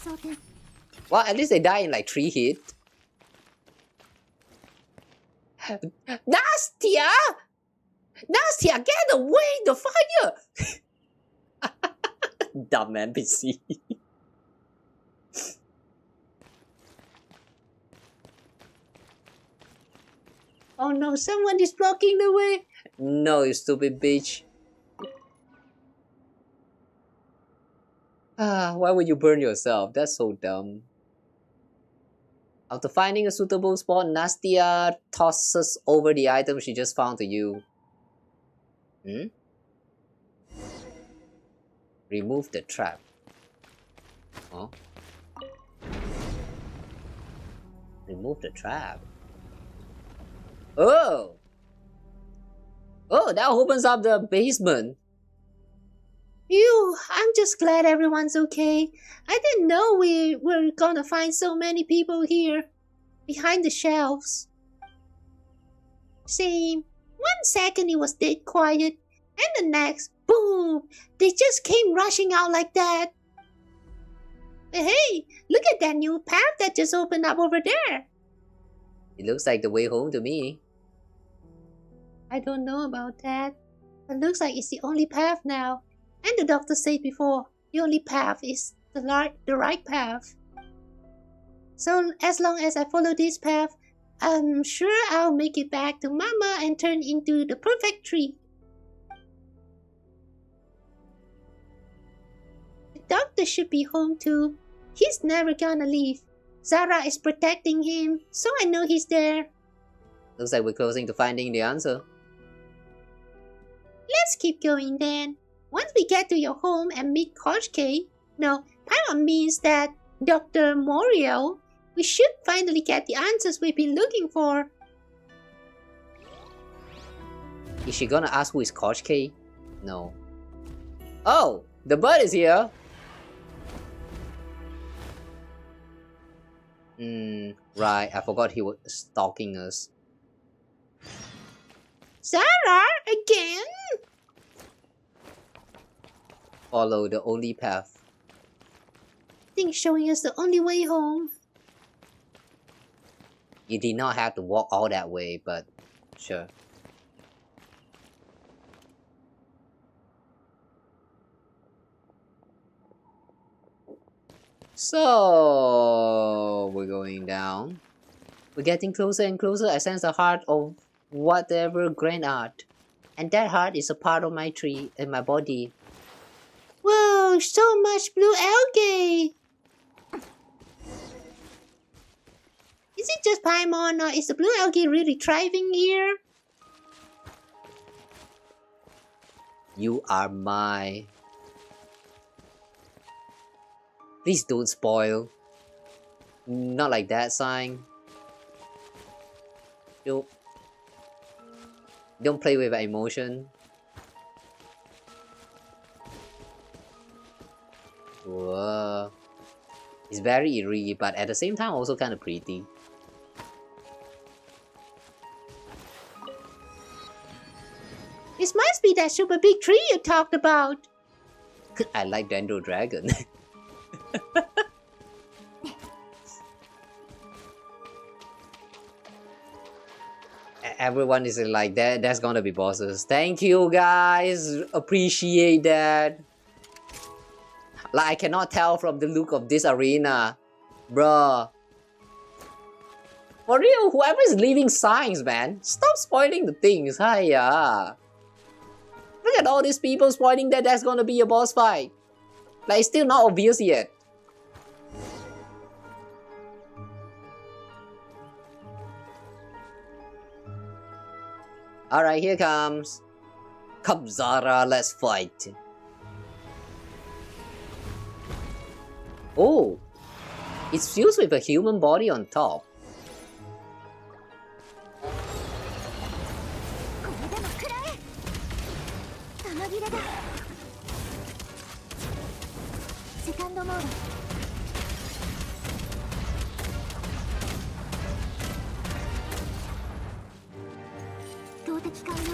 装填 Well, at least they die in like 3 hits. Nastia! Nastia, get away! The fire! Dumb NPC. Oh no, someone is blocking the way. No, you stupid bitch. Why would you burn yourself? That's so dumb. After finding a suitable spot, Nastia tosses over the item she just found to you. Remove the trap. Huh? Remove the trap. Oh! Oh, that opens up the basement. Phew, I'm just glad everyone's okay. I didn't know we were gonna find so many people here, behind the shelves. Same. 1 second it was dead quiet, and the next, boom, they just came rushing out like that. Hey, look at that new path that just opened up over there. It looks like the way home to me. I don't know about that, but looks like it's the only path now. And the doctor said before, the only path is the right path. So as long as I follow this path, I'm sure I'll make it back to Mama and turn into the perfect tree. The doctor should be home too. He's never gonna leave. Zara is protecting him, so I know he's there. Looks like we're closing to finding the answer. Let's keep going then. Once we get to your home and meet Coach K, no, Paimon means that Dr. Moriel, we should finally get the answers we've been looking for. Is she gonna ask who is Coach K? No. Oh! The bird is here! Right, I forgot he was stalking us. Zara, again? Follow the only path. I think showing us the only way home. You did not have to walk all that way, but sure. So we're going down. We're getting closer and closer. I sense the heart of whatever grand art. And that heart is a part of my tree and my body. Whoa, so much blue algae! Is it just Paimon or is the blue algae really thriving here? You are my... Please don't spoil. Not like that, sign. Don't play with emotion. Whoa. It's very eerie, but at the same time also kind of pretty. This must be that super big tree you talked about. I like Dendro Dragon. Everyone is like that. That's gonna be bosses. Thank you guys. Appreciate that. Like I cannot tell from the look of this arena, bruh. For real, whoever is leaving signs, man, stop spoiling the things. Hiya. Look at all these people spoiling that that's gonna be a boss fight. Like it's still not obvious yet. Alright, here comes. Come Zara, let's fight. Oh, it's fused with a human body on top. これでも食らえ玉切れだセカンドモード投擲完了 こ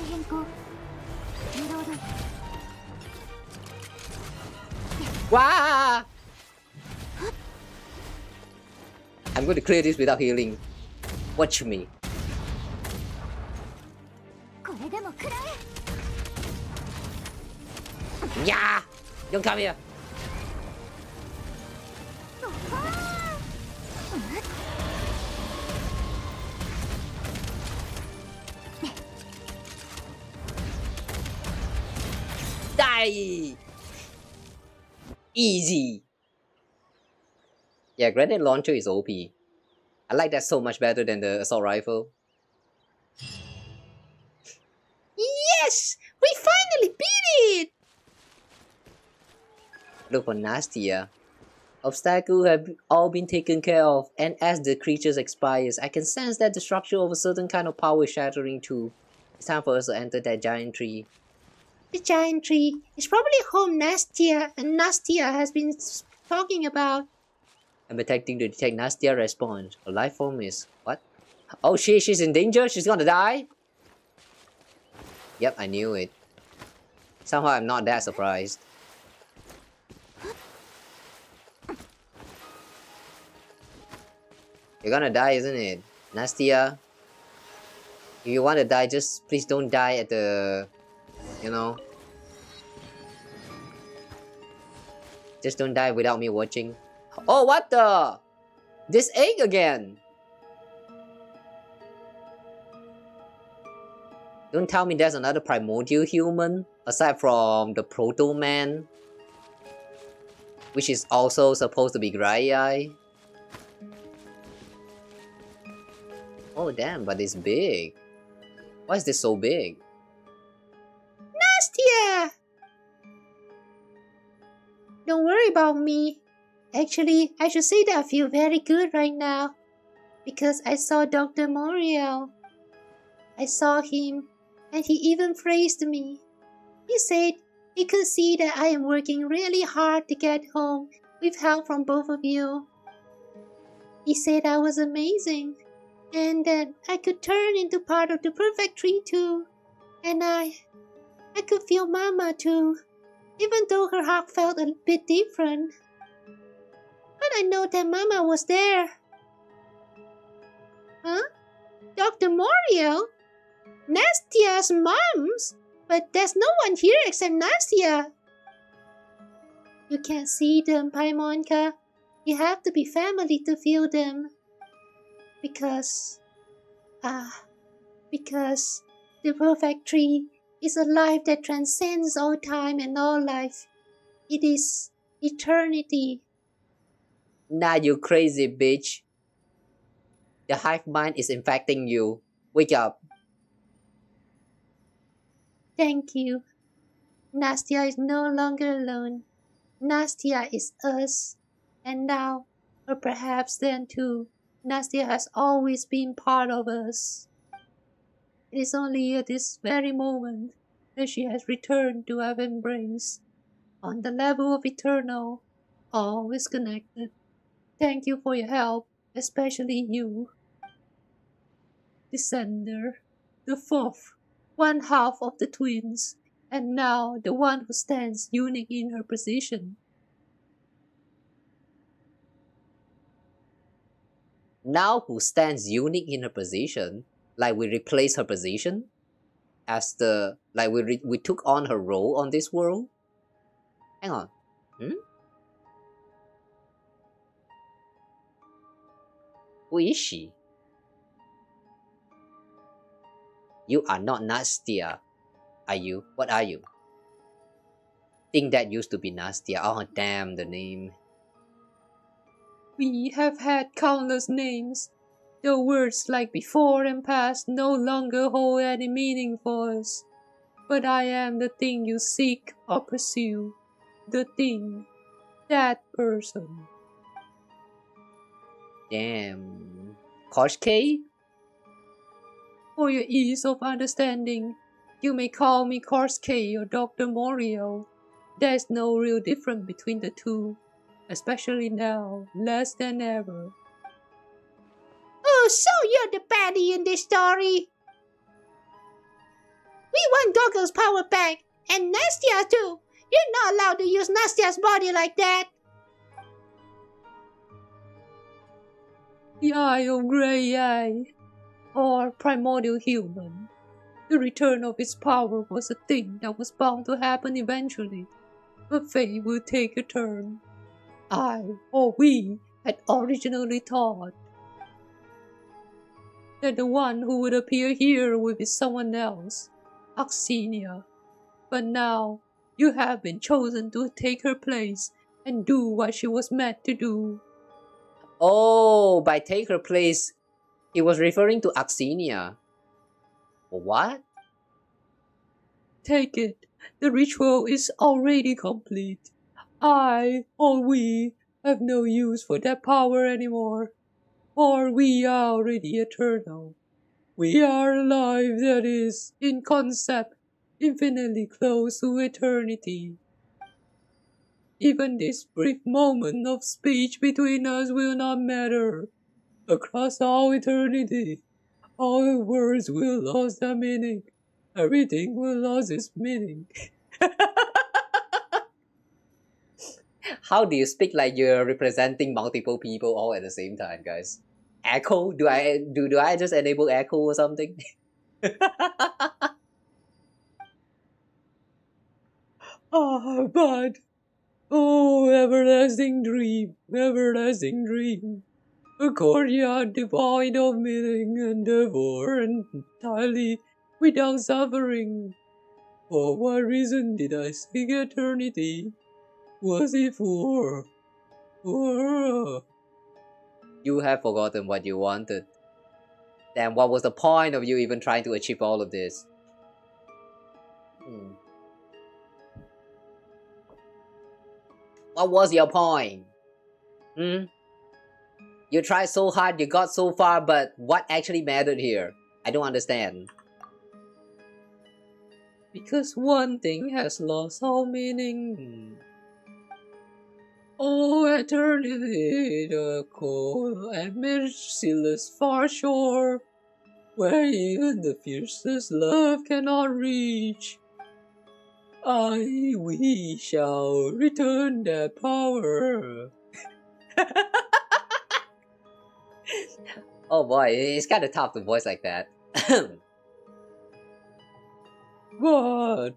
変更。リロード。 Wow! I'm going to clear this without healing. Watch me. これでも食らえ。 Yeah! Don't come here. Die! Easy. Yeah, grenade launcher is OP. I like that so much better than the assault rifle. Yes! We finally beat it! Look for Nastia. Obstacles have all been taken care of, and as the creatures expires, I can sense that the structure of a certain kind of power is shattering too. It's time for us to enter that giant tree. The giant tree is probably home Nastia has been talking about. I'm attempting to detect Nastia response. A life form is... what? Oh shit, she's in danger? She's gonna die? Yep, I knew it. Somehow I'm not that surprised. You're gonna die, isn't it? Nastia? If you wanna die, just please don't die at the... you know? Just don't die without me watching. Oh, what the? This egg again! Don't tell me there's another primordial human, aside from the proto-man, which is also supposed to be Graeae. Oh damn, but it's big. Why is this so big? Nastia! Don't worry about me. Actually, I should say that I feel very good right now. Because I saw Dr. Moriel. I saw him, and he even praised me. He said he could see that I am working really hard to get home with help from both of you. He said I was amazing, and that I could turn into part of the perfect tree too. And I could feel Mama too, even though her heart felt a bit different. But I know that Mama was there. Huh? Dr. Moriel? Nastia's moms? But there's no one here except Nastia. You can't see them, Paimonka. You have to be family to feel them. Because the perfect tree is a life that transcends all time and all life. It is eternity. Nah, you crazy bitch. The hive mind is infecting you. Wake up. Thank you. Nastia is no longer alone. Nastia is us. And now, or perhaps then too, Nastia has always been part of us. It is only at this very moment that she has returned to our embrace. On the level of eternal, all is connected. Thank you for your help, especially you. Descender, the fourth, one half of the twins, and now the one who stands unique in her position. Now who stands unique in her position? Like we replace her position? As the... like we took on her role on this world? Hang on. Who is she? You are not Nastia. Are you? What are you? Think that used to be Nastia. Oh damn the name. We have had countless names. The words like before and past no longer hold any meaning for us. But I am the thing you seek or pursue. The thing. That person. Damn. Koshke? For your ease of understanding, you may call me Korsky or Dr. Moriel. There's no real difference between the two, especially now, less than ever. Oh, so you're the baddie in this story? We Gogo's power back. And Nastia too. You're not allowed to use Nastia's body like that. The Eye of Graeae, or primordial human. The return of its power was a thing that was bound to happen eventually, but fate would take a turn. I, or we, had originally thought that the one who would appear here would be someone else, Oxenia. But now, you have been chosen to take her place and do what she was meant to do. Oh, by take her place, he was referring to Oxenia. What? Take it. The ritual is already complete. I, or we, have no use for that power anymore. For we are already eternal. We are alive, that is, in concept, infinitely close to eternity. Even this brief moment of speech between us will not matter. Across all eternity, all words will lose their meaning. Everything will lose its meaning. How do you speak like you're representing multiple people all at the same time, guys? Echo? Do I just enable echo or something? But oh, everlasting dream, a courtyard devoid of meaning and therefore entirely without suffering. For what reason did I seek eternity? Was it for? You have forgotten what you wanted. Then what was the point of you even trying to achieve all of this? What was your point? You tried so hard, you got so far, but what actually mattered here? I don't understand. Because one thing has lost all meaning. Oh, eternity, the cold and merciless far shore, where even the fiercest love cannot reach. We shall return that power. Oh boy, it's kind of tough to voice like that. But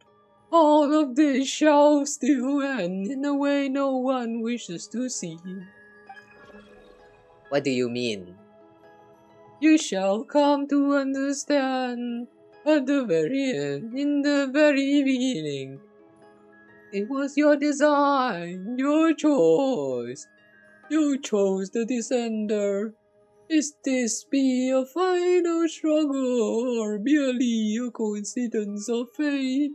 all of this shall still end in a way no one wishes to see. What do you mean? You shall come to understand at the very end, in the very beginning. It was your design, your choice. You chose the descender. Is this be a final struggle or merely a coincidence of fate?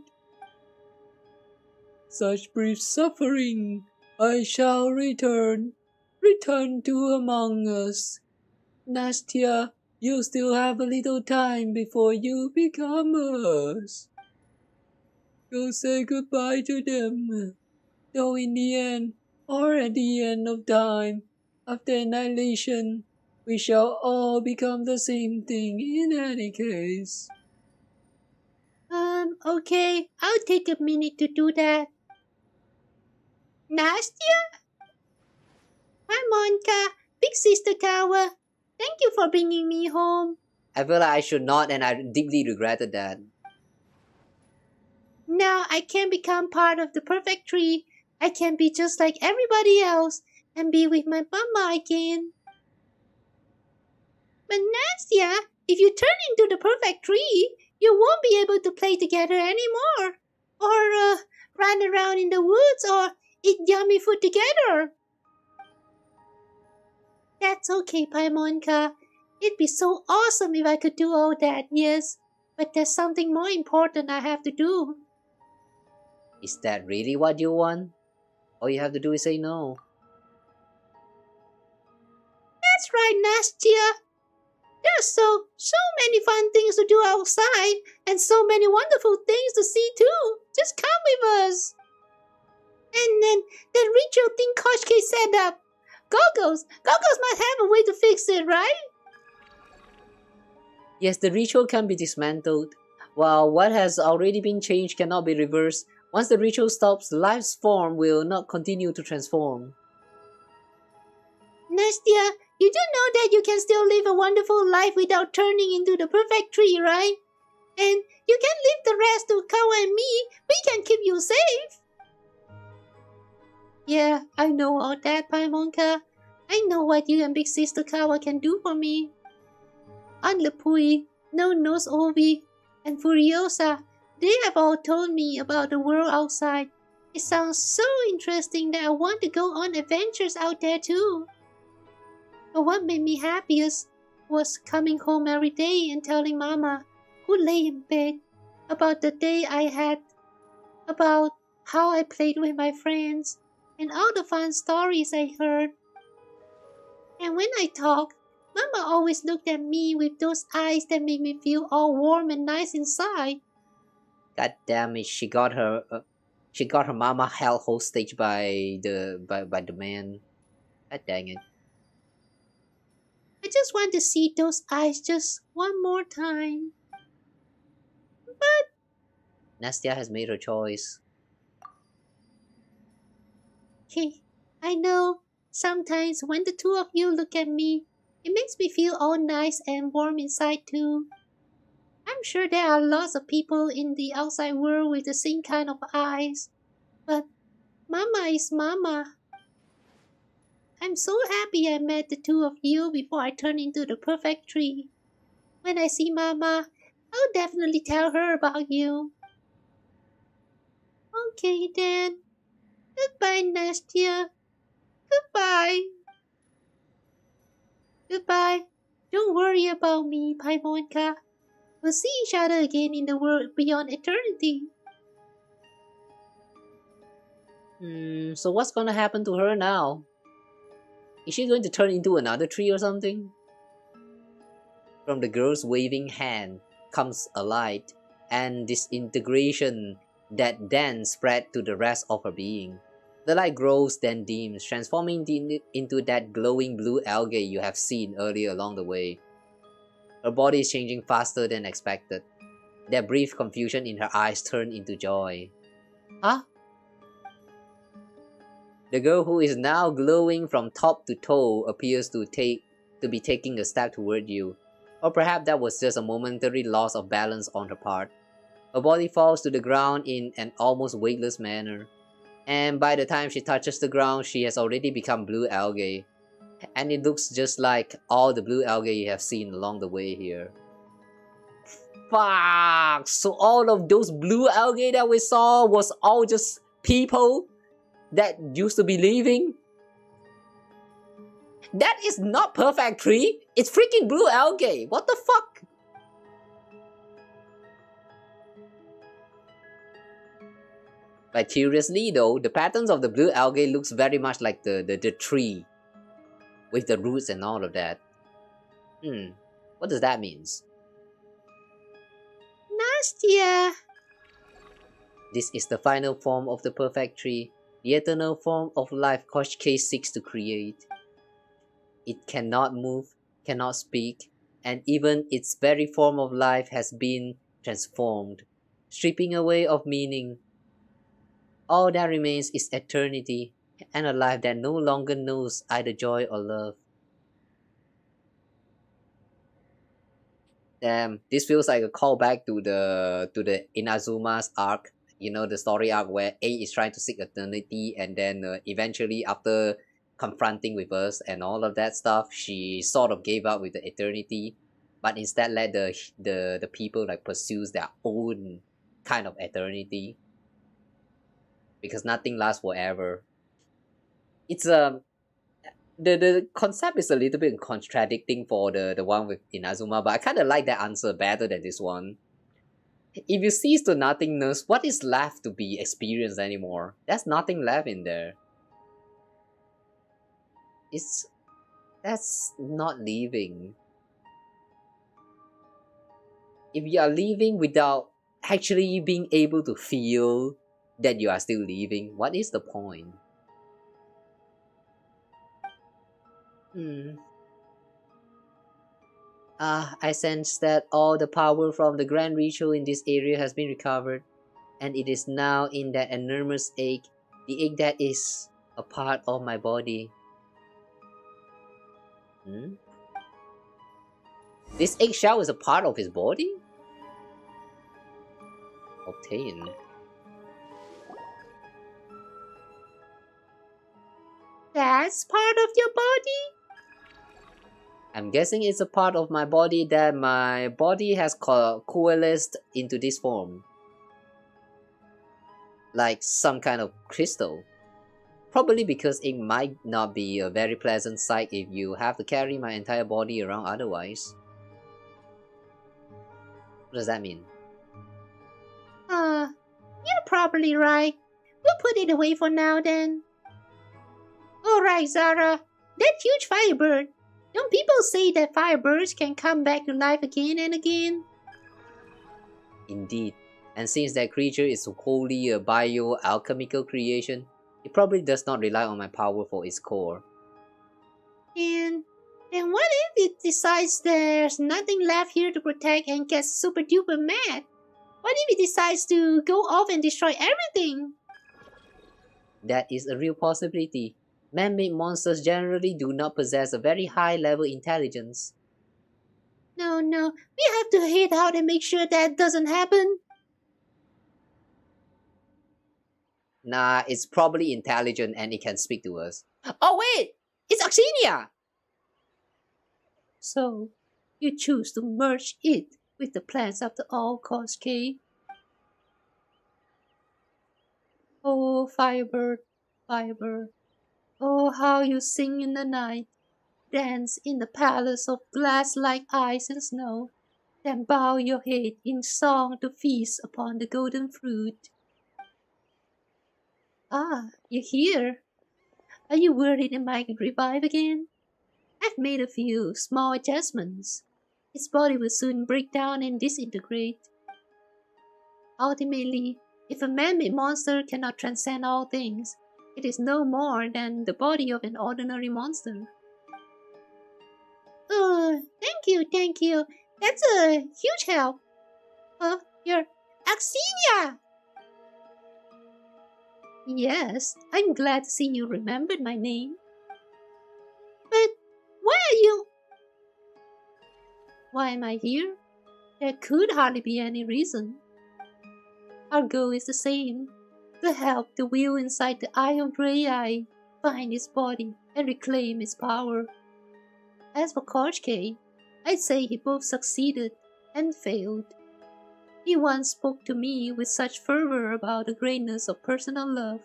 Such brief suffering, I shall return to among us. Nastia, you still have a little time before you become us. Go say goodbye to them, though in the end, or at the end of time, after annihilation, we shall all become the same thing in any case. Okay, I'll take a minute to do that. Nastia? Hi, Monka. Big Sister Kawa. Thank you for bringing me home. I feel like I should not, and I deeply regretted that. Now I can become part of the perfect tree. I can be just like everybody else and be with my mama again. But Nastia, if you turn into the perfect tree, you won't be able to play together anymore. Or run around in the woods or eat yummy food together. That's okay, Paimonka. It'd be so awesome if I could do all that, yes. But there's something more important I have to do. Is that really what you want? All you have to do is say no. That's right, Nastia. There's so many fun things to do outside and so many wonderful things to see too. Just come with us. And then that ritual thing Koshke set up. Gogos must have a way to fix it, right? Yes, the ritual can be dismantled. While what has already been changed cannot be reversed, once the ritual stops, life's form will not continue to transform. Nastya, you do know that you can still live a wonderful life without turning into the perfect tree, right? And you can leave the rest to Kawa and me. We can keep you safe. Yeah, I know all that, Paimonka. I know what you and Big Sister Kawa can do for me. Aunt Lepui, No Nose Ovi, and Furiosa, they have all told me about the world outside. It sounds so interesting that I want to go on adventures out there too. But what made me happiest was coming home every day and telling Mama, who lay in bed, about the day I had, about how I played with my friends, and all the fun stories I heard. And when I talk, Mama always looked at me with those eyes that made me feel all warm and nice inside. God damn it! She got her mama held hostage by the man. God dang it! I just want to see those eyes just one more time. Nastya has made her choice. Hey, I know. Sometimes when the two of you look at me, it makes me feel all nice and warm inside too. I'm sure there are lots of people in the outside world with the same kind of eyes. But Mama is Mama. I'm so happy I met the two of you before I turn into the perfect tree. When I see Mama, I'll definitely tell her about you. Okay then. Goodbye, Nastya. Goodbye. Goodbye. Don't worry about me, Paimonka. We'll see each other again in the world beyond eternity. So what's gonna happen to her now? Is she going to turn into another tree or something? From the girl's waving hand comes a light and disintegration that then spread to the rest of her being. The light grows, then dims, transforming into that glowing blue algae you have seen earlier along the way. Her body is changing faster than expected. That brief confusion in her eyes turned into joy. Huh? The girl who is now glowing from top to toe appears to be taking a step toward you. Or perhaps that was just a momentary loss of balance on her part. Her body falls to the ground in an almost weightless manner. And by the time she touches the ground, she has already become blue algae. And it looks just like all the blue algae you have seen along the way here. Fuck! So all of those blue algae that we saw was all just people that used to be living? That is not perfect tree! It's freaking blue algae! What the fuck? But curiously though, the patterns of the blue algae looks very much like the tree. With the roots and all of that. What does that mean? Nastya! This is the final form of the perfect tree, the eternal form of life Koshke seeks to create. It cannot move, cannot speak, and even its very form of life has been transformed, stripping away of meaning. All that remains is eternity, and a life that no longer knows either joy or love. Damn, this feels like a callback to the Inazuma's arc. You know, the story arc where A is trying to seek eternity, and then eventually after confronting with us and all of that stuff, she sort of gave up with the eternity, but instead let the people like pursue their own kind of eternity. Because nothing lasts forever. It's the concept is a little bit contradicting for the one with Inazuma, but I kind of like that answer better than this one. If you cease to nothingness, what is left to be experienced anymore? There's nothing left in there. That's not living. If you are living without actually being able to feel that you are still living, what is the point? I sense that all the power from the grand ritual in this area has been recovered, and it is now in that enormous egg, the egg that is a part of my body. This eggshell is a part of his body? Obtain. That's part of your body? I'm guessing it's a part of my body that my body has coalesced into this form. Like some kind of crystal. Probably because it might not be a very pleasant sight if you have to carry my entire body around otherwise. What does that mean? You're probably right. We'll put it away for now then. Alright, Zara. That huge firebird. Don't people say that firebirds can come back to life again and again? Indeed. And since that creature is wholly a bio-alchemical creation, it probably does not rely on my power for its core. And what if it decides there's nothing left here to protect and gets super duper mad? What if it decides to go off and destroy everything? That is a real possibility. Man-made monsters generally do not possess a very high-level intelligence. No, we have to head out and make sure that doesn't happen. Nah, it's probably intelligent and it can speak to us. Oh wait! It's Oxinia! So, you choose to merge it with the plans after all costs, Kay? Oh, Firebird, Firebird. Oh, how you sing in the night, dance in the palace of glass like ice and snow, then bow your head in song to feast upon the golden fruit. Ah, you're here. Are you worried it might revive again? I've made a few small adjustments. Its body will soon break down and disintegrate. Ultimately, if a man-made monster cannot transcend all things, it is no more than the body of an ordinary monster. Oh, thank you. That's a huge help. You're Axinia! Yes, I'm glad to see you remembered my name. But why are you... Why am I here? There could hardly be any reason. Our goal is the same. To help the wheel inside the eye of Graeae find its body and reclaim its power. As for Korchke, I'd say he both succeeded and failed. He once spoke to me with such fervor about the greatness of personal love,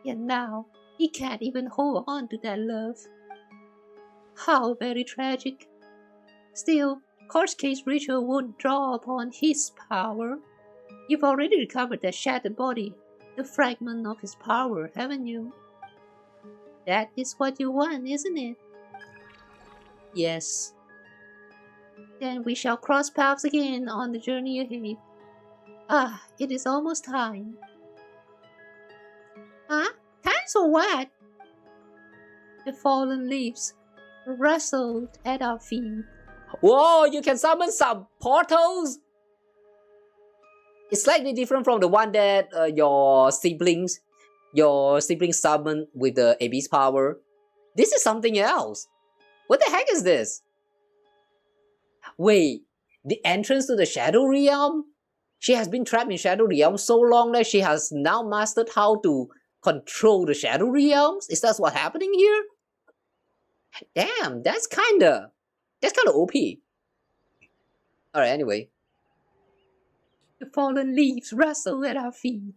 yet now he can't even hold on to that love. How very tragic. Still, Korchke's ritual won't draw upon his power. You've already recovered that shattered body, the fragment of his power, haven't you? That is what you want, isn't it? Yes. Then we shall cross paths again on the journey ahead. Ah, it is almost time. Huh? Time for what? The fallen leaves rustled at our feet. Whoa, you can summon some portals? It's slightly different from the one that your siblings summoned with the Abyss power. This is something else. What the heck is this? Wait, the entrance to the Shadow Realm? She has been trapped in Shadow Realm so long that she has now mastered how to control the Shadow Realms? Is that what's happening here? Damn, that's kinda OP. Alright, anyway. The fallen leaves rustle at our feet.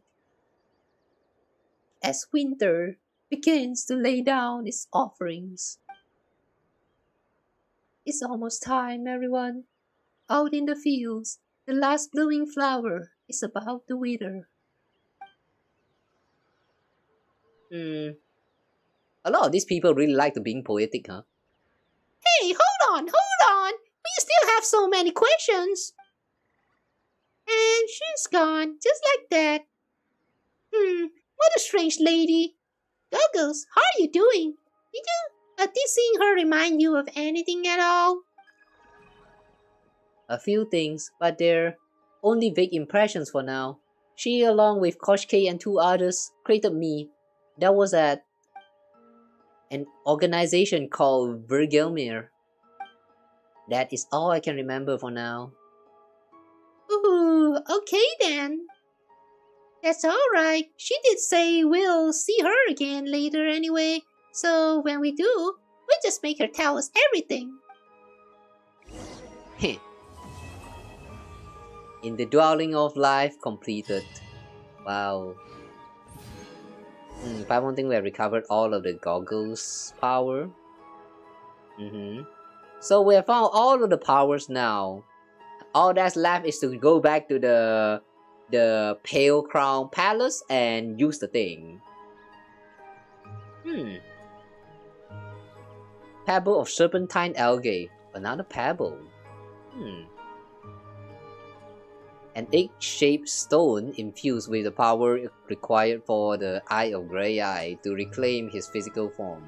As winter begins to lay down its offerings. It's almost time, everyone. Out in the fields, the last blooming flower is about to wither. A lot of these people really like to being poetic, huh? Hey, hold on! We still have so many questions. And she's gone, just like that. What a strange lady. Goggles, how are you doing? Did seeing her remind you of anything at all? A few things, but they're only vague impressions for now. She, along with Koshke and 2 others, created me. That was at an organization called Vergelmir. That is all I can remember for now. Ooh, okay then. That's alright. She did say we'll see her again later anyway. So when we do, we'll just make her tell us everything. Heh. In the dwelling of life completed. Wow. I don't think we have recovered all of the goggles power. So we have found all of the powers now. All that's left is to go back to the Pale Crown Palace and use the thing. Pebble of Serpentine Algae. Another pebble. An egg-shaped stone infused with the power required for the Eye of Graeae to reclaim his physical form.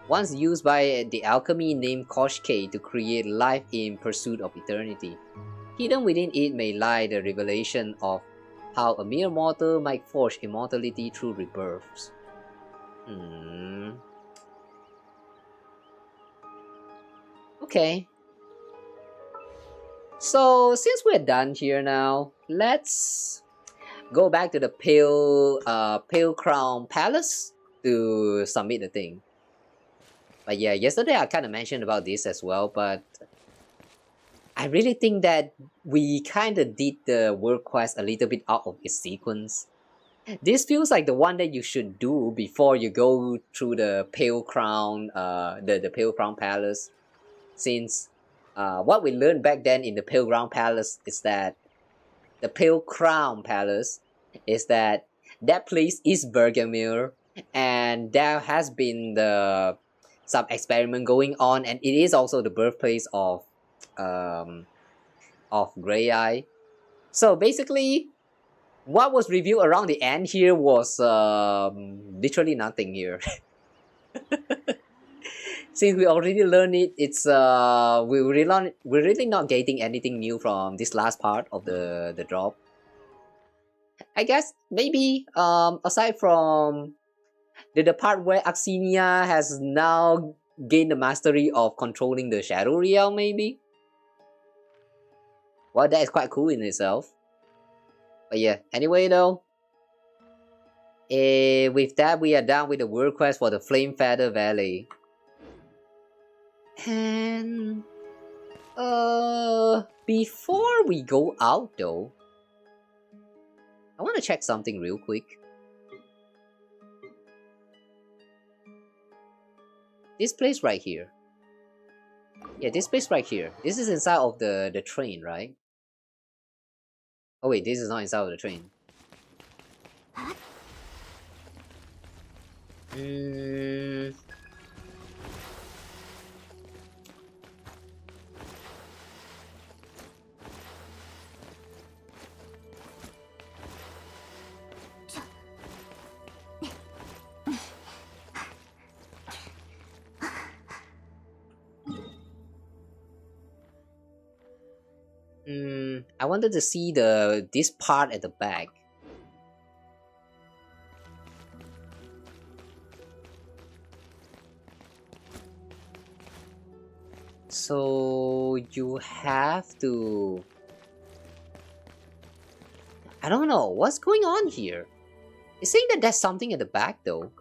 Once used by the alchemy named Koshke to create life in pursuit of eternity. Hidden within it may lie the revelation of how a mere mortal might forge immortality through rebirths. Okay. So, since we're done here now, let's go back to the Pale Crown Palace to submit the thing. But yeah, yesterday I kind of mentioned about this as well, but I really think that we kind of did the world quest a little bit out of its sequence. This feels like the one that you should do before you go through the Pale Crown, the Pale Crown Palace, since what we learned back then in the Pale Crown Palace is that the Pale Crown Palace is that place is Bergamir, and there has been some experiment going on, and it is also the birthplace of Graeae. So basically, what was revealed around the end here was literally nothing here. Since we already learned it, it's we're really not getting anything new from this last part of the drop. I guess maybe aside from the part where Axinia has now gained the mastery of controlling the Shadow Realm, maybe. Well, that is quite cool in itself. But yeah, anyway though, with that we are done with the world quest for the Flamefeather Valley. And before we go out though, I want to check something real quick. This place right here. Yeah, this place right here. This is inside of the train, right? Oh wait, this is not inside of the train. I wanted to see this part at the back. So you have to... I don't know, what's going on here? It's saying that there's something at the back though.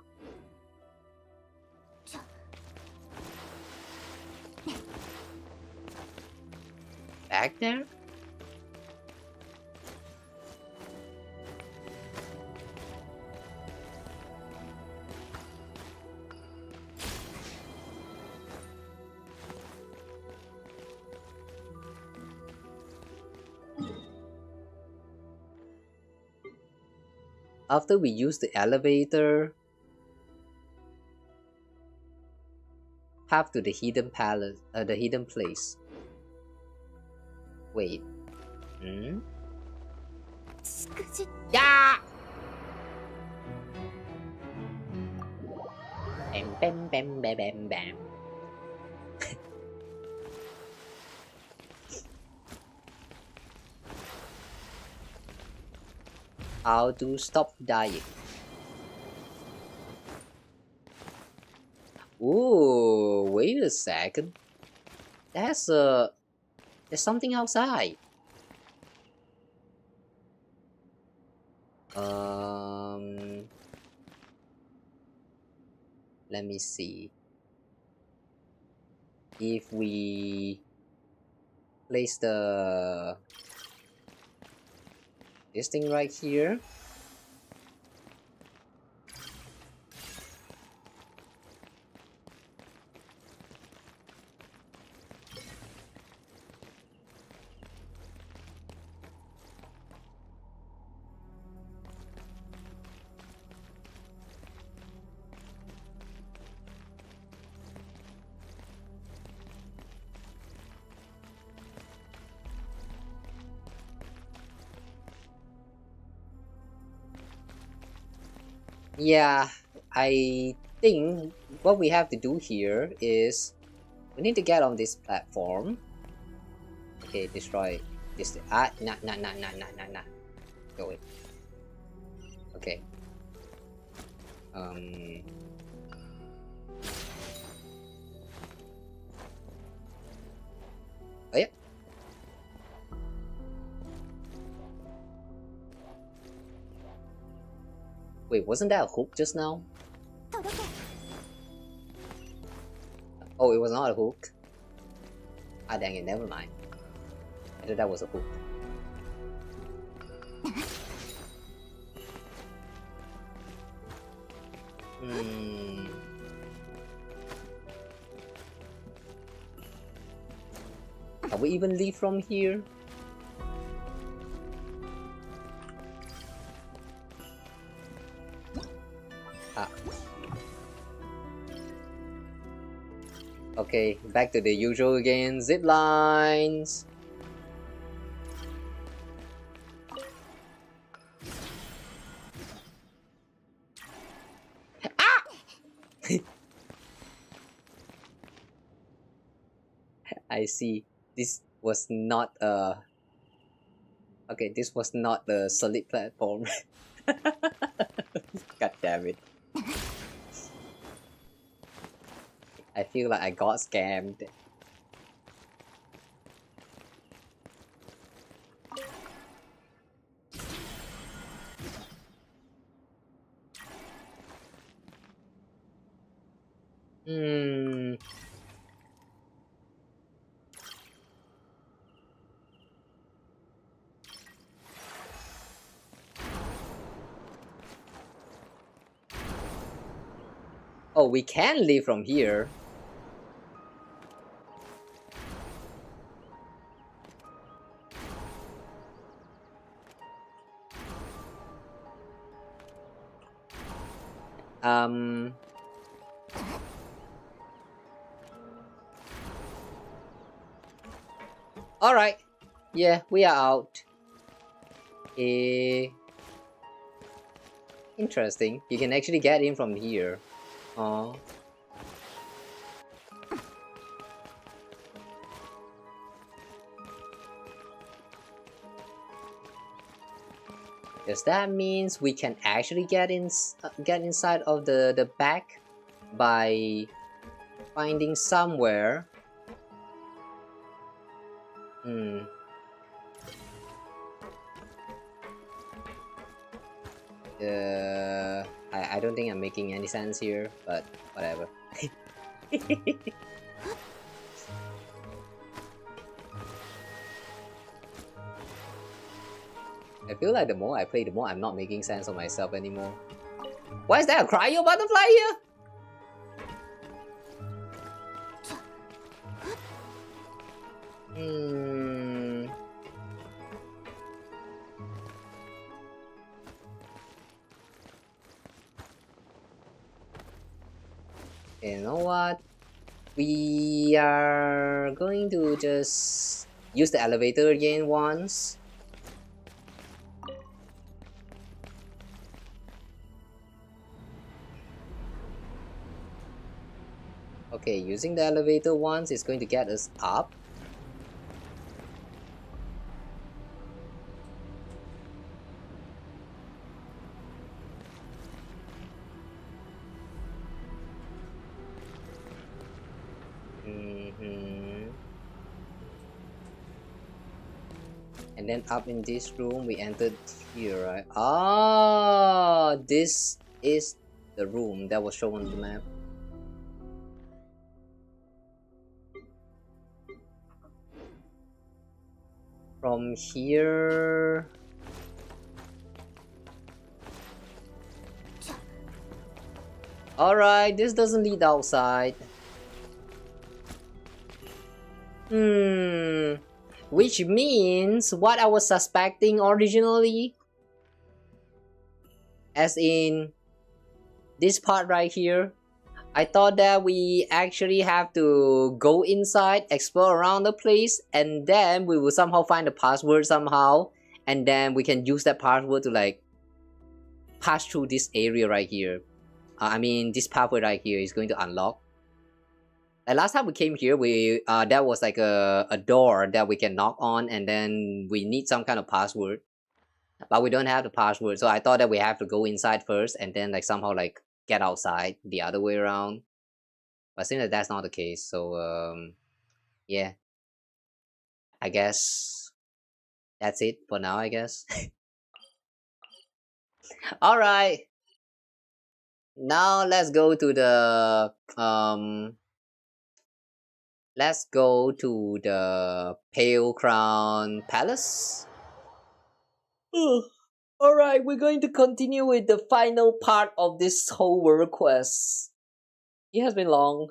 Back there? After we use the elevator, path to the hidden palace, the hidden place. Wait. Yeah! Bam bam bam bam bam bam. how to stop dying. Ooh, wait a second. There's something outside. Let me see. If we place this thing right here. Yeah, I think what we have to do here is we need to get on this platform. Okay, destroy this. Nah. Go away. Okay. Oh yeah. Wait, wasn't that a hook just now? Oh, it was not a hook. Ah, dang it, never mind. I thought that was a hook. Can we even leave from here? Ah. Okay, back to the usual again. Zip lines. Ah! I see. This was not okay, this was not the solid platform. God damn it. I feel like I got scammed. Oh, we can leave from here. Alright. Yeah, we are out. Interesting. You can actually get in from here. Oh. Does that means we can actually get inside of the back by finding somewhere? I don't think I'm making any sense here, but whatever. I feel like the more I play, the more I'm not making sense of myself anymore. Why is there a cryo butterfly here? You know what? We are going to just use the elevator again once. Okay, using the elevator once is going to get us up. And then up in this room, we entered here, right? Ah, this is the room that was shown on the map. From here... Alright, this doesn't lead outside. Which means what I was suspecting originally, as in this part right here, I thought that we actually have to go inside, explore around the place, and then we will somehow find the password somehow, and then we can use that password to like pass through this area right here. I mean, this pathway right here is going to unlock. Like last time we came here, we that was like a door that we can knock on, and then we need some kind of password, but we don't have the password. So I thought that we have to go inside first, and then like somehow like get outside the other way around. But seems that that's not the case. So yeah, I guess that's it for now. I guess. All right. Now let's go to the let's go to the Pale Crown Palace. Alright, we're going to continue with the final part of this whole world quest. It has been long,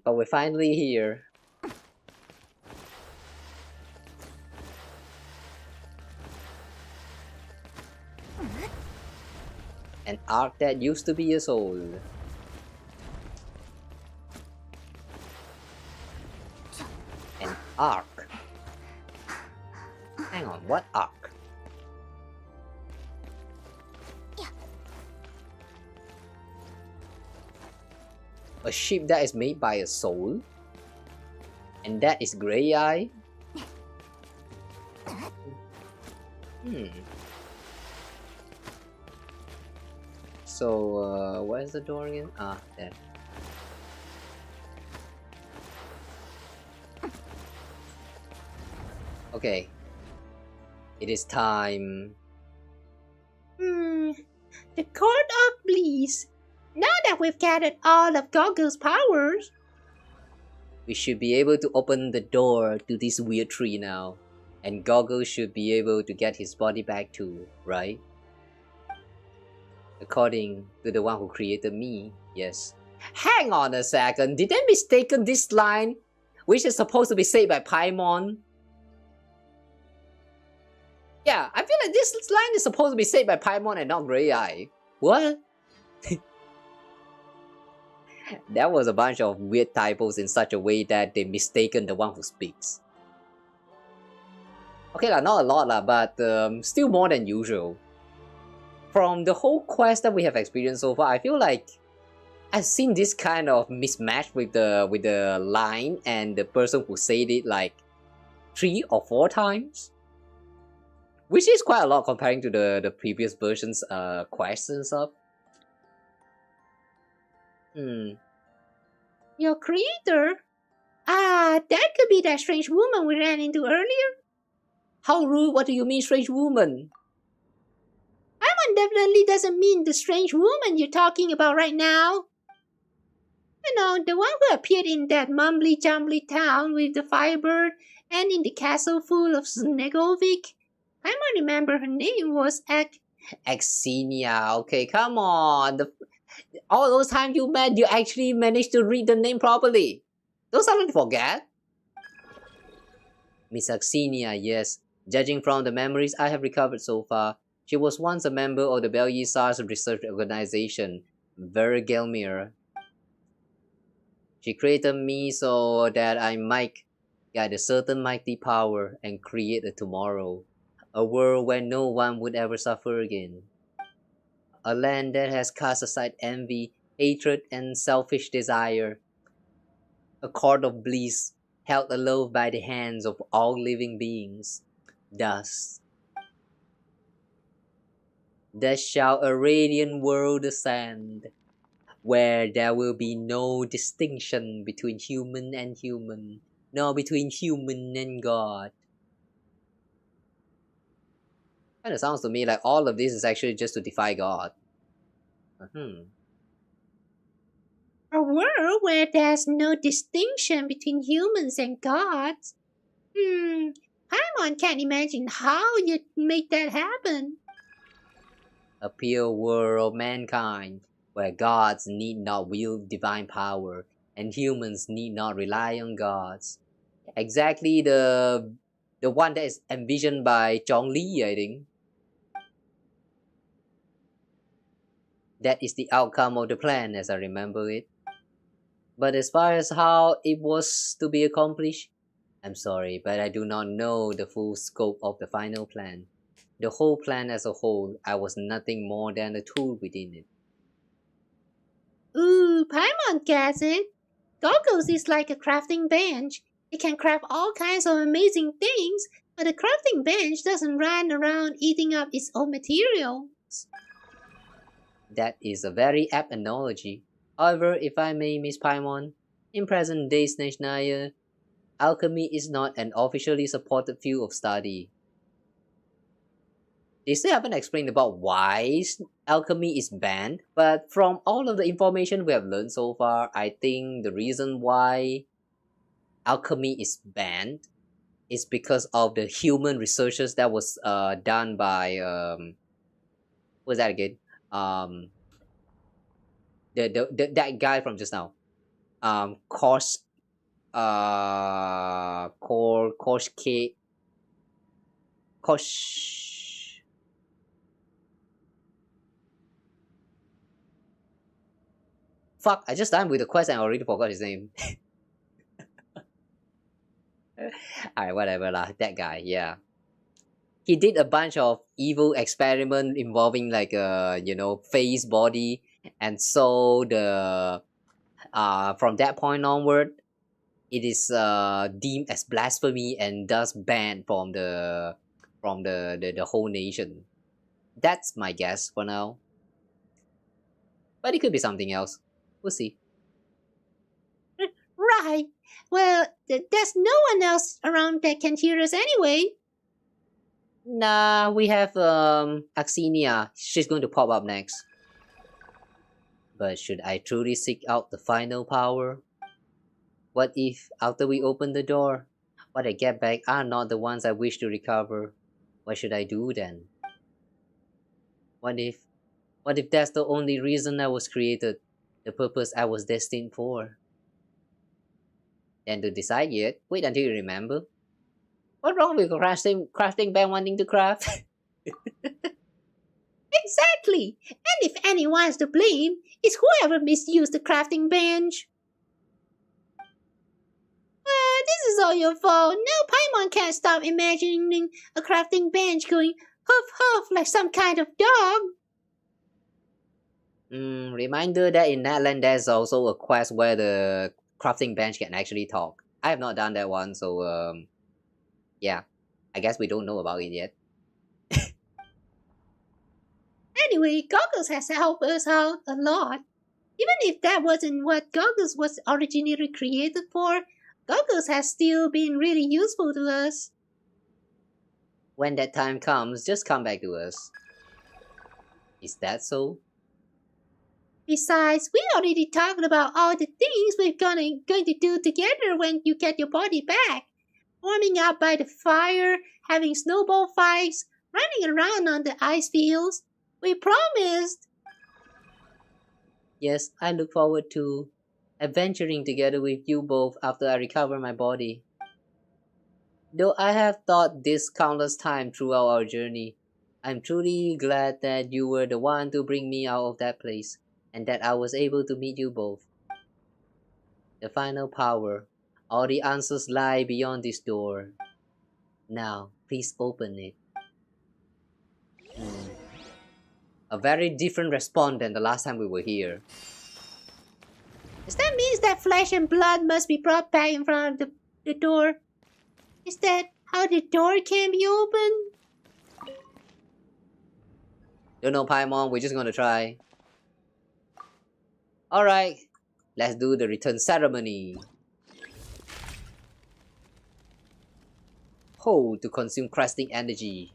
but we're finally here. An arc that used to be a soul. An arc? Hang on, what arc? A ship that is made by a soul? And that is Graeae? So, where's the door again? Ah, there. Okay. It is time. The Court of Bliss. Now that we've gathered all of Goggle's powers, We should be able to open the door to this weird tree now. And Goggle should be able to get his body back too, right? According to the one who created me, yes. Hang on a second, did they mistaken this line, which is supposed to be said by Paimon? Yeah, I feel like this line is supposed to be said by Paimon and not Graeae. What? That was a bunch of weird typos in such a way that they mistaken the one who speaks. Okay lah, not a lot lah, but still more than usual. From the whole quest that we have experienced so far, I feel like I've seen this kind of mismatch with the line and the person who said it like 3 or 4 times. Which is quite a lot comparing to the previous version's quests and stuff. your creator? That could be that strange woman we ran into earlier. How rude, what do you mean strange woman? Paimon definitely doesn't mean the strange woman you're talking about right now. You know, the one who appeared in that mumbly-jumbly town with the firebird and in the castle full of Snegovic. Paimon remember her name was Xenia, okay, come on. All those times you met, you actually managed to read the name properly. Don't suddenly forget. Miss Xenia, yes. Judging from the memories I have recovered so far, she was once a member of the Belisar's research organization, Vergelmir. She created me so that I might get a certain mighty power and create a tomorrow. A world where no one would ever suffer again. A land that has cast aside envy, hatred, and selfish desire. A court of bliss held aloft by the hands of all living beings. Thus shall a radiant world ascend, where there will be no distinction between human and human, nor between human and God. Kind of sounds to me like all of this is actually just to defy God. A world where there's no distinction between humans and gods? Paimon can't imagine how you'd make that happen. A pure world of mankind, where gods need not wield divine power, and humans need not rely on gods. Exactly the one that is envisioned by Zhongli, I think. That is the outcome of the plan as I remember it. But as far as how it was to be accomplished, I'm sorry, but I do not know the full scope of the final plan. The whole plan as a whole, I was nothing more than a tool within it. Ooh, Paimon gets it. Goggles is like a crafting bench. It can craft all kinds of amazing things, but the crafting bench doesn't run around eating up its own materials. That is a very apt analogy. However, if I may, Miss Paimon, in present-day Snezhnaya, alchemy is not an officially supported field of study. They still haven't explained about why alchemy is banned, but from all of the information we have learned so far, I think the reason why alchemy is banned is because of the human researches that was done by what's that again? That guy from just now. Kosh Fuck, I just done with the quest and I already forgot his name. Alright, whatever lah. That guy, yeah. He did a bunch of evil experiment involving like face, body, and so the from that point onward, it is deemed as blasphemy and thus banned from the whole nation. That's my guess for now. But it could be something else. We'll see. Right. Well, there's no one else around that can hear us anyway. Nah, we have Axinia. She's going to pop up next. But should I truly seek out the final power? What if, after we open the door, what I get back are not the ones I wish to recover? What should I do then? What if that's the only reason I was created? The purpose I was destined for? And to decide yet, wait until you remember. What's wrong with crafting band wanting to craft? Exactly! And if anyone's to blame, it's whoever misused the crafting bench. Well, this is all your fault. Now Paimon can't stop imagining a crafting bench going huff huff like some kind of dog. Reminder that in Natland there's also a quest where the crafting bench can actually talk. I have not done that one, so yeah, I guess we don't know about it yet. Anyway, Goggles has helped us out a lot. Even if that wasn't what Goggles was originally created for, Goggles has still been really useful to us. When that time comes, just come back to us. Is that so? Besides, we already talked about all the things we're going to do together when you get your body back. Warming up by the fire, having snowball fights, running around on the ice fields. We promised. Yes, I look forward to adventuring together with you both after I recover my body. Though I have thought this countless times throughout our journey, I'm truly glad that you were the one to bring me out of that place, and that I was able to meet you both. The final power, all the answers lie beyond this door. Now, please open it. A very different response than the last time we were here. Does that mean that flesh and blood must be brought back in front of the door? Is that how the door can be opened? Don't know, Paimon, we're just gonna try. Alright, let's do the return ceremony. Hold to consume cresting energy.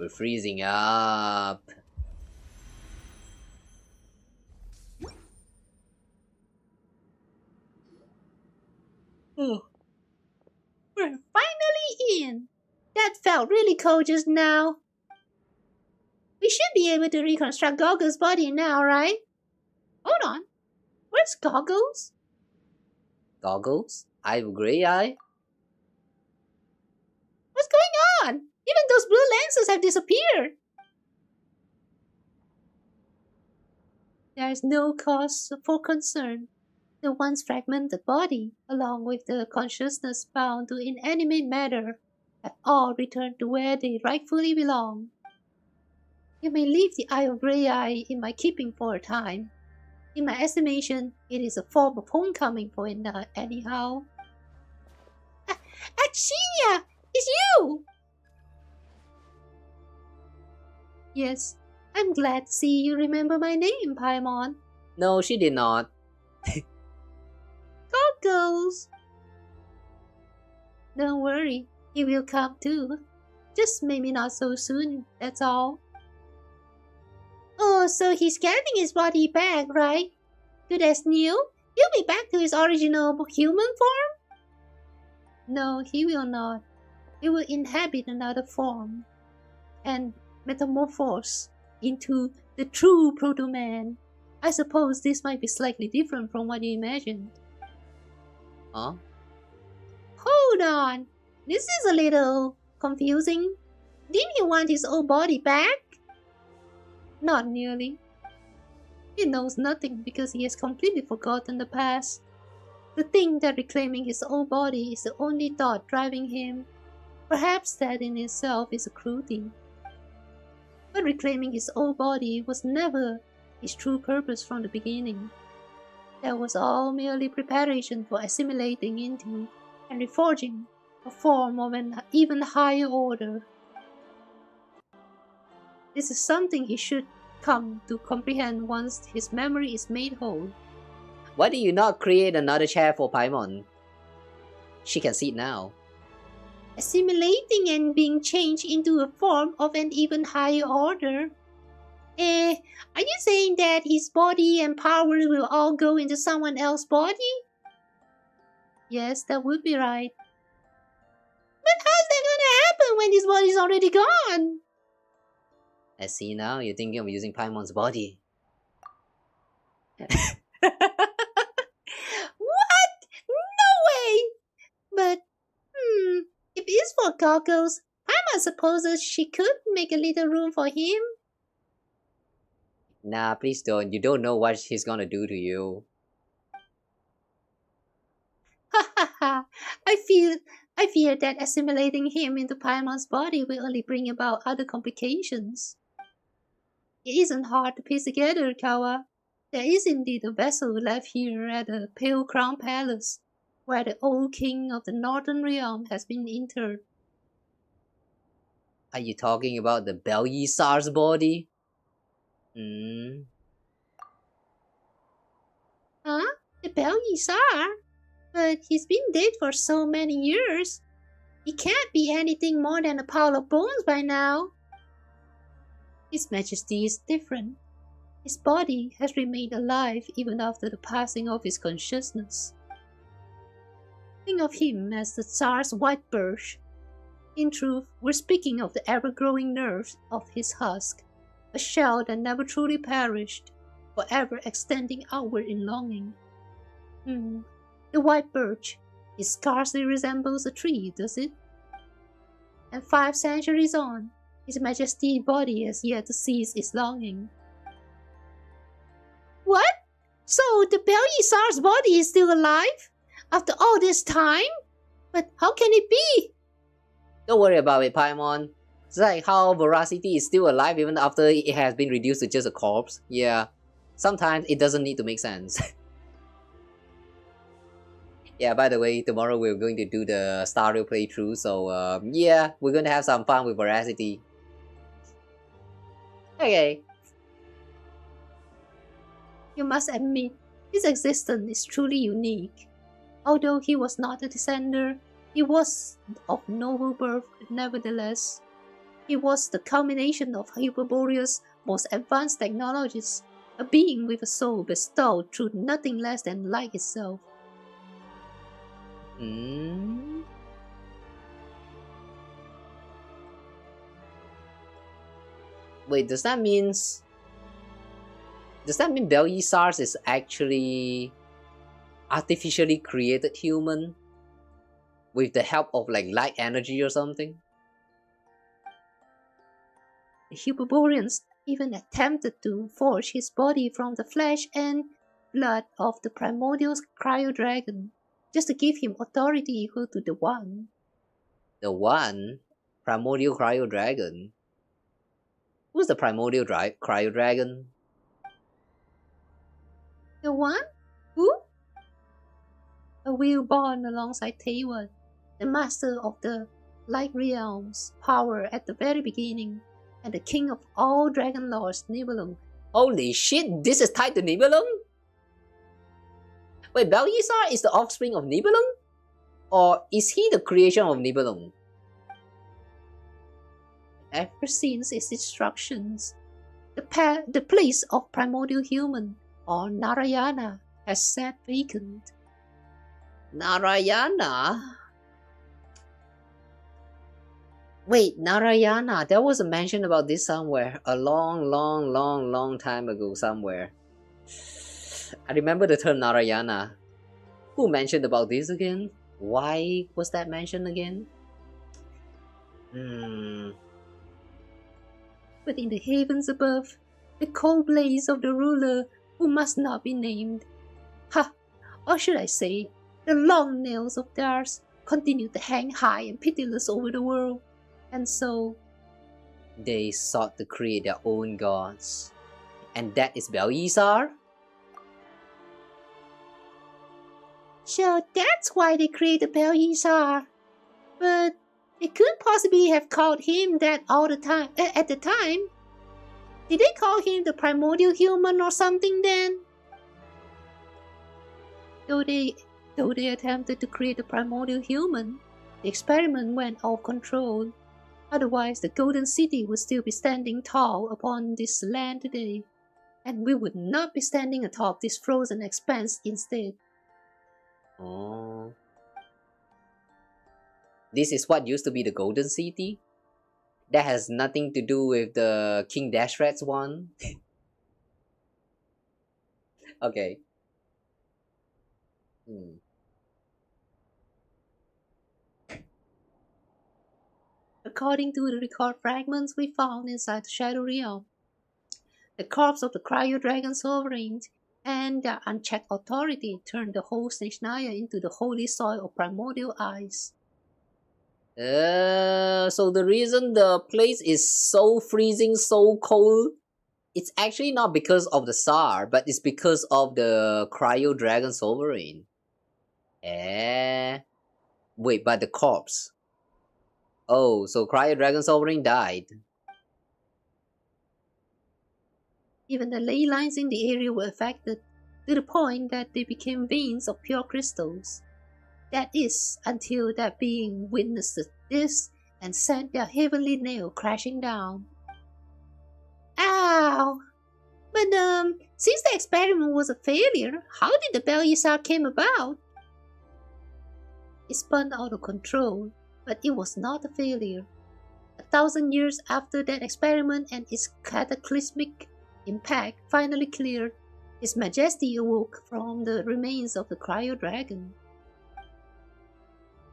We're freezing up. Oh, we're finally in. That felt really cold just now. We should be able to reconstruct Goggles' body now, right? Hold on. Where's Goggles? Goggles? I have Graeae? What's going on? Even those blue lenses have disappeared. There is no cause for concern. The once fragmented body, along with the consciousness bound to inanimate matter, have all returned to where they rightfully belong. You may leave the Eye of Graeae in my keeping for a time. In my estimation, it is a form of homecoming for it anyhow. Achinia! It's you! Yes, I'm glad to see you remember my name, Paimon. No, she did not. Goggles! Don't worry, he will come too. Just maybe not so soon, that's all. Oh, so he's getting his body back, right? Good as new? He'll be back to his original human form? No, he will not. He will inhabit another form and metamorphose into the true Proto-Man. I suppose this might be slightly different from what you imagined. Huh? Hold on. This is a little confusing. Didn't he want his old body back? Not nearly. He knows nothing because he has completely forgotten the past. To think that reclaiming his old body is the only thought driving him, perhaps that in itself is a cruelty. But reclaiming his old body was never his true purpose from the beginning. That was all merely preparation for assimilating into and reforging a form of an even higher order. This is something he should come to comprehend once his memory is made whole. Why do you not create another chair for Paimon? She can sit now. Assimilating and being changed into a form of an even higher order. Are you saying that his body and powers will all go into someone else's body? Yes, that would be right. But how's that gonna happen when his body's already gone? I see now, you're thinking of using Paimon's body. What? No way! But, if it's for Goggles, Paimon supposes she could make a little room for him. Nah, please don't. You don't know what he's gonna do to you. Ha ha ha! I fear that assimilating him into Paimon's body will only bring about other complications. It isn't hard to piece together, Kawa. There is indeed a vessel left here at the Pale Crown Palace, where the old king of the Northern Realm has been interred. Are you talking about the Belyisar's body? Huh? The Belyisar? But he's been dead for so many years. He can't be anything more than a pile of bones by now. His Majesty is different. His body has remained alive even after the passing of his consciousness. Think of him as the Tsar's white birch. In truth, we're speaking of the ever-growing nerves of his husk, a shell that never truly perished, forever extending outward in longing. The white birch, it scarcely resembles a tree, does it? And 5 centuries on, His Majesty's body has yet to cease its longing. What? So the Belyisar's body is still alive? After all this time? But how can it be? Don't worry about it, Paimon. It's like how Veracity is still alive even after it has been reduced to just a corpse. Yeah, sometimes it doesn't need to make sense. Yeah, by the way, tomorrow we're going to do the Stario playthrough, so yeah, we're going to have some fun with Veracity. Okay. You must admit, his existence is truly unique. Although he was not a descender, he was of noble birth nevertheless. He was the culmination of Hyperborea's most advanced technologies, a being with a soul bestowed through nothing less than light itself. Hmm? Wait, does that mean Bel-Isars is actually artificially created human with the help of like light energy or something? The Hyperboreans even attempted to forge his body from the flesh and blood of the primordial cryo dragon, just to give him authority equal to the One. The One? Primordial Cryo Dragon? Who's the Primordial Cryo Dragon? The One? Who? A wheel born alongside Taewon, the master of the Light Realm's power at the very beginning, and the king of all Dragon Lords, Nibelung. Holy shit, this is tied to Nibelung? Wait, Bel-Isar is the offspring of Nibelung? Or is he the creation of Nibelung? Ever since its destructions, the place of primordial human, or Narayana, has sat vacant. Narayana? Wait, Narayana, there was a mention about this somewhere. A long time ago somewhere. I remember the term Narayana. Who mentioned about this again? Why was that mentioned again? But in the heavens above, the cold blaze of the ruler who must not be named. Or should I say, the long nails of theirs continue to hang high and pitiless over the world. And so, they sought to create their own gods. And that is Bel-Isar? So that's why they created Bel-Isar. But they couldn't possibly have called him that all the time. At the time, did they call him the primordial human or something then? Though they attempted to create the primordial human, the experiment went off control. Otherwise, the Golden City would still be standing tall upon this land today, and we would not be standing atop this frozen expanse instead. Oh. This is what used to be the Golden City? That has nothing to do with the King Dashrat's one? Okay. According to the record fragments we found inside the Shadow Realm, the corpse of the Cryo Dragon Sovereign and their unchecked authority turned the whole Snezhnaya into the holy soil of primordial ice. So the reason the place is so freezing, so cold, it's actually not because of the Tsar, but it's because of the Cryo Dragon Sovereign. Wait, but the corpse. Oh, so Cryo Dragon Sovereign died. Even the ley lines in the area were affected, to the point that they became veins of pure crystals. That is, until that being witnessed this and sent their heavenly nail crashing down. Ow! But since the experiment was a failure, how did the Bel-Isar came about? It spun out of control, but it was not a failure. 1,000 years after that experiment and its cataclysmic impact finally cleared, His Majesty awoke from the remains of the Cryo Dragon.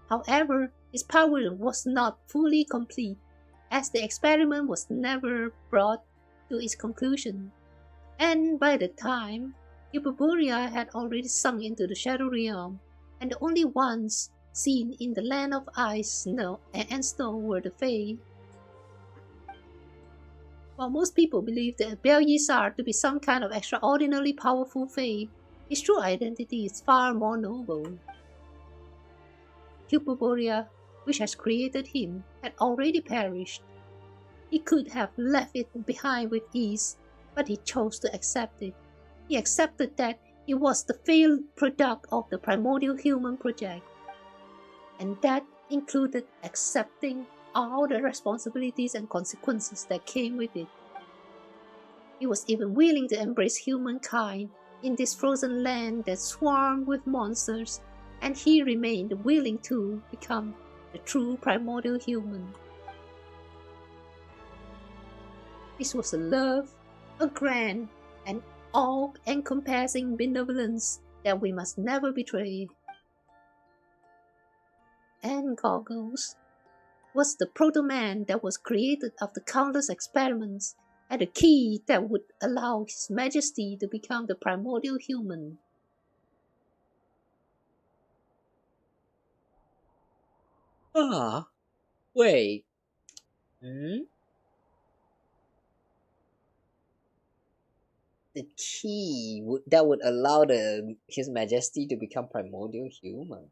However, his power was not fully complete, as the experiment was never brought to its conclusion, and by the time, Hyperborea had already sunk into the Shadow Realm, and the only ones seen in the land of ice, snow, and snow were the Fae. While most people believe the Bel-Isar to be some kind of extraordinarily powerful Fae, his true identity is far more noble. Hyperborea, which has created him, had already perished. He could have left it behind with ease, but he chose to accept it. He accepted that he was the failed product of the primordial human project, and that included accepting all the responsibilities and consequences that came with it. He was even willing to embrace humankind in this frozen land that swarmed with monsters, and he remained willing to become the true primordial human. This was a love, a grand and all-encompassing benevolence that we must never betray. And Goggles was the proto-man that was created after countless experiments, and the key that would allow His Majesty to become the primordial human. Ah, wait. Hmm? The key that would allow His Majesty to become primordial human.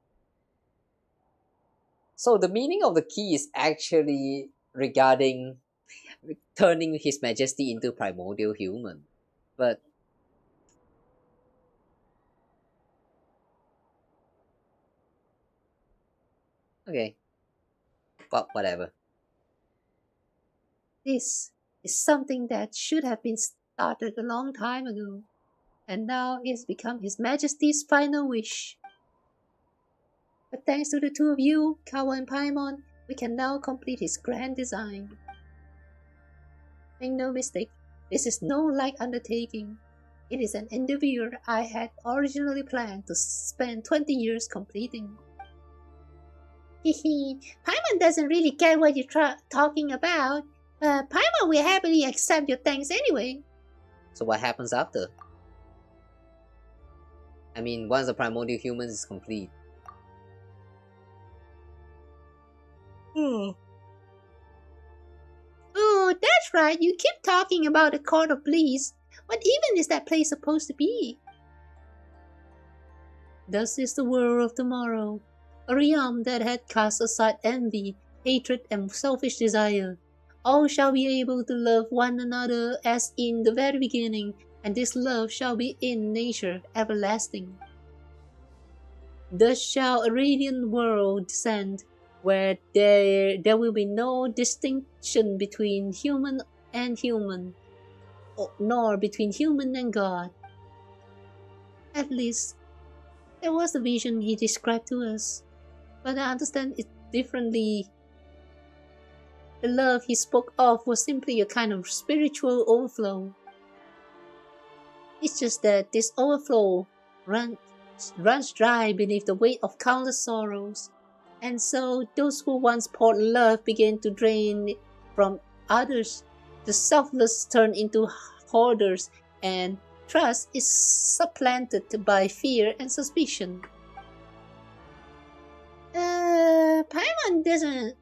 So the meaning of the key is actually regarding turning His Majesty into primordial human. But okay. But whatever. This is something that should have been started a long time ago, and now it's become His Majesty's final wish. But thanks to the two of you, Kawa and Paimon, we can now complete his grand design. Make no mistake, this is no light undertaking. It is an endeavor I had originally planned to spend 20 years completing. Hehe, Paimon doesn't really get what you're talking about, but Paimon will happily accept your thanks anyway. So what happens after? I mean, once the primordial human is complete. Oh, that's right, you keep talking about the Court of Bliss. What even is that place supposed to be? Thus is the world of tomorrow, a realm that had cast aside envy, hatred, and selfish desire. All shall be able to love one another as in the very beginning, and this love shall be in nature everlasting. Thus shall a radiant world descend, where there will be no distinction between human and human, nor between human and God. At least, that was the vision he described to us, but I understand it differently. The love he spoke of was simply a kind of spiritual overflow. It's just that this overflow runs dry beneath the weight of countless sorrows. And so those who once poured love began to drain from others. The selfless turn into hoarders, and trust is supplanted by fear and suspicion. Paimon doesn't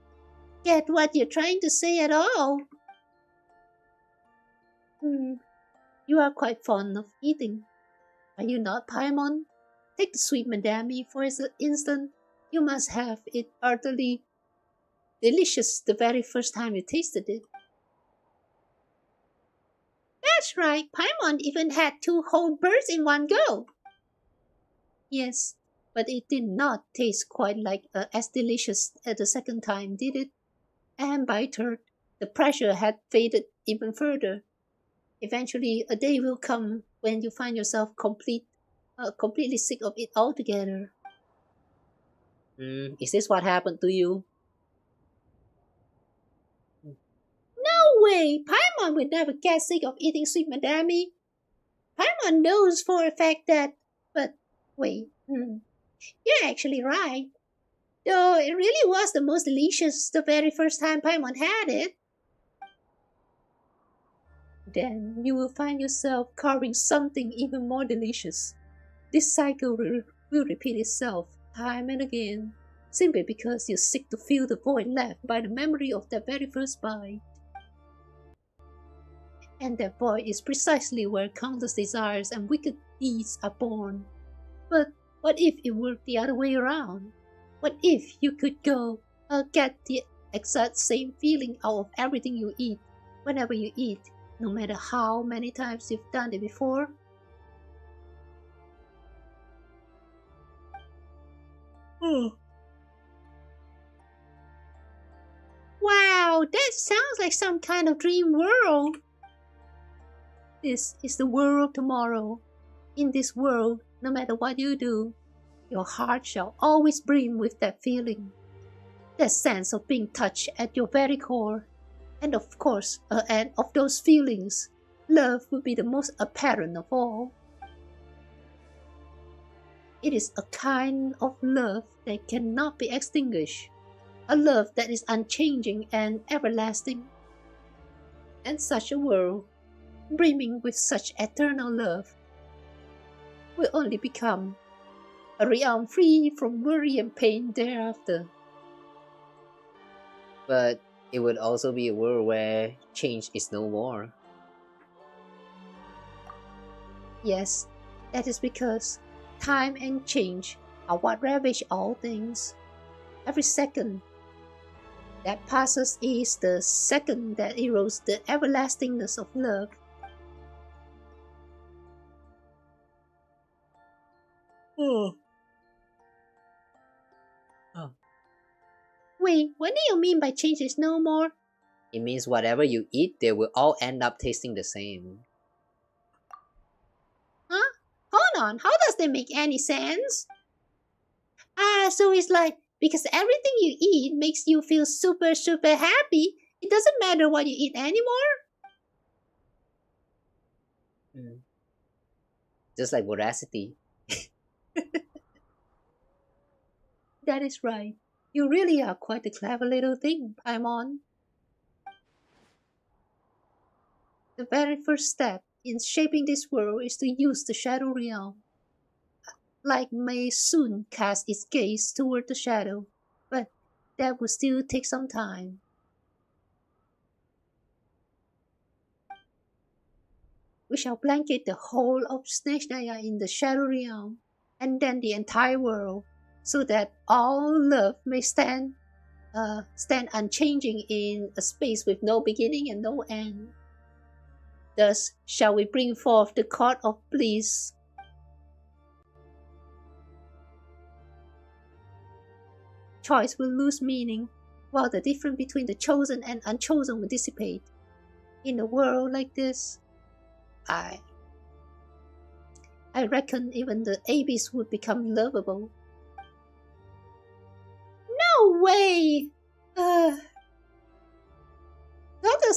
get what you're trying to say at all. You are quite fond of eating. Are you not, Paimon? Take the sweet madame for an instant. You must have it utterly delicious the very first time you tasted it. That's right, Paimon even had 2 whole birds in one go. Yes, but it did not taste quite like as delicious as the second time, did it? And by third, the pressure had faded even further. Eventually, a day will come when you find yourself completely sick of it altogether. Is this what happened to you? No way! Paimon would never get sick of eating sweet madame. Paimon knows for a fact that... But, wait, you're actually right. Though it really was the most delicious the very first time Paimon had it. Then you will find yourself carving something even more delicious. This cycle will repeat itself time and again, simply because you're sick to fill the void left by the memory of that very first bite. And that void is precisely where countless desires and wicked deeds are born. But what if it worked the other way around? What if you could get the exact same feeling out of everything you eat, whenever you eat, no matter how many times you've done it before? Why, Wow, that sounds like some kind of dream world. This is the world of tomorrow. In this world, no matter what you do, your heart shall always brim with that feeling, that sense of being touched at your very core. And of course, and of those feelings, love will be the most apparent of all. It is a kind of love that cannot be extinguished, a love that is unchanging and everlasting. And such a world, brimming with such eternal love, will only become a realm free from worry and pain thereafter. But it would also be a world where change is no more. Yes, that is because time and change are what ravage all things. Every second that passes is the second that erodes the everlastingness of love. Oh. Wait, what do you mean by change is no more? It means whatever you eat, they will all end up tasting the same. Huh? Hold on, how does that make any sense? So it's like, because everything you eat makes you feel super, super happy, it doesn't matter what you eat anymore? Just like voracity. That is right. You really are quite a clever little thing, Paimon. The very first step in shaping this world is to use the Shadow Realm. Light may soon cast its gaze toward the shadow, but that will still take some time. We shall blanket the whole of Snezhnaya in the Shadow Realm, and then the entire world, so that all love may stand unchanging in a space with no beginning and no end. Thus shall we bring forth the cord of bliss. Choice will lose meaning, while the difference between the chosen and unchosen will dissipate. In a world like this, I reckon even the abyss would become lovable. No way! Goggles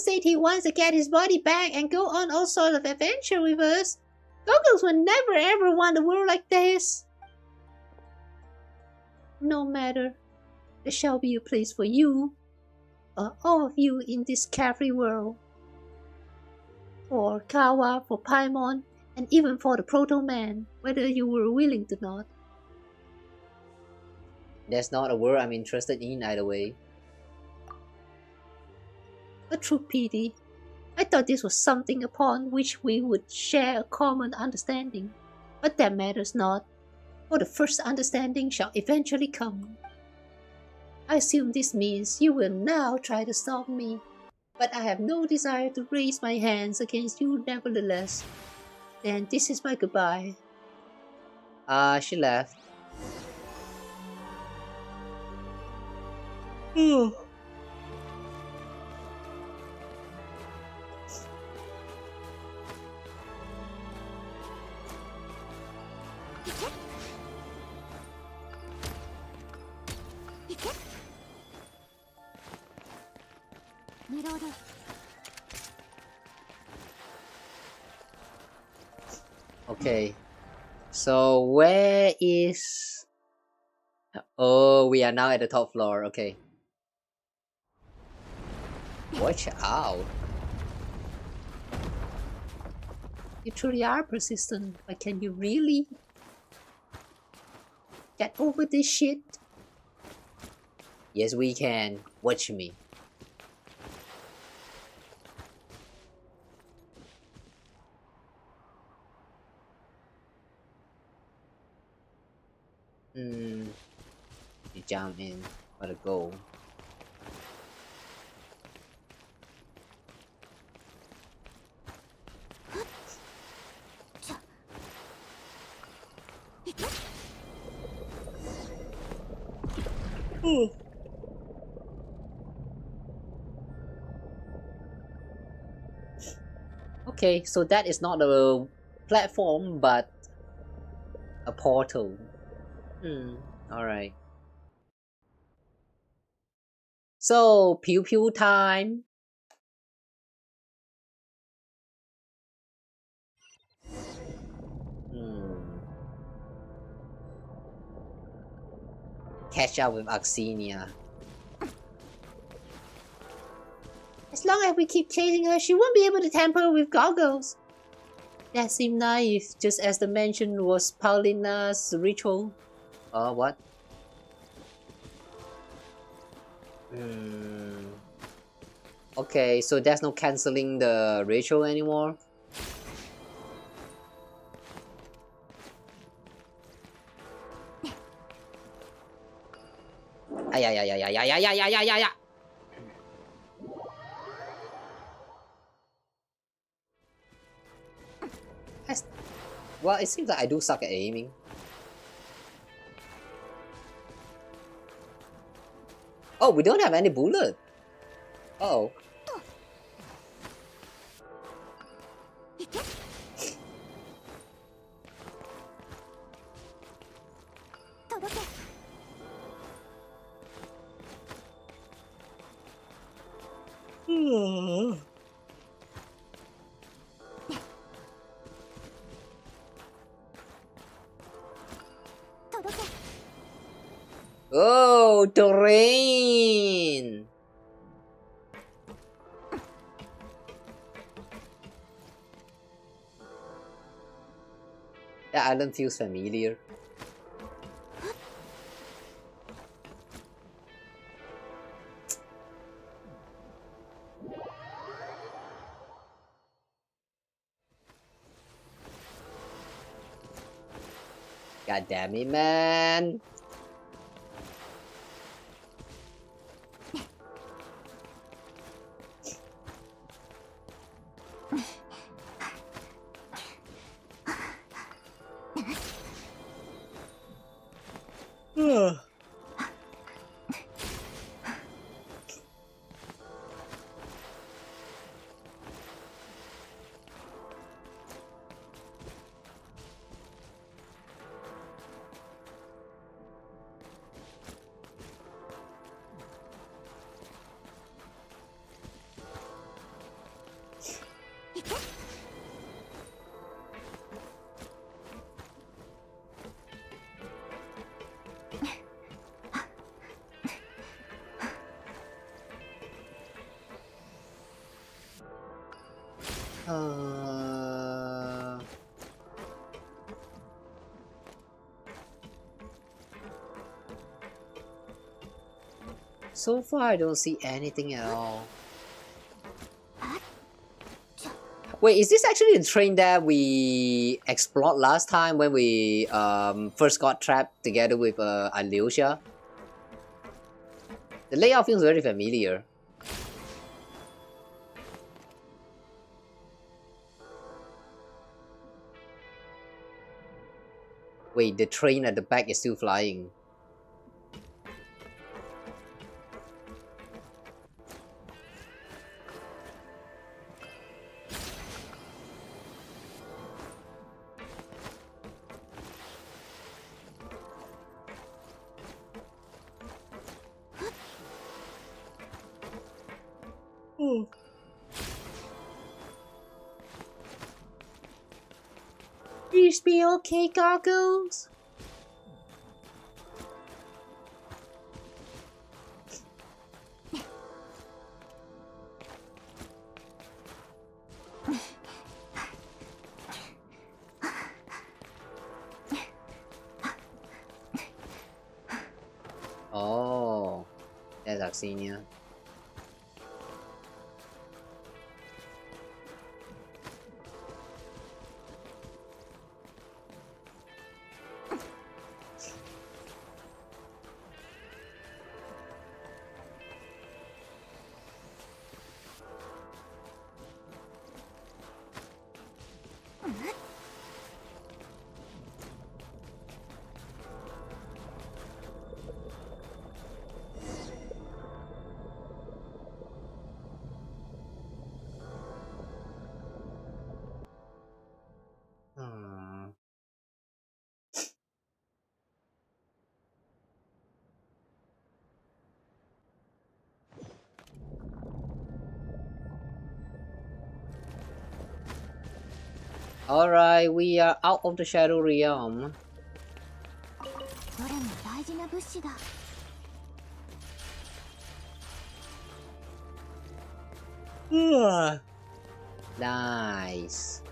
said he wants to get his body back and go on all sorts of adventure with us. Goggles would never ever want a world like this. No matter, there shall be a place for you, all of you in this carefree world. For Kawa, for Paimon, and even for the Proto-Man, whether you were willing to not. That's not a word I'm interested in either way. A true pity. I thought this was something upon which we would share a common understanding. But that matters not, for the first understanding shall eventually come. I assume this means you will now try to stop me, but I have no desire to raise my hands against you nevertheless. Then this is my goodbye. She left. Okay, so where is... Oh, we are now at the top floor, okay. Watch out. You truly are persistent, but can you really get over this shit? Yes, we can. Watch me. You jump in for the goal. Okay, so that is not a platform, but a portal. Alright. So, pew pew time. Catch up with Axinia. As long as we keep chasing her, she won't be able to tamper with goggles. That seemed naive, just as the mention was Paulina's ritual. What? Okay, so there's no cancelling the ritual anymore? Ay. Well, it seems like I do suck at aiming. Oh, we don't have any bullet. Uh-oh. Oh, terrain! The island feels familiar. God damn it, man! So far, I don't see anything at all. Wait, is this actually the train that we explored last time when we first got trapped together with Alyosha? The layout feels very familiar. Wait, the train at the back is still flying. Please be okay, goggles. Oh, there's Axinia. Alright, we are out of the Shadow Realm. どれも大事な物資だ。Nice.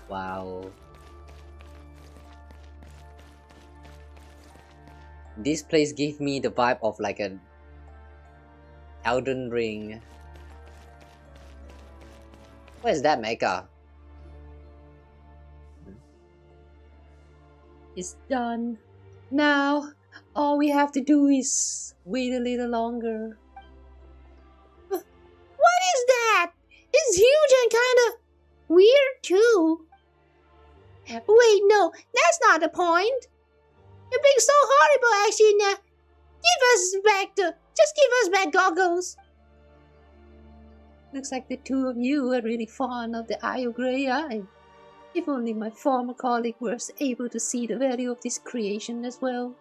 Wow. This place gives me the vibe of like an Elden Ring. Where's that mecha? It's done. Now, all we have to do is wait a little longer. What is that? It's huge and kinda weird too. Wait, no, that's not the point. You're being so horrible, actually. Now, just give us back goggles. Looks like the two of you are really fond of the Eye of Graeae. If only my former colleague was able to see the value of this creation as well.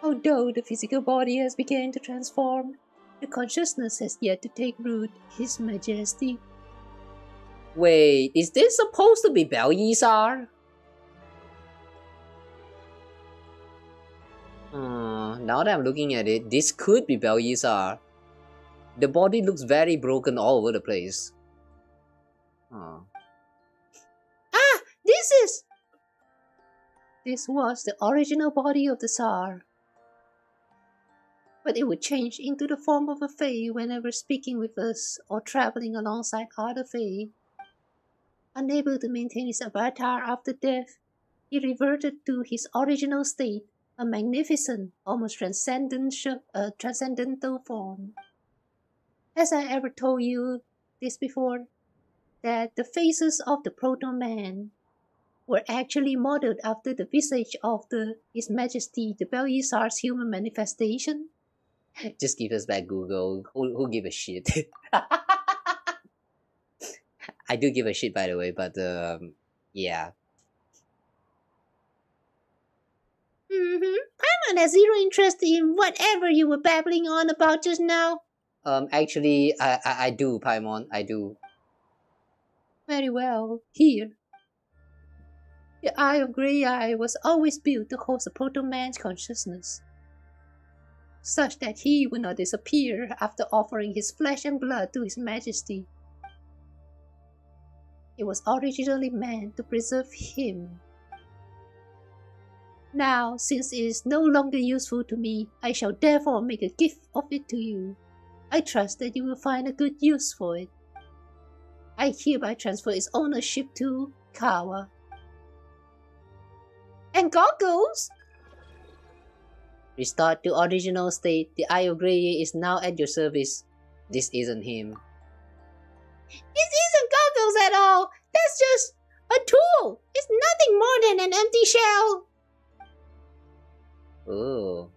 Although the physical body has begun to transform, the consciousness has yet to take root, His Majesty. Wait, is this supposed to be Belyazar? Now that I'm looking at it, this could be Belyazar. The body looks very broken all over the place. Ah, This was the original body of the Tsar. But it would change into the form of a Fae whenever speaking with us or traveling alongside other Fae. Unable to maintain his avatar after death, he reverted to his original state, a magnificent, almost transcendental form. As I ever told you this before, that the faces of the Proto-Man were actually modeled after the visage of His Majesty the Belyazar's human manifestation. Just give us back Google. Who give a shit? I do give a shit, by the way, but yeah. Paimon has zero interest in whatever you were babbling on about just now. Actually, I do, Paimon, I do. Very well, here. The Eye of Graeae was always built to host a Proto-Man's consciousness, such that he would not disappear after offering his flesh and blood to His Majesty. It was originally meant to preserve him. Now, since it is no longer useful to me, I shall therefore make a gift of it to you. I trust that you will find a good use for it. I hereby transfer its ownership to Kawa. And goggles? Restored to original state, the Eye of Graeae is now at your service. This isn't him. This isn't goggles at all. That's just a tool. It's nothing more than an empty shell. Oh.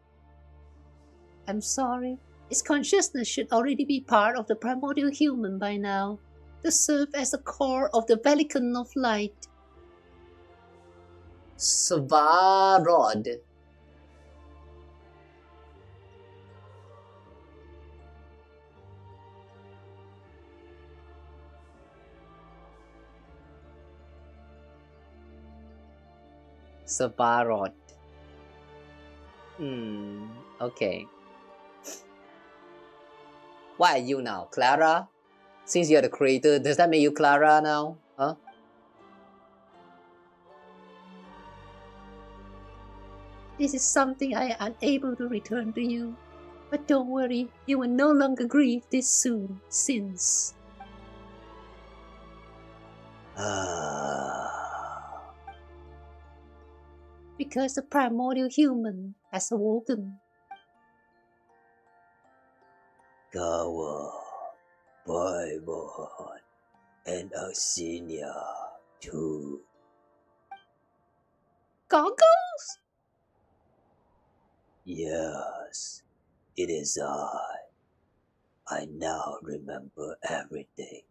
I'm sorry. Its consciousness should already be part of the primordial human by now, to serve as the core of the Beacon of Light. Svarod. Svarod. Okay. Why are you now? Clara? Since you're the creator, does that make you Clara now? Huh? This is something I am unable to return to you. But don't worry, you will no longer grieve this soon, since... because the primordial human has awoken. Kawa, Paimon, and Axinia too. Goggles? Yes, it is I. I now remember everything.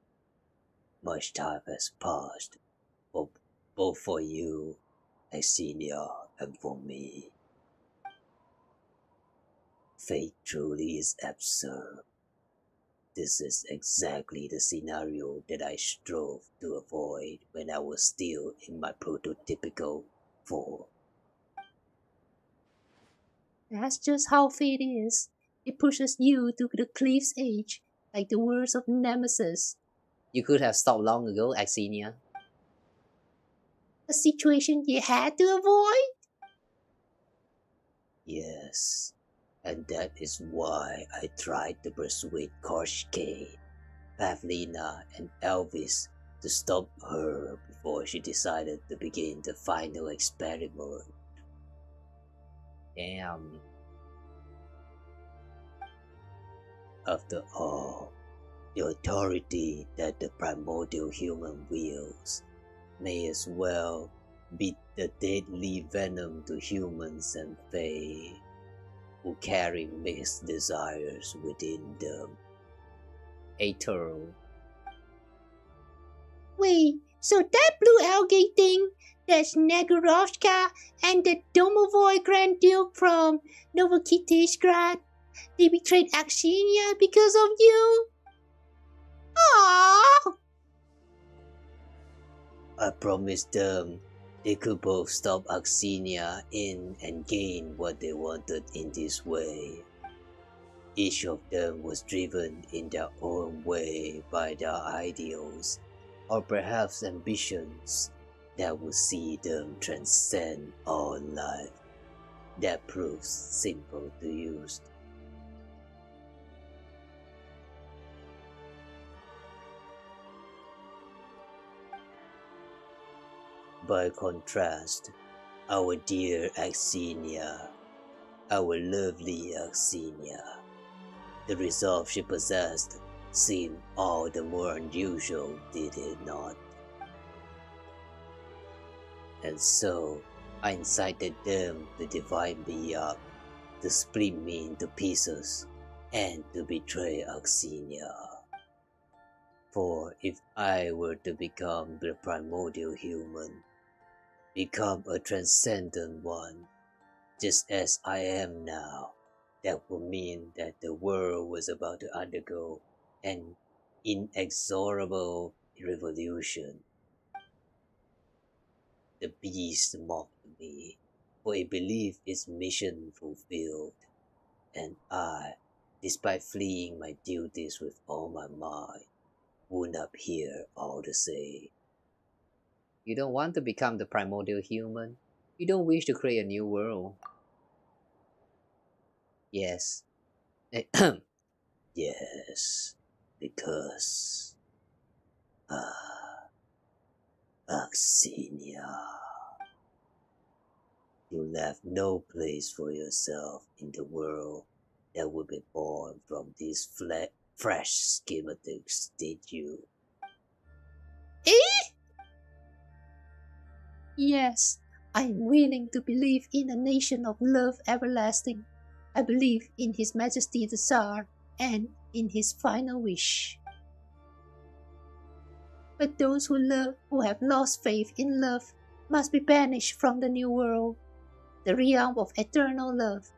much time has passed, both for you, Xenia, and for me. Fate truly is absurd. This is exactly the scenario that I strove to avoid when I was still in my prototypical form. That's just how fate is. It pushes you to the cliff's edge, like the words of Nemesis. You could have stopped long ago, Xenia. A situation you had to avoid? Yes, and that is why I tried to persuade Korshke, Pavlina, and Elvis to stop her before she decided to begin the final experiment. Damn. After all, the authority that the primordial human wields may as well be the deadly venom to humans and fae who carry mixed desires within them. Eternal. Wait, so that blue algae thing, that's Negurovska and the Domovoy Grand Duke from Novokitishgrad, they betrayed Axinia because of you? Aww! I promised them they could both stop Axinia in and gain what they wanted in this way. Each of them was driven in their own way by their ideals, or perhaps ambitions that would see them transcend all life. That proves simple to use. By contrast, our dear Axinia, our lovely Axinia, the resolve she possessed seemed all the more unusual, did it not? And so, I incited them to divide me up, to split me into pieces, and to betray Axinia. For if I were to become the primordial human, become a transcendent one, just as I am now, that would mean that the world was about to undergo an inexorable revolution. The beast mocked me, for it believed its mission fulfilled, and I, despite fleeing my duties with all my might, would not hear all the same. You don't want to become the primordial human. You don't wish to create a new world. Yes. Yes, because Axinia, you left no place for yourself in the world that would be born from these fresh schematics, did you? Eh? Yes, I am willing to believe in a nation of love everlasting. I believe in His Majesty the Tsar and in his final wish. But those who have lost faith in love must be banished from the new world, the realm of eternal love.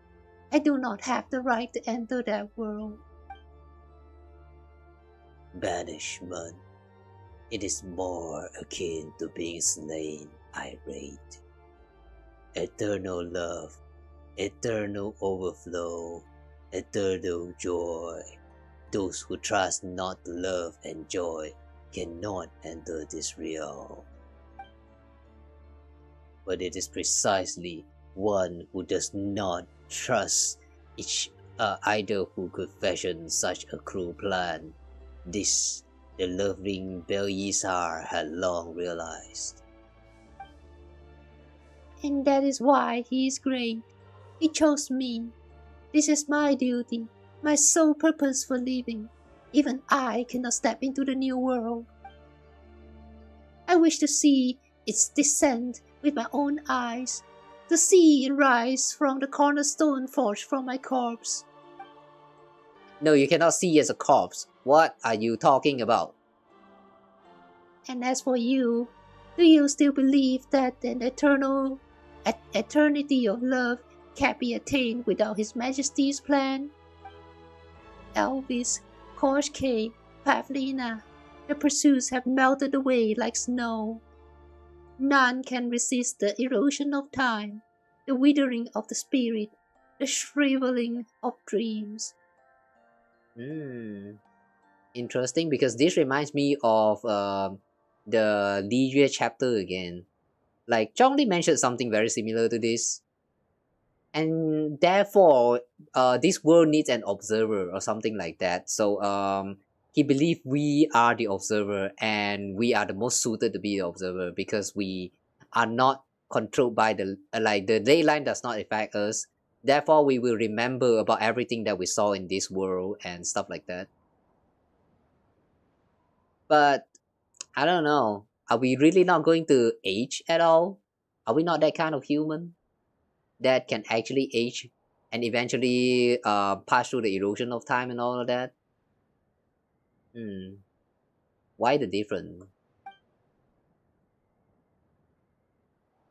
I do not have the right to enter that world. Banishment. It is more akin to being slain, I rate. Eternal love, eternal overflow, eternal joy. Those who trust not love and joy cannot enter this realm. But it is precisely one who does not trust each either who could fashion such a cruel plan. This the loving Belshazzar had long realized. And that is why he is great. He chose me. This is my duty, my sole purpose for living. Even I cannot step into the new world. I wish to see its descent with my own eyes, to see it rise from the cornerstone forged from my corpse. No, you cannot see as a corpse. What are you talking about? And as for you, do you still believe that an eternity of love can't be attained without His Majesty's plan? Elvis, Korshke, Pavlina, the pursuits have melted away like snow. None can resist the erosion of time, the withering of the spirit, the shriveling of dreams. Interesting, because this reminds me of the Lijuan chapter again. Like, Zhongli mentioned something very similar to this. And therefore, this world needs an observer or something like that. So he believed we are the observer, and we are the most suited to be the observer because we are not controlled by the dayline does not affect us. Therefore, we will remember about everything that we saw in this world and stuff like that. But I don't know. Are we really not going to age at all? Are we not that kind of human that can actually age and eventually pass through the erosion of time and all of that? Why the difference?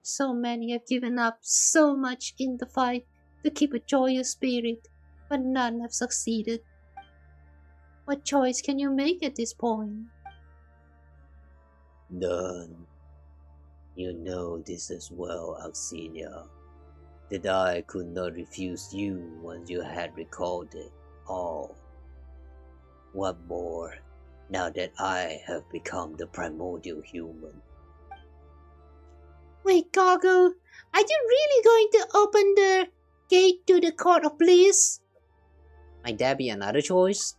So many have given up so much in the fight to keep a joyous spirit, but none have succeeded. What choice can you make at this point? None. You know this as well, Alcina, that I could not refuse you once you had recalled it all. What more, now that I have become the primordial human? Wait, Goggle, are you really going to open the gate to the Court of Bliss? Might there be another choice?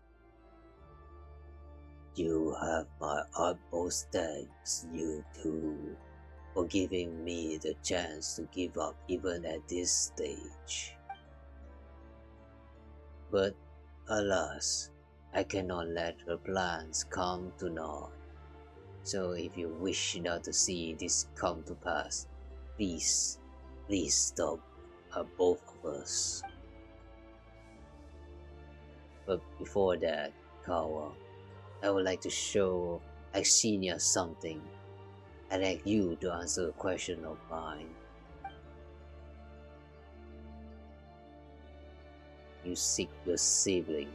You have my utmost thanks, you two, for giving me the chance to give up even at this stage. But alas, I cannot let her plans come to naught. So if you wish not to see this come to pass, please stop both of us. But before that, Kawa, I would like to show Xenia something. I'd like you to answer a question of mine. You seek your sibling,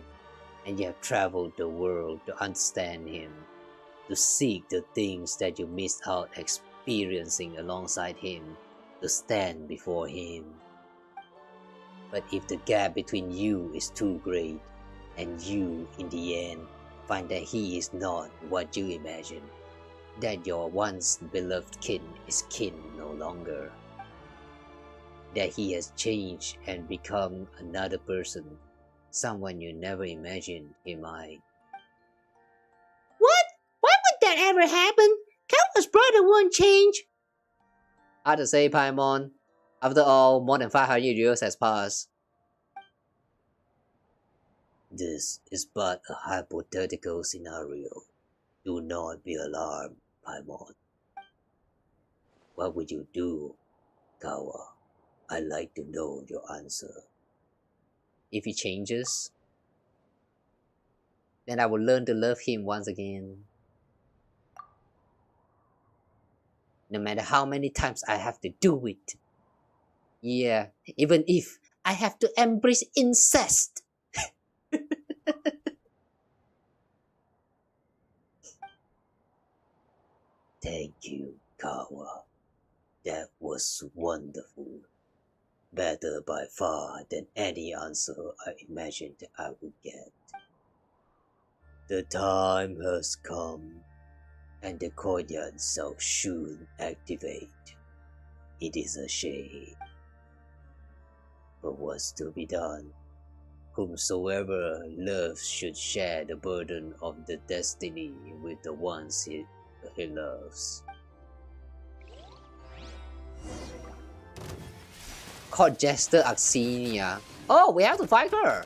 and you have traveled the world to understand him, to seek the things that you missed out experiencing alongside him, to stand before him. But if the gap between you is too great, and you, in the end, find that he is not what you imagine, that your once beloved kin is kin no longer, that he has changed and become another person, someone you never imagined he might. What? Why would that ever happen? Kawa's brother won't change. Hard to say, Paimon. After all, more than 500 years has passed. This is but a hypothetical scenario. Do not be alarmed, Paimon. What would you do, Kawa? I'd like to know your answer. If he changes, then I will learn to love him once again. No matter how many times I have to do it. Yeah, even if I have to embrace incest. Thank you, Kawa. That was wonderful. Better by far than any answer I imagined I would get. The time has come, and the Koyan shall soon activate. It is a shame. But what's to be done? Whomsoever loves should share the burden of the destiny with the ones he loves. Court Jester Axenia. Oh, we have to fight her.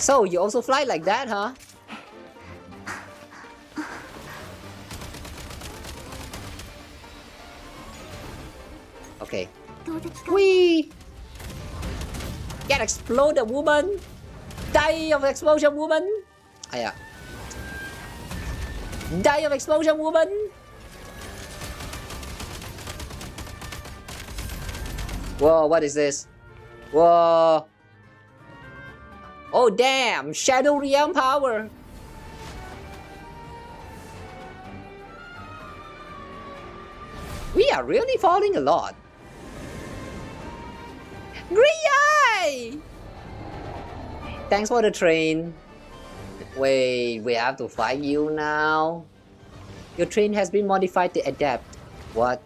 So, you also fly like that, huh? Okay. 投擲か Whee! Get exploded, woman! Die of explosion, woman! Ah, yeah. Die of explosion, woman! Whoa, what is this? Whoa! Oh damn! Shadow Realm power! We are really falling a lot. Graeae! Thanks for the train. Wait, we have to fight you now? Your train has been modified to adapt. What?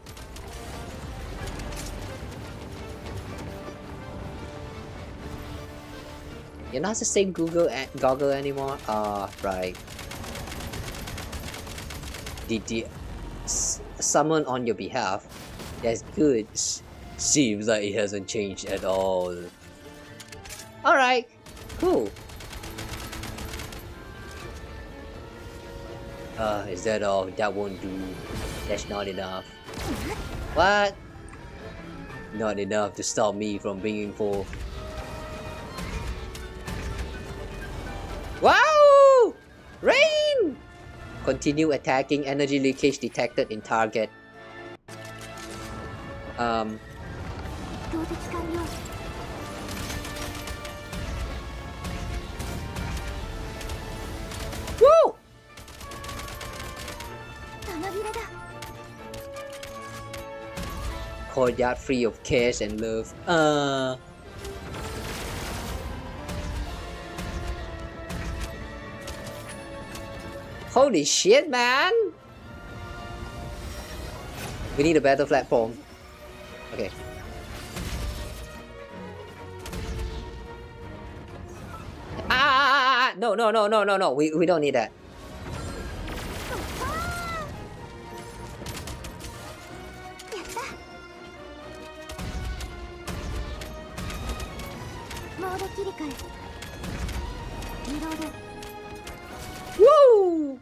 You're not the same Goggle anymore? Ah, right. Did the summon on your behalf? That's good. Seems like it hasn't changed at all. Alright, cool. Is that all? That won't do. That's not enough. What? Not enough to stop me from bringing forth. Wow! Rain! Continue attacking. Energy leakage detected in target. 投擲完了 Woo! 弾切れだ Courtyard free of cash and love. Holy shit, man! We need a better platform. Okay. No, no, no, no, no, no. We don't need that. やったモード切り替えリロード Woo!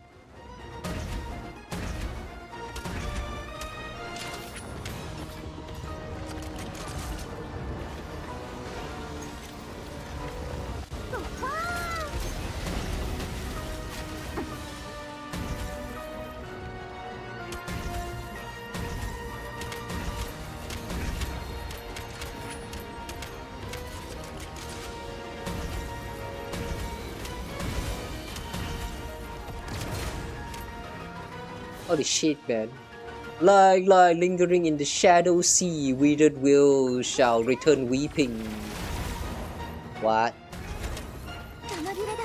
Holy shit, man. Like lingering in the shadow sea, withered will shall return weeping. What? 弾切れだ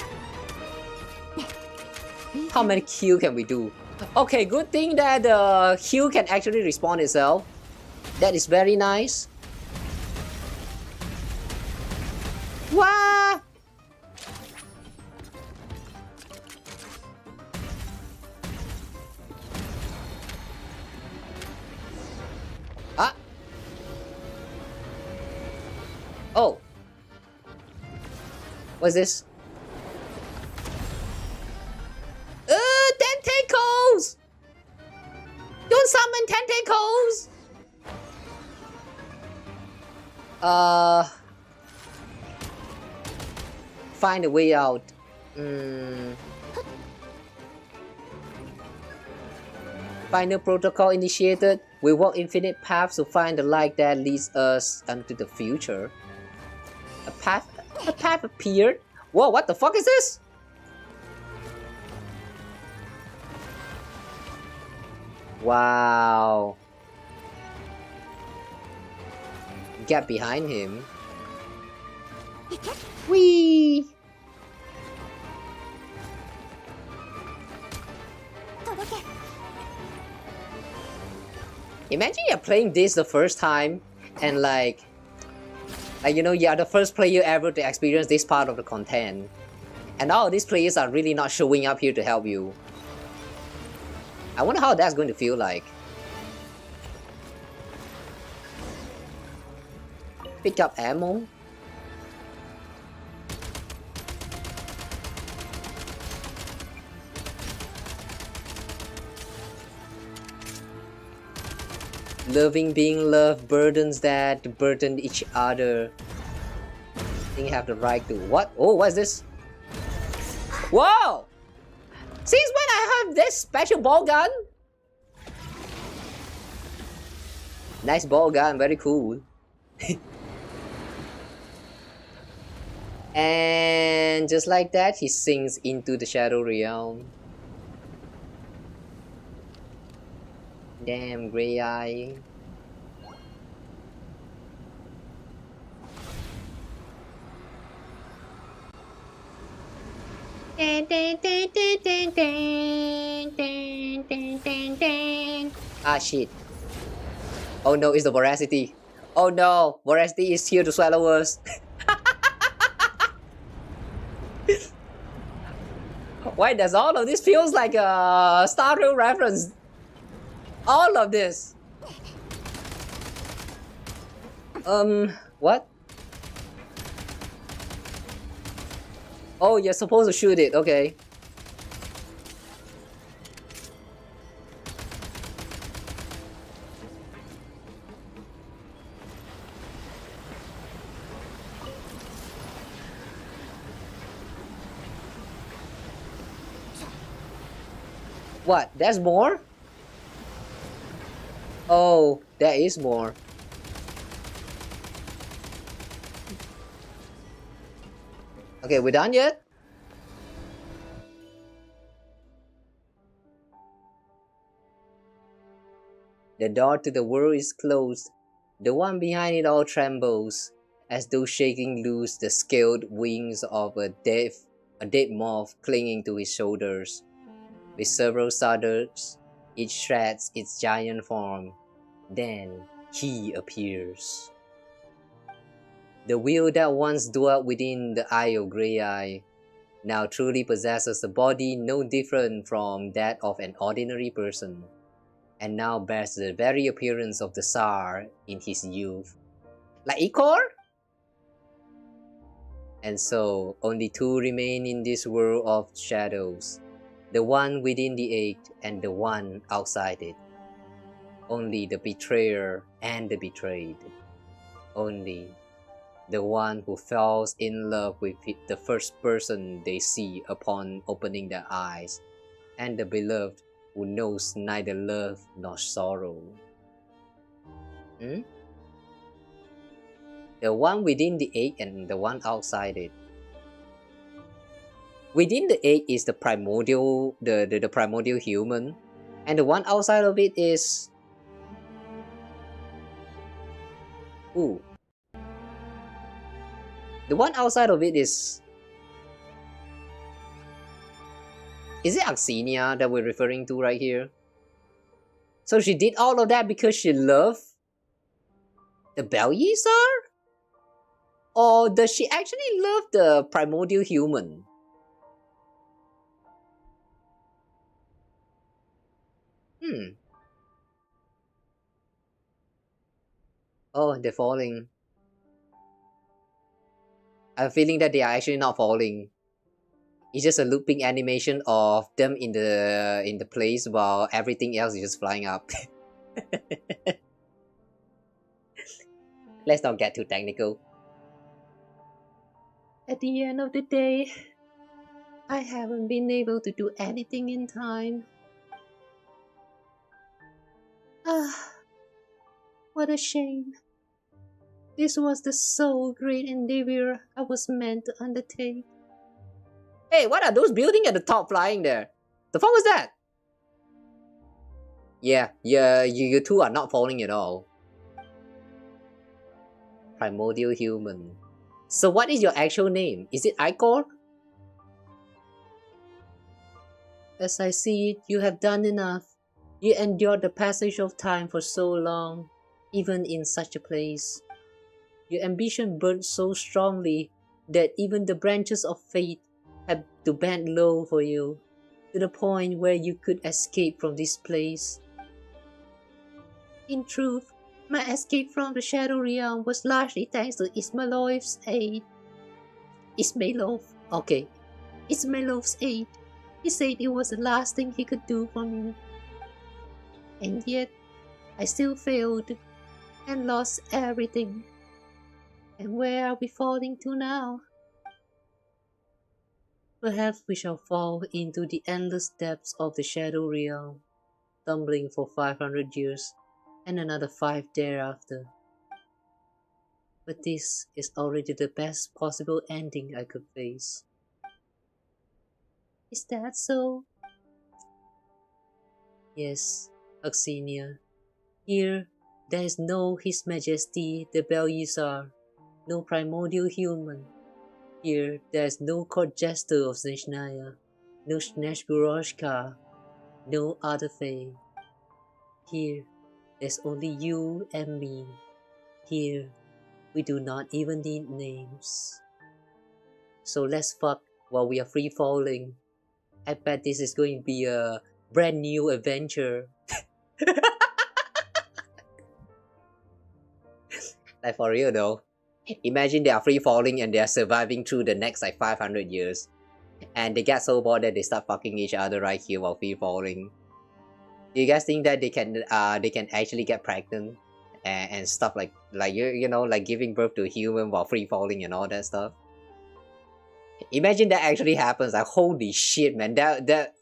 How many kills can we do? Okay, good thing that the heal can actually respawn itself. That is very nice. What? Ah. Oh. What's this? Tentacles! Don't summon tentacles! Find a way out. Final protocol initiated. We walk infinite paths to find the light that leads us into the future. A path appeared? Whoa, what the fuck is this? Wow. Get behind him. Whee! 届け Imagine you're playing this the first time and like you know, you're the first player ever to experience this part of the content. And all these players are really not showing up here to help you. I wonder how that's going to feel like. Pick up ammo. Loving being loved burdens that burden each other. I think you have the right to what? Oh, what's this? Whoa! Since when I have this special ball gun? Nice ball gun, very cool. And just like that, he sinks into the Shadow Realm. Damn, Graeae. Ah, shit. Oh no, it's the Voracity. Oh no, Voracity is here to swallow us. Why does all of this feels like a Star Trek reference? All of this. What? Oh, you're supposed to shoot it, okay. What? There's more? Oh, there is more. Okay, we're done yet? The door to the world is closed. The one behind it all trembles, as though shaking loose the scaled wings of a dead moth clinging to his shoulders. With several shudders, it shreds its giant form. Then he appears. The will that once dwelt within the eye of Graeae now truly possesses a body no different from that of an ordinary person, and now bears the very appearance of the Tsar in his youth. Like Ikor? And so, only two remain in this world of shadows, the one within the egg and the one outside it. Only the betrayer and the betrayed. Only the one who falls in love with the first person they see upon opening their eyes, and the beloved who knows neither love nor sorrow. The one within the egg and the one outside it. Within the egg is the primordial, the primordial human, and the one outside of it is... Ooh. The one outside of it is... Is it Axinia that we're referring to right here? So she did all of that because she loved the Belyazar? Or does she actually love the primordial human? Oh, they're falling. I have a feeling that they are actually not falling. It's just a looping animation of them in the place while everything else is just flying up. Let's not get too technical. At the end of the day, I haven't been able to do anything in time. Ah, what a shame. This was the so great endeavor I was meant to undertake. Hey, what are those buildings at the top flying there? The fuck was that? Yeah, you two are not falling at all. Primordial human. So what is your actual name? Is it Ikor? As I see it, you have done enough. You endured the passage of time for so long, even in such a place. Your ambition burned so strongly that even the branches of fate had to bend low for you, to the point where you could escape from this place. In truth, my escape from the Shadow Realm was largely thanks to Ismailov's aid. Ismailov's aid. He said it was the last thing he could do for me. And yet, I still failed and lost everything. And where are we falling to now? Perhaps we shall fall into the endless depths of the Shadow Realm, tumbling for 500 years and another 5 thereafter. But this is already the best possible ending I could face. Is that so? Yes, Oxenia. Here, there is no His Majesty the Belyazar, no primordial human. Here, there is no court jester of Snezhnaya, no Snezhburoshka, no other Fae. Here, there's only you and me. Here, we do not even need names. So let's fuck while we are free falling. I bet this is going to be a brand new adventure. Like for real though. Imagine they are free falling and they are surviving through the next like 500 years. And they get so bored that they start fucking each other right here while free falling. Do you guys think that they can actually get pregnant and stuff like you know like giving birth to a human while free falling and all that stuff? Imagine that actually happens. Like holy shit, man. That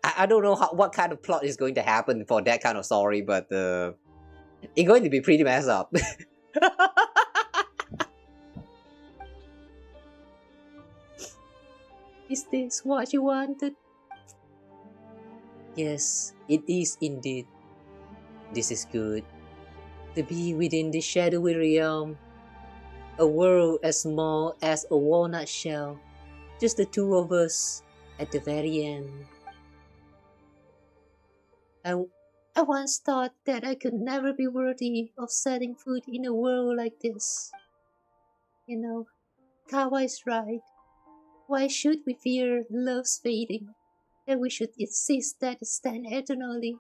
I don't know what kind of plot is going to happen for that kind of story, but it's going to be pretty messed up. Is this what you wanted? Yes, it is indeed. This is good. To be within the shadowy realm, a world as small as a walnut shell, just the two of us at the very end. I once thought that I could never be worthy of setting foot in a world like this. You know, Kawa is right. Why should we fear love's fading? That we should insist that it stand eternally.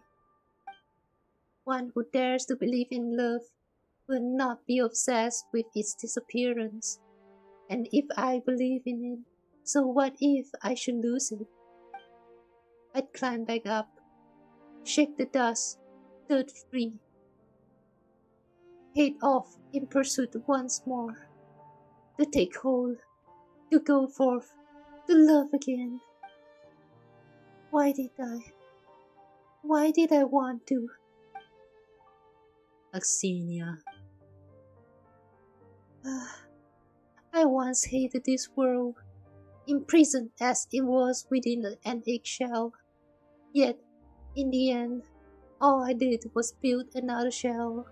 One who dares to believe in love will not be obsessed with its disappearance. And if I believe in it, so what if I should lose it? I'd climb back up, shake the dust, turn free, head off in pursuit once more, to take hold, to go forth, to love again. Why did I want to? Oxenia, I once hated this world, imprisoned as it was within an eggshell. Yet, in the end, all I did was build another shell.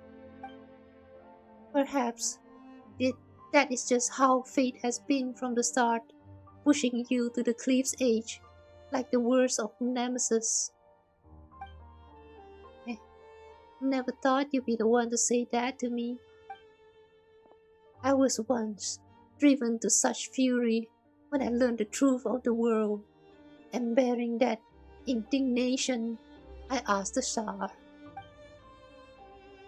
Perhaps that is just how fate has been from the start, pushing you to the cliff's edge, like the words of Nemesis. Never thought you'd be the one to say that to me. I was once driven to such fury when I learned the truth of the world, and bearing that indignation, I asked the Tsar,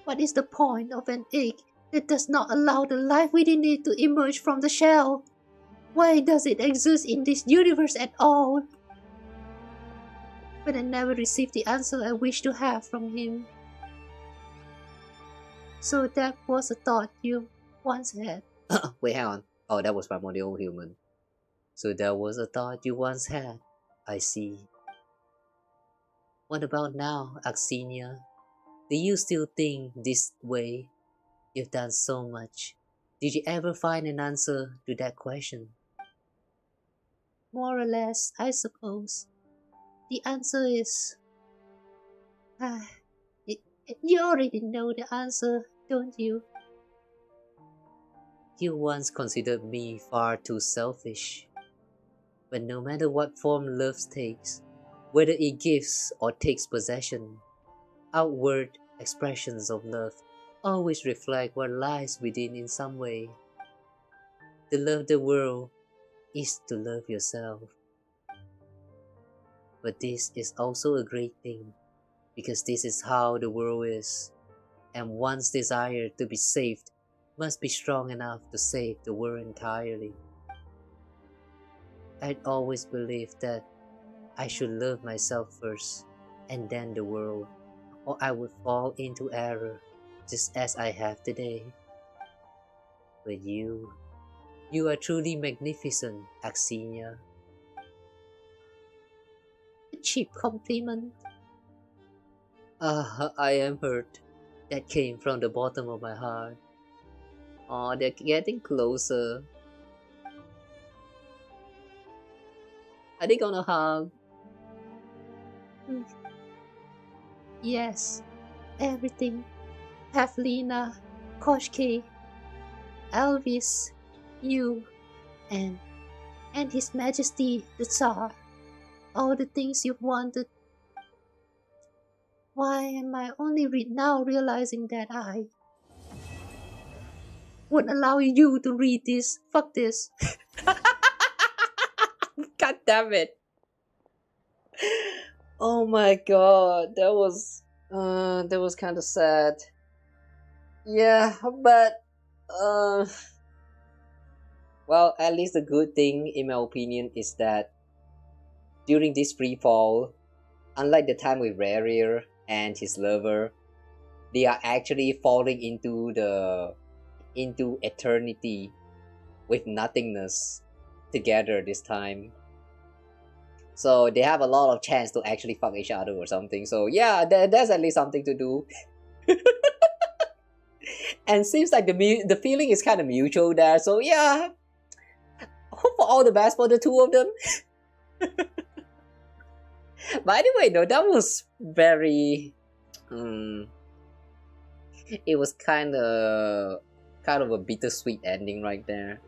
what is the point of an egg that does not allow the life within it to emerge from the shell? Why does it exist in this universe at all? But I never received the answer I wished to have from him. So that was a thought you once had. Wait, hang on. Oh, that was primordial human. so that was a thought you once had. I see. What about now, Oxenia? Do you still think this way? You've done so much. Did you ever find an answer to that question? More or less, I suppose. The answer is... you already know the answer, don't you? You once considered me far too selfish. But no matter what form love takes, whether it gives or takes possession, outward expressions of love always reflect what lies within in some way. To love the world is to love yourself. But this is also a great thing, because this is how the world is, and one's desire to be saved must be strong enough to save the world entirely. I'd always believed that I should love myself first, and then the world, or I would fall into error, just as I have today. But you are truly magnificent, Axinia. A cheap compliment. I am hurt. That came from the bottom of my heart. Oh, they're getting closer. Are they gonna hug? Yes, everything. Pavlina, Koshki, Elvis, you, and His Majesty the Tsar. All the things you've wanted. Why am I only now realizing that I would allow you to read this? Fuck this. God damn it. Oh my god, that was kind of sad. Yeah, but well, at least the good thing in my opinion is that during this free fall, unlike the time with Graeae and his lover, they are actually falling into eternity with nothingness together this time. So they have a lot of chance to actually fuck each other or something. So yeah, there's at least something to do. And seems like the feeling is kind of mutual there. So yeah, hope for all the best for the two of them. But anyway, though, that was very it was kind of a bittersweet ending right there.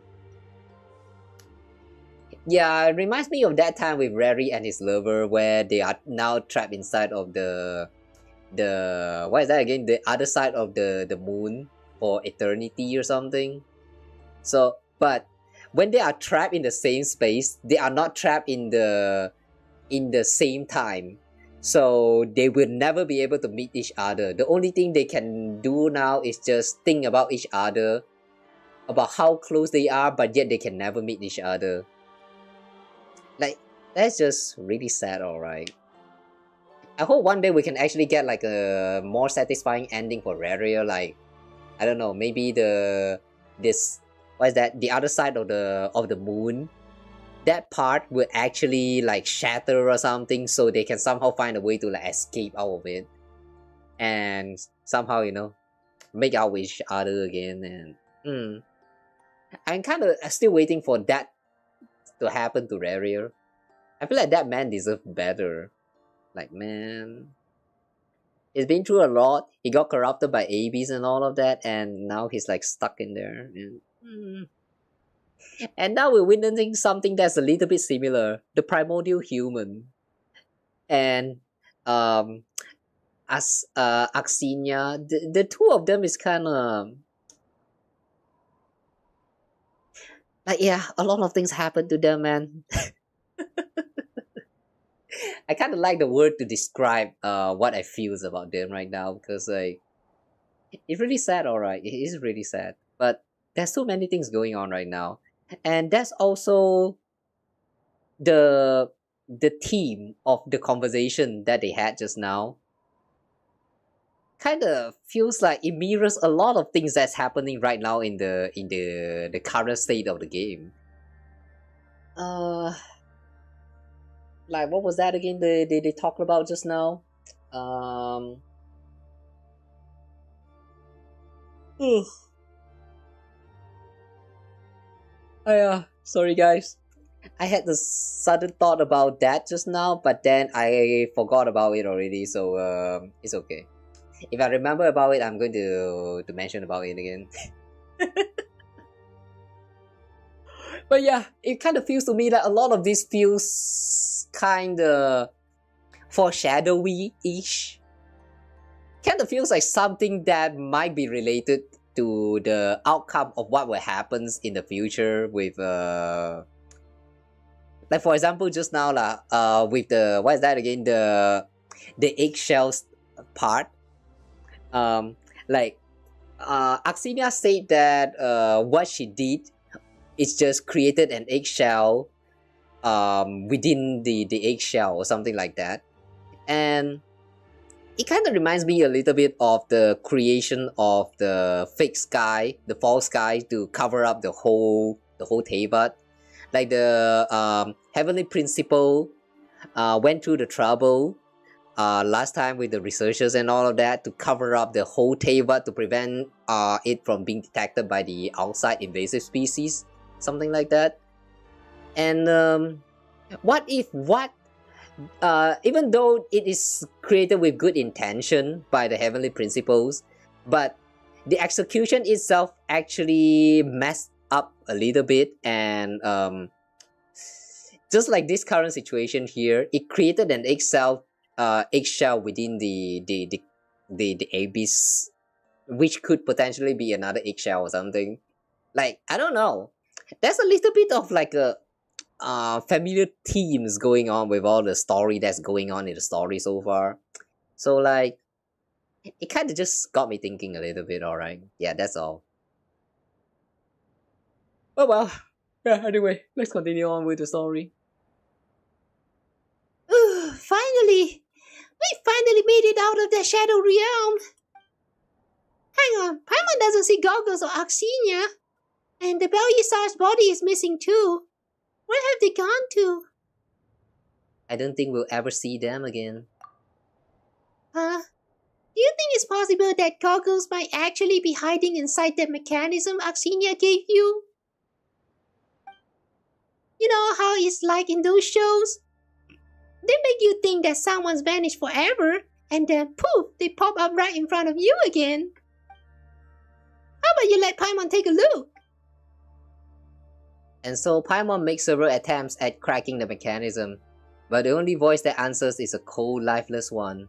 Yeah, it reminds me of that time with Graeae and his lover, where they are now trapped inside of the what is that again? The other side of the moon for eternity or something. So, but when they are trapped in the same space, they are not trapped in the same time. So they will never be able to meet each other. The only thing they can do now is just think about each other, about how close they are, but yet they can never meet each other. Like, that's just really sad, alright. I hope one day we can actually get like a more satisfying ending for Graeae, like, I don't know, maybe the other side of the moon, that part will actually like shatter or something, so they can somehow find a way to like escape out of it and somehow, you know, make out with each other again. And I'm kind of still waiting for that to happen to Graeae. I feel like that man deserves better. Like, man, he's been through a lot. He got corrupted by ABs and all of that, and now he's like stuck in there. And now we're witnessing something that's a little bit similar: the primordial human. And as Axinia, the two of them is kind of like, yeah, a lot of things happen to them, man. I kind of like the word to describe what I feel about them right now, because like it's really sad. Alright, it is really sad, but there's so many things going on right now, and that's also the theme of the conversation that they had just now. Kind of feels like it mirrors a lot of things that's happening right now in the current state of the game. Like, what was that again they talked about just now? Sorry guys, I had the sudden thought about that just now, but then I forgot about it already, so it's okay. If I remember about it, I'm going to mention about it again. But yeah, it kind of feels to me that a lot of this feels kind of foreshadowy-ish. Kind of feels like something that might be related to the outcome of what will happen in the future with like, for example, just now with the, what is that again, the eggshells part. Like Axinia said that what she did is just created an eggshell within the eggshell or something like that. And It kind of reminds me a little bit of the creation of the fake sky, the false sky, to cover up the whole Teyvat. Like the heavenly principle went through the trouble last time with the researchers and all of that to cover up the whole Teyvat to prevent it from being detected by the outside invasive species, something like that. And even though it is created with good intention by the heavenly principles, but the execution itself actually messed up a little bit, and just like this current situation here, it created an eggshell within the abyss, which could potentially be another eggshell or something. Like, I don't know. There's a little bit of like a familiar themes going on with all the story that's going on in the story so far. So like, it kind of just got me thinking a little bit. Alright, yeah, that's all. Oh well, yeah, anyway, let's continue on with the story. Finally! We finally made it out of the Shadow Realm! Hang on, Paimon doesn't see Goggles or Oxenia. And the Belyasar's body is missing too. Where have they gone to? I don't think we'll ever see them again. Huh? Do you think it's possible that Goggles might actually be hiding inside the mechanism Oxenia gave you? You know how it's like in those shows? They make you think that someone's vanished forever, and then poof, they pop up right in front of you again. How about you let Paimon take a look? And so Paimon makes several attempts at cracking the mechanism, but the only voice that answers is a cold, lifeless one.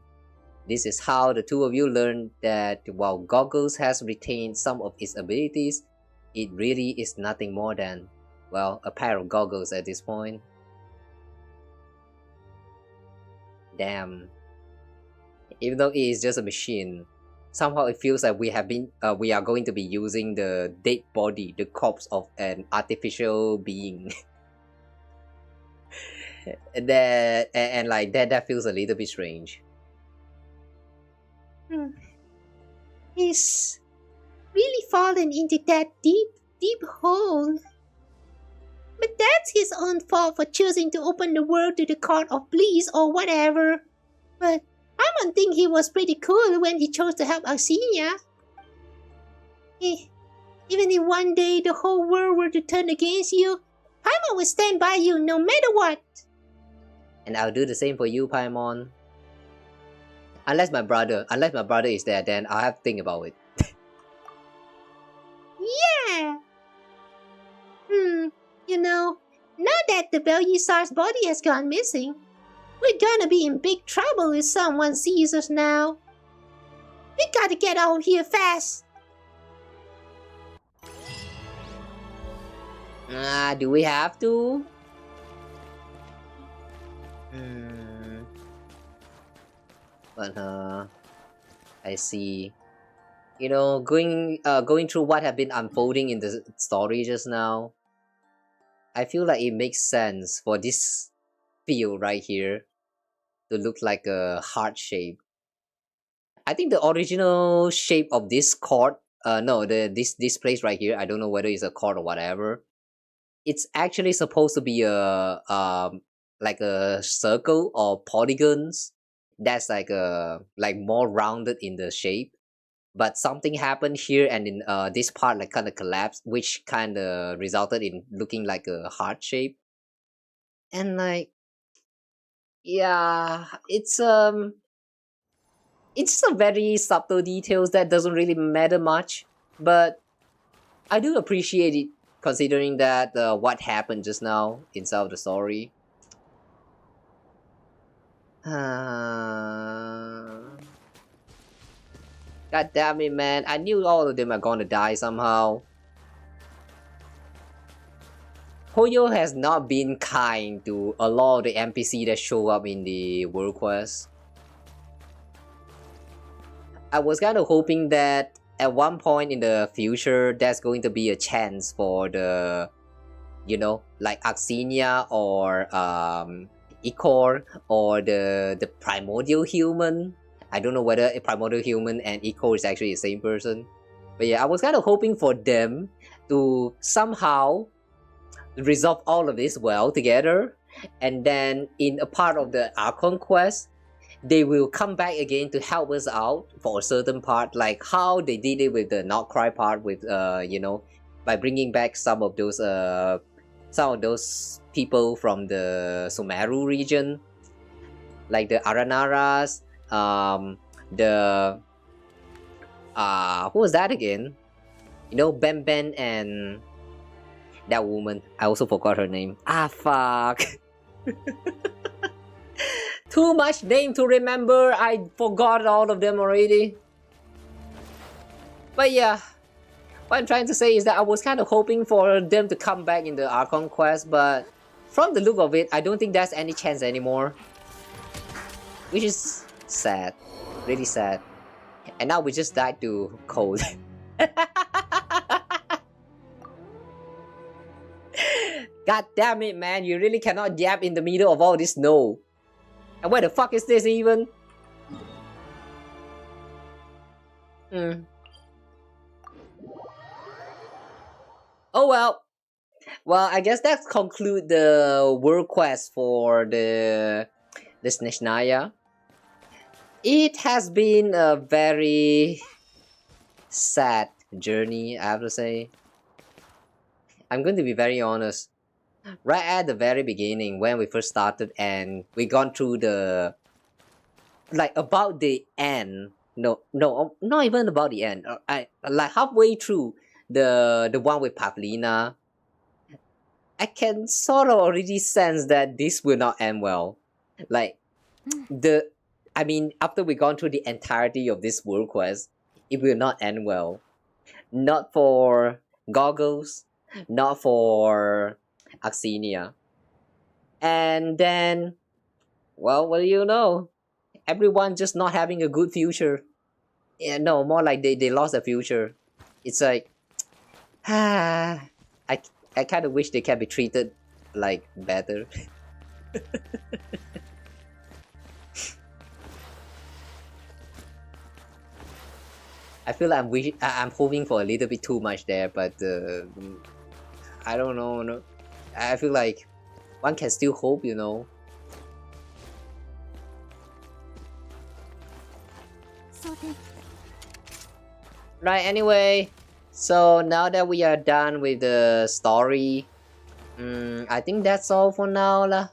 This is how the two of you learn that while Goggles has retained some of its abilities, it really is nothing more than, well, a pair of goggles at this point. Damn. Even though it is just a machine, somehow it feels like we are going to be using the dead body, the corpse of an artificial being. that feels a little bit strange. He's really fallen into that deep, deep hole. But that's his own fault for choosing to open the world to the court of bliss or whatever. But I don't think he was pretty cool when he chose to help Oxenia. Even if one day the whole world were to turn against you, Paimon will stand by you no matter what. And I'll do the same for you, Paimon. Unless my brother is there, then I'll have to think about it. Yeah! You know, now that the Belyasar's body has gone missing, we're gonna be in big trouble if someone sees us now. We gotta get out here fast. Do we have to? But I see. You know, going through what have been unfolding in the story just now, I feel like it makes sense for this field right here to look like a heart shape. I think the original shape of this court, this place right here, I don't know whether it's a court or whatever. It's actually supposed to be a like a circle or polygons that's like more rounded in the shape. But something happened here, and in this part like kind of collapsed, which kind of resulted in looking like a heart shape. And like, yeah, it's a very subtle details that doesn't really matter much, but I do appreciate it considering that what happened just now inside of the story. God damn it, man. I knew all of them are gonna die somehow. Hoyo has not been kind to a lot of the NPC that show up in the world quest. I was kind of hoping that at one point in the future there's going to be a chance for the, you know, like Oxenia or Ikor or the primordial human. I don't know whether a primordial human and Eco is actually the same person. But yeah, I was kind of hoping for them to somehow resolve all of this well together, and then in a part of the Archon quest, they will come back again to help us out for a certain part, like how they did it with the Not Cry part, with you know, by bringing back some of those people from the Sumeru region, like the Aranaras, the who was that again? You know, Ben Ben and that woman. I also forgot her name. Ah, fuck. Too much name to remember. I forgot all of them already. But yeah, what I'm trying to say is that I was kind of hoping for them to come back in the Archon quest, but from the look of it, I don't think there's any chance anymore. Which is sad. Really sad. And now we just died to cold. God damn it, man. You really cannot yap in the middle of all this snow. And where the fuck is this even? Oh well. Well, I guess that concludes the world quest for the Snezhnaya. It has been a very sad journey, I have to say. I'm going to be very honest. Right at the very beginning, when we first started and we gone through the, like, about the end. No, not even about the end. I like halfway through the one with Pavlina. I can sort of already sense that this will not end well. Like, I mean, after we gone through the entirety of this world quest, it will not end well. Not for Goggles, not for Axinia. And then, well, what do you know? Everyone just not having a good future. Yeah, no, more like they lost their future. It's like, I kind of wish they can be treated, like, better. I feel like I'm hoping for a little bit too much there, but I don't know. No, I feel like one can still hope, you know. Right. Anyway, so now that we are done with the story, I think that's all for now, lah.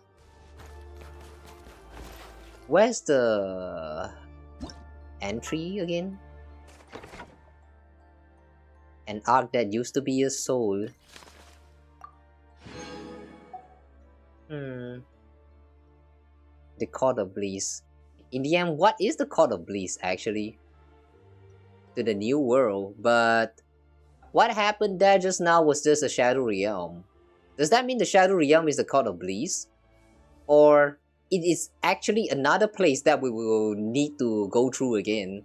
Where's the entry again? An arc that used to be a soul. The Court of Bliss. In the end, what is the Court of Bliss actually? To the new world, but what happened there just now was just a Shadow Realm. Does that mean the Shadow Realm is the Court of Bliss? Or it is actually another place that we will need to go through again?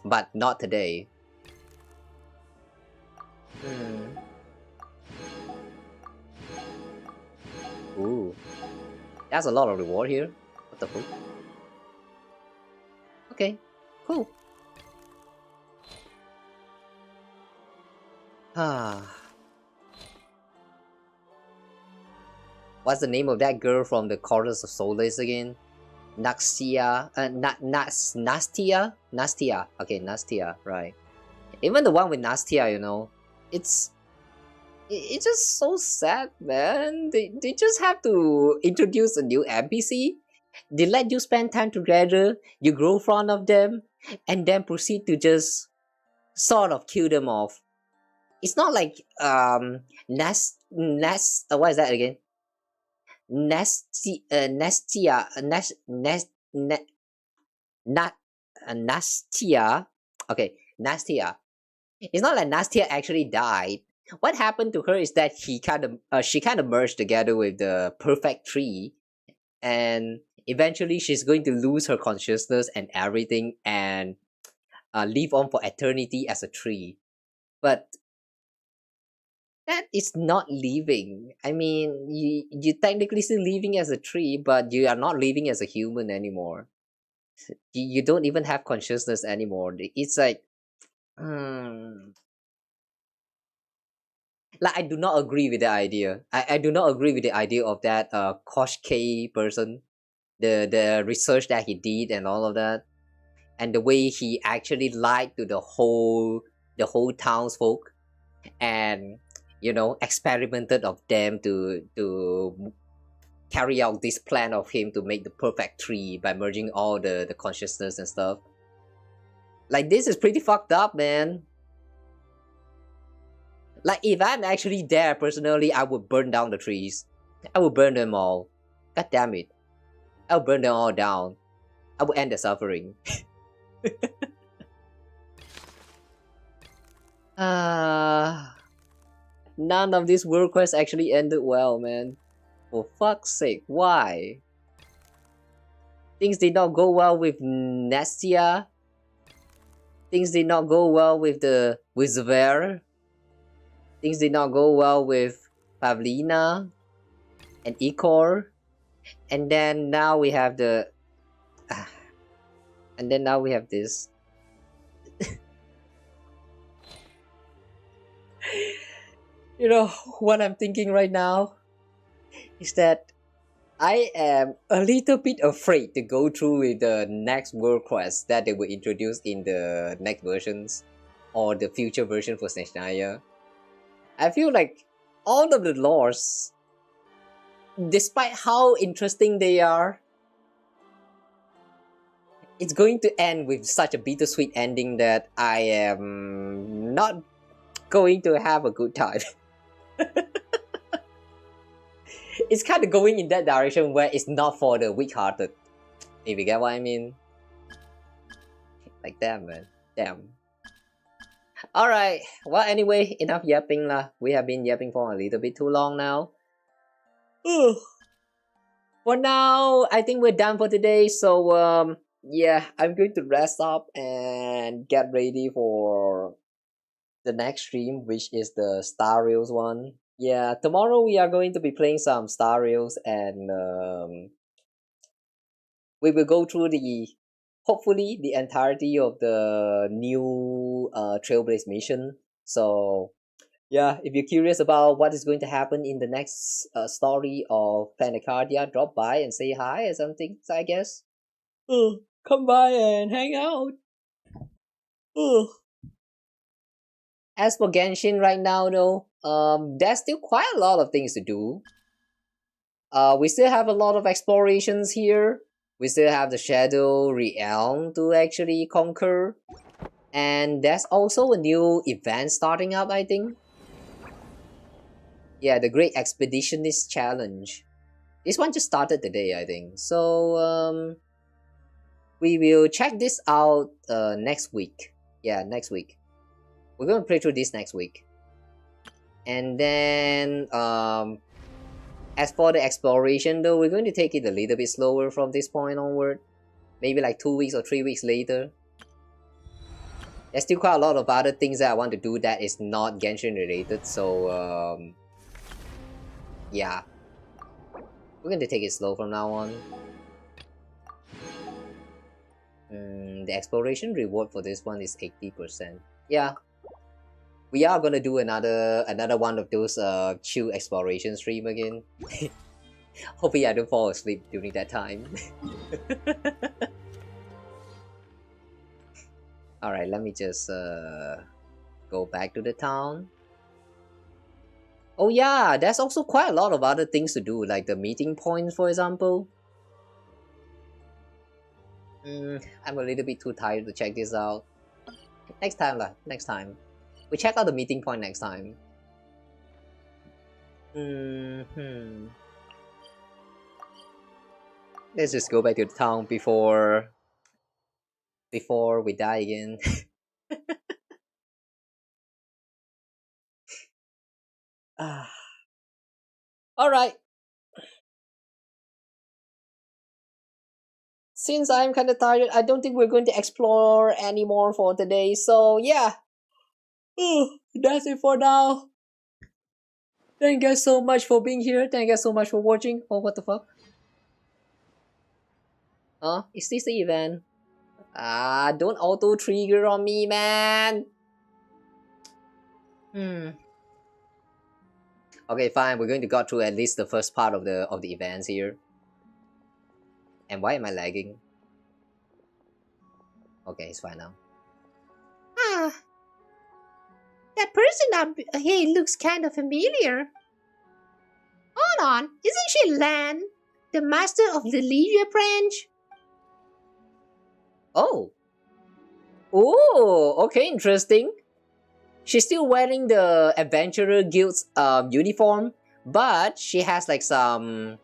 But not today. Ooh. That's a lot of reward here. What the fuck? Okay, cool. What's the name of that girl from the Chorus of Solace again? Nastia? Nastia? Okay, Nastia, right. Even the one with Nastia, you know, it's just so sad, man. They just have to introduce a new NPC. They let you spend time together, you grow fond of them, and then proceed to just sort of kill them off. It's not like what is that again? Nastia. Okay, Nastia. It's not like Nastia actually died. What happened to her is that she kind of merged together with the perfect tree, and eventually she's going to lose her consciousness and everything, and live on for eternity as a tree. But that is not living. I mean, you technically still living as a tree, but you are not living as a human anymore. You don't even have consciousness anymore. It's like, like I do not agree with the idea. I do not agree with the idea of that Kosh K person, the research that he did and all of that, and the way he actually lied to the whole townsfolk, and experimented of them to carry out this plan of him to make the perfect tree by merging all the consciousness and stuff. Like, this is pretty fucked up, man. Like, if I'm actually there personally, I would burn down the trees. I would burn them all. God damn it. I would burn them all down. I would end the suffering. None of these world quests actually ended well, man. For fuck's sake, why? Things did not go well with Nestia. Things did not go well with the Wizver. Things did not go well with Pavlina and Ikor. And then now we have the... and then now we have this. You know, what I'm thinking right now is that I am a little bit afraid to go through with the next world quest that they will introduce in the next versions or the future version for Snezhnaya. I feel like all of the lores, despite how interesting they are, it's going to end with such a bittersweet ending that I am not going to have a good time. It's kind of going in that direction where it's not for the weak-hearted. If you get what I mean. Like, damn, man. Damn. Alright. Well, anyway, enough yapping lah. We have been yapping for a little bit too long now. For now, I think we're done for today. So, yeah, I'm going to rest up and get ready for the next stream, which is the Star Rails one. Yeah, tomorrow we are going to be playing some Star Rails, and we will go through hopefully the entirety of the new Trailblaze mission. So yeah, if you're curious about what is going to happen in the next story of Planecardia, drop by and say hi or something, I guess. Come by and hang out. As for Genshin right now though, there's still quite a lot of things to do. We still have a lot of explorations here. We still have the Shadow Realm to actually conquer. And there's also a new event starting up, I think. Yeah, the Great Expeditionist Challenge. This one just started today, I think. So, we will check this out next week. Yeah, next week. We're going to play through this next week. And then, as for the exploration though, we're going to take it a little bit slower from this point onward. Maybe like 2 weeks or 3 weeks later. There's still quite a lot of other things that I want to do that is not Genshin related, so yeah. We're going to take it slow from now on. The exploration reward for this one is 80%. Yeah. We are gonna do another one of those chill exploration stream again. Hopefully I don't fall asleep during that time. Alright, let me just go back to the town. Oh yeah, there's also quite a lot of other things to do, like the meeting points, for example. I'm a little bit too tired to check this out. Next time lah, next time. We check out the meeting point next time. Let's just go back to the town before we die again. Alright. Since I'm kinda tired, I don't think we're going to explore anymore for today, so yeah. That's it for now. Thank you guys so much for being here. Thank you guys so much for watching. Oh, what the fuck? Oh, is this the event? Don't auto trigger on me, man. Okay, fine. We're going to go through at least the first part of the events here. And why am I lagging? Okay, it's fine now. That person up here looks kind of familiar. Hold on, isn't she Lan, the master of the leisure branch? Oh, okay, interesting. She's still wearing the Adventurer Guild's uniform, but she has like some,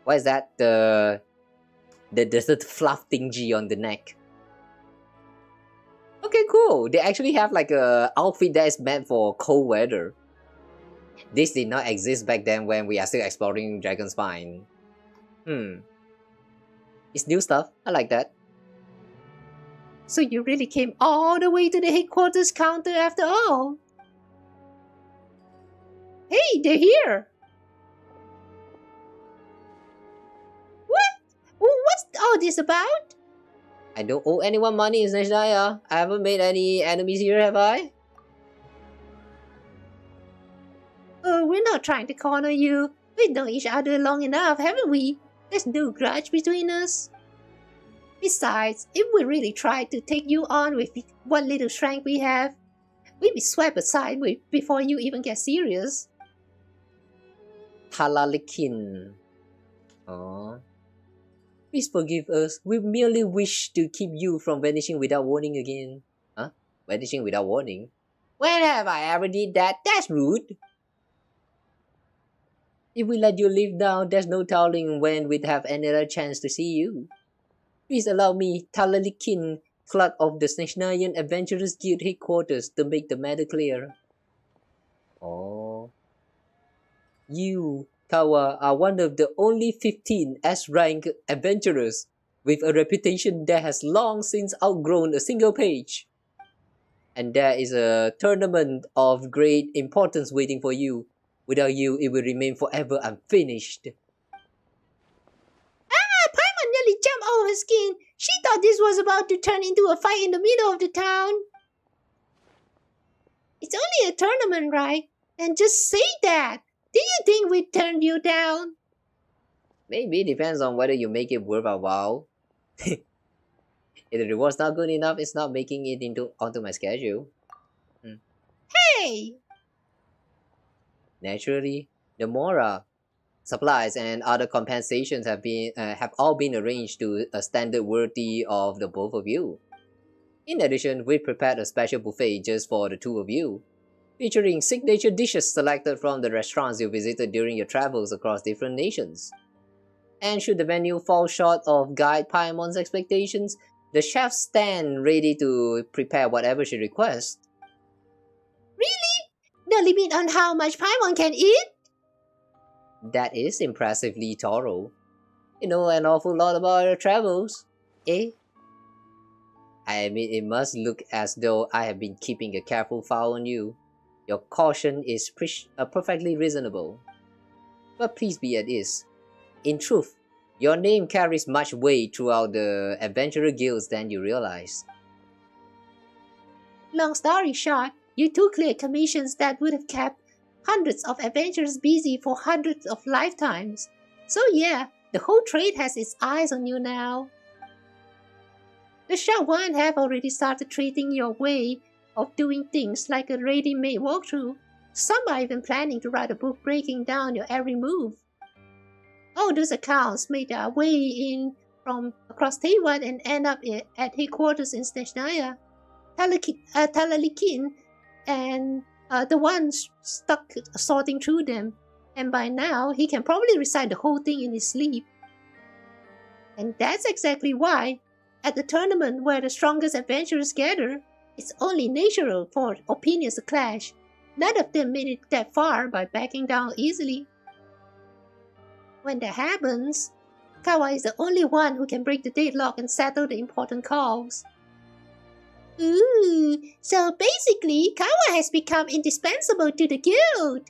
what is that? The fluff thingy on the neck. Okay, cool. They actually have like a outfit that is meant for cold weather. This did not exist back then when we are still exploring Dragon's Spine. It's new stuff. I like that. So you really came all the way to the headquarters counter after all. Hey, they're here. What's all this about? I don't owe anyone money in Snezhnaya. I haven't made any enemies here, have I? We're not trying to corner you. We've known each other long enough, haven't we? There's no grudge between us. Besides, if we really tried to take you on with what little strength we have, we'd be swept aside before you even get serious. Talalikin. Oh. Please forgive us. We merely wish to keep you from vanishing without warning again. Huh? Vanishing without warning? When have I ever did that? That's rude. If we let you live now, there's no telling when we'd have another chance to see you. Please allow me, Talalikin, clerk of the Snezhnayan Adventurers Guild headquarters, to make the matter clear. Oh. You, Kawa, are one of the only 15 S-rank adventurers with a reputation that has long since outgrown a single page. And there is a tournament of great importance waiting for you. Without you, it will remain forever unfinished. Paimon nearly jumped over her skin. She thought this was about to turn into a fight in the middle of the town. It's only a tournament, right? And just say that. Do you think we turned you down? Maybe, depends on whether you make it worth our while. If the reward's not good enough, it's not making it onto my schedule. Hey! Naturally, the Mora supplies and other compensations have all been arranged to a standard worthy of the both of you. In addition, we prepared a special buffet just for the two of you, featuring signature dishes selected from the restaurants you visited during your travels across different nations. And should the menu fall short of Guide Paimon's expectations, the chefs stand ready to prepare whatever she requests. Really? No limit on how much Paimon can eat? That is impressively thorough. You know an awful lot about your travels, eh? I admit it must look as though I have been keeping a careful eye on you. Your caution is perfectly reasonable. But please be at ease. In truth, your name carries much weight throughout the adventurer guilds than you realize. Long story short, you two cleared commissions that would have kept hundreds of adventurers busy for hundreds of lifetimes. So yeah, the whole trade has its eyes on you now. The Sharp One have already started treating your way of doing things like a ready-made walkthrough. Some are even planning to write a book breaking down your every move. All those accounts made their way in from across Taiwan and end up at headquarters in Snezhnaya. Talalikin and the one stuck sorting through them, and by now he can probably recite the whole thing in his sleep. And that's exactly why, at the tournament where the strongest adventurers gather, it's only natural for opinions to clash. None of them made it that far by backing down easily. When that happens, Kawa is the only one who can break the deadlock and settle the important calls. Ooh, so basically, Kawa has become indispensable to the guild.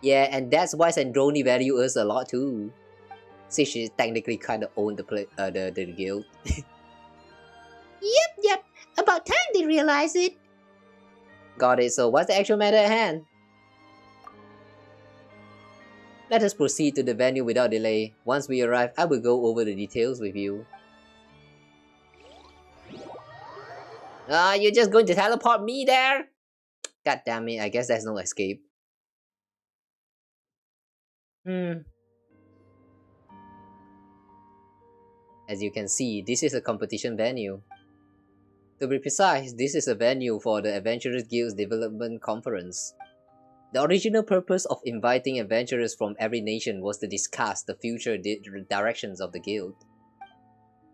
Yeah, and that's why Sandroni value us a lot too. See, she technically kind of owned the guild. Yep. About time they realize it. Got it. So what's the actual matter at hand? Let us proceed to the venue without delay. Once we arrive, I will go over the details with you. You're just going to teleport me there? God damn it, I guess there's no escape. As you can see, this is a competition venue. To be precise, this is a venue for the Adventurers Guild's Development Conference. The original purpose of inviting adventurers from every nation was to discuss the future directions of the guild.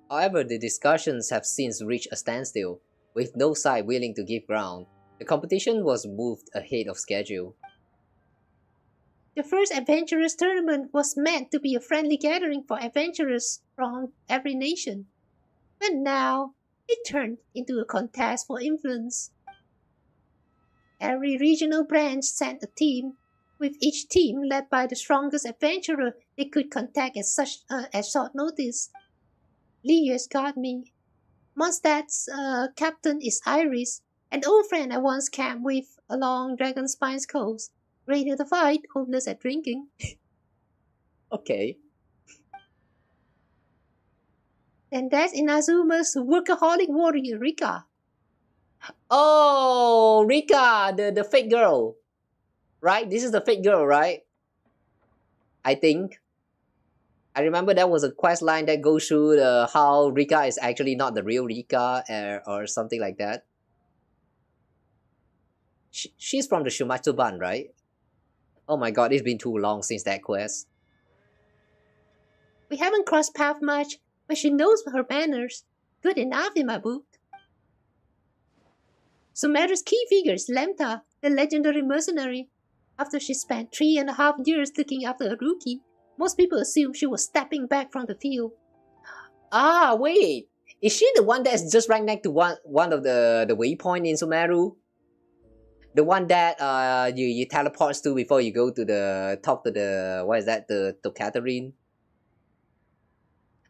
However, the discussions have since reached a standstill, with no side willing to give ground. The competition was moved ahead of schedule. The first adventurers tournament was meant to be a friendly gathering for adventurers from every nation. But now, it turned into a contest for influence. Every regional branch sent a team, with each team led by the strongest adventurer they could contact at short notice. Liu's got me. Mondstadt's captain is Iris, an old friend I once camped with along Dragonspine's coast. Ready to fight, hopeless at drinking. Okay. Then there's Inazuma's workaholic warrior, Rika. Oh, Rika, the fake girl. Right? This is the fake girl, right? I think. I remember there was a quest line that goes through how Rika is actually not the real Rika or something like that. She's from the Shumatsuban, right? Oh my god, it's been too long since that quest. We haven't crossed paths much, but she knows her manners. Good enough in my book. Sumeru's key figure is Lemta, the legendary mercenary. After she spent 3.5 years looking after a rookie, most people assume she was stepping back from the field. Ah, wait. Is she the one that's just right next to one of the waypoint in Sumeru? The one that you teleports to before you go to talk to to Catherine?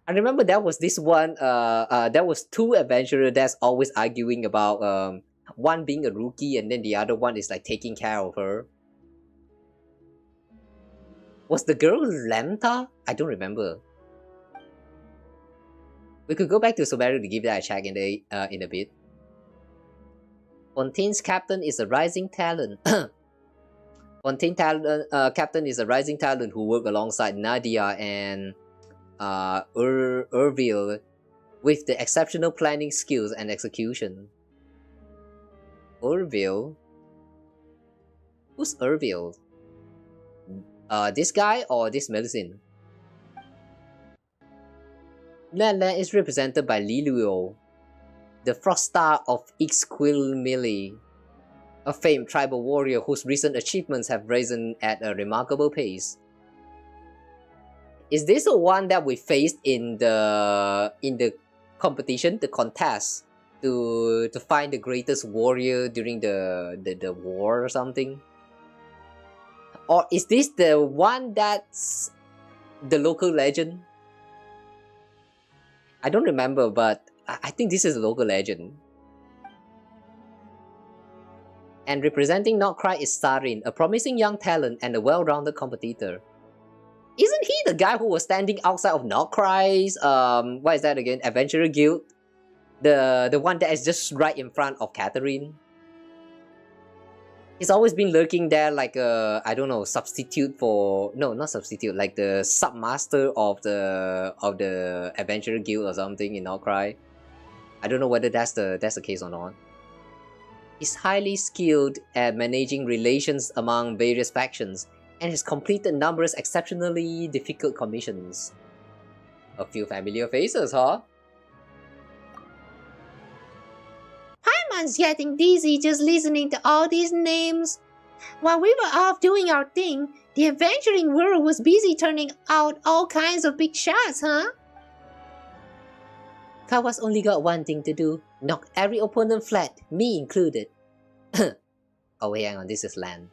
I remember there was this one, there was two adventurers that's always arguing about one being a rookie and then the other one is like taking care of her. Was the girl Lemta? I don't remember. We could go back to Sumeru to give that a check in a bit. Fontaine's captain is a rising talent. Captain is a rising talent who worked alongside Nadia and Urville with the exceptional planning skills and execution. Urville? Who's Urville? This guy or this medicine? Nella is represented by Liluo, the frost star of Ixquilmili, a famed tribal warrior whose recent achievements have risen at a remarkable pace. Is this the one that we faced in the competition, the contest, to find the greatest warrior during the war or something? Or is this the one that's the local legend? I don't remember, but I think this is a local legend. And representing Notcry is Sarin, a promising young talent and a well-rounded competitor. Isn't he the guy who was standing outside of Notcry's what is that again? Adventurer Guild? The one that is just right in front of Catherine? He's always been lurking there like a, I don't know, substitute for, no, not substitute, like the submaster of the Adventurer Guild or something in Outcry. I don't know whether that's the case or not. He's highly skilled at managing relations among various factions and has completed numerous exceptionally difficult commissions. A few familiar faces, huh? Paimon's getting dizzy just listening to all these names. While we were off doing our thing, the adventuring world was busy turning out all kinds of big shots, huh? Kawa's only got one thing to do, knock every opponent flat, me included. Oh wait, hang on, this is land.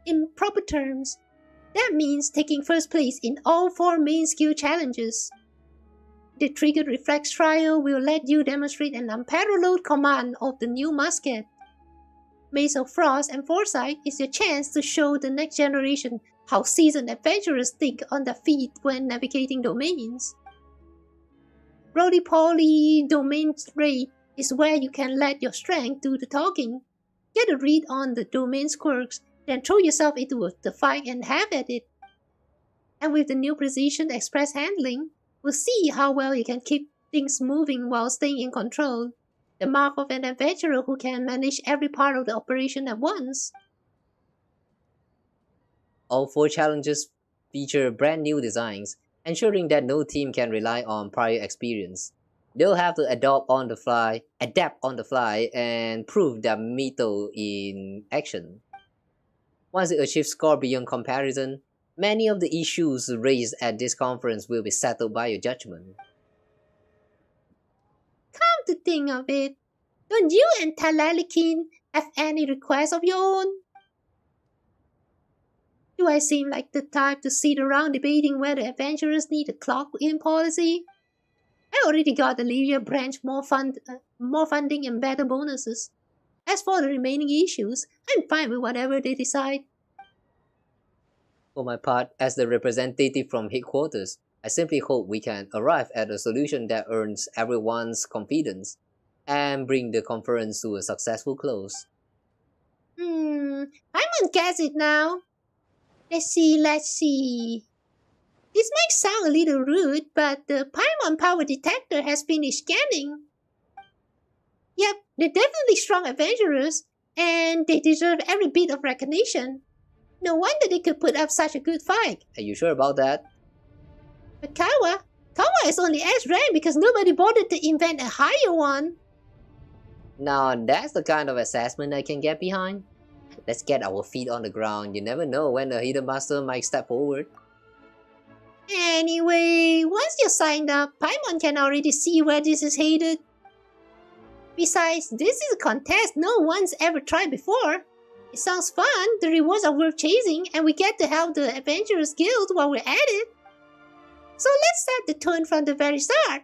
In proper terms, That means taking first place in all 4 main skill challenges. The Triggered Reflex Trial will let you demonstrate an unparalleled command of the new musket. Maze of Frost and Foresight is your chance to show the next generation how seasoned adventurers think on their feet when navigating domains. Roly-poly Domain Raid is where you can let your strength do the talking. Get a read on the domain's quirks, then throw yourself into the fight and have at it. And with the new Precision Express handling, we'll see how well you can keep things moving while staying in control. The mark of an adventurer who can manage every part of the operation at once. All 4 challenges feature brand new designs, ensuring that no team can rely on prior experience. They'll have to adapt on the fly, and prove their mettle in action. Once they achieve score beyond comparison, many of the issues raised at this conference will be settled by your judgment. Come to think of it, don't you and Talalikin have any requests of your own? Do I seem like the type to sit around debating whether adventurers need a clock-in policy? I already got the Livia branch more funding and better bonuses. As for the remaining issues, I'm fine with whatever they decide. For my part, as the representative from headquarters, I simply hope we can arrive at a solution that earns everyone's confidence and bring the conference to a successful close. I won't guess it now. Let's see. This might sound a little rude, but the Paimon power detector has finished scanning. Yep, they're definitely strong adventurers, and they deserve every bit of recognition. No wonder they could put up such a good fight. Are you sure about that? But Kawa is only S rank because nobody bothered to invent a higher one. Now that's the kind of assessment I can get behind. Let's get our feet on the ground. You never know when the Hidden Master might step forward. Anyway, once you're signed up, Paimon can already see where this is headed. Besides, this is a contest no one's ever tried before. It sounds fun, the rewards are worth chasing, and we get to help the Adventurers Guild while we're at it. So let's set the tone from the very start.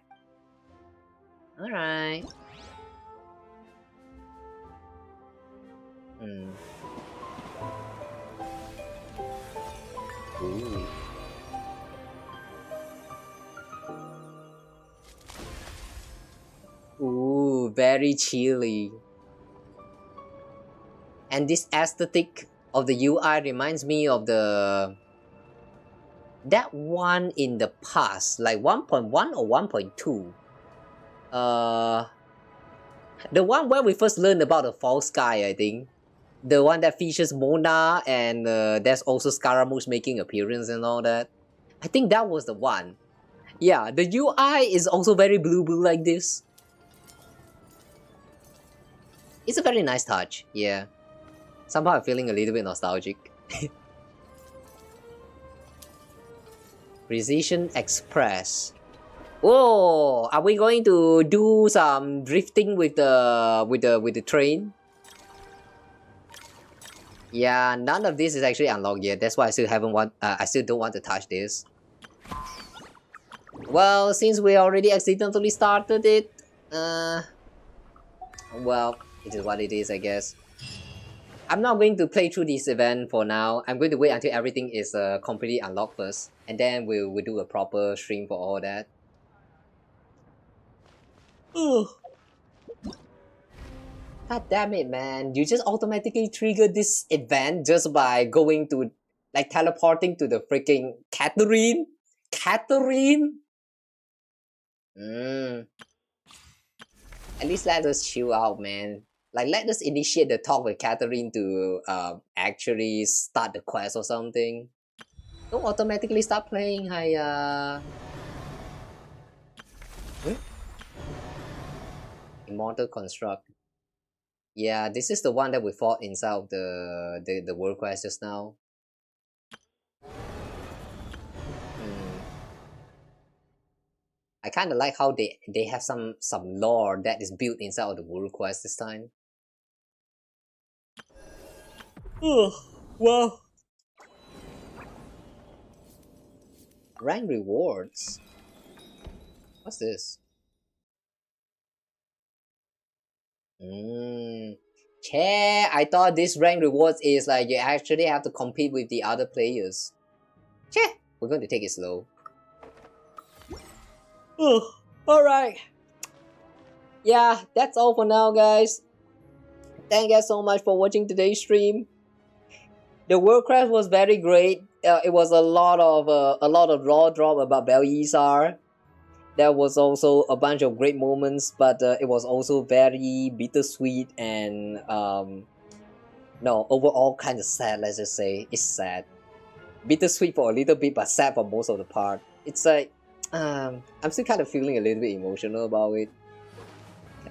Alright. Ooh. Ooh, very chilly. And this aesthetic of the UI reminds me of that one in the past, like 1.1 or 1.2. The one where we first learned about the false sky, I think. The one that features Mona and there's also Scaramouche making appearance and all that. I think that was the one. Yeah, the UI is also very blue like this. It's a very nice touch, yeah. Somehow I'm feeling a little bit nostalgic. Precision Express. Oh, are we going to do some drifting with the train? Yeah, none of this is actually unlocked yet. That's why I still don't want to touch this. Well, since we already accidentally started it, well, it is what it is, I guess. I'm not going to play through this event for now. I'm going to wait until everything is completely unlocked first, and then we'll do a proper stream for all that. Ugh. God damn it, man. You just automatically trigger this event just by going to, like, teleporting to the freaking Catherine? Catherine? At least let us chill out, man. Like, let us initiate the talk with Catherine to actually start the quest or something. Don't automatically start playing, hiya. Immortal Construct. Yeah, this is the one that we fought inside of the world quest just now. I kind of like how they have some lore that is built inside of the world quest this time. Oh, well. Rank rewards. What's this? Che, I thought this rank rewards is like you actually have to compete with the other players. Che, we're going to take it slow. Oh, alright. Yeah, that's all for now, guys. Thank you guys so much for watching today's stream. The world crash was very great. It was a lot of raw drop about Bel-Isar. There was also a bunch of great moments, but it was also very bittersweet and no, overall kind of sad. Let's just say it's sad, bittersweet for a little bit, but sad for most of the part. It's like I'm still kind of feeling a little bit emotional about it.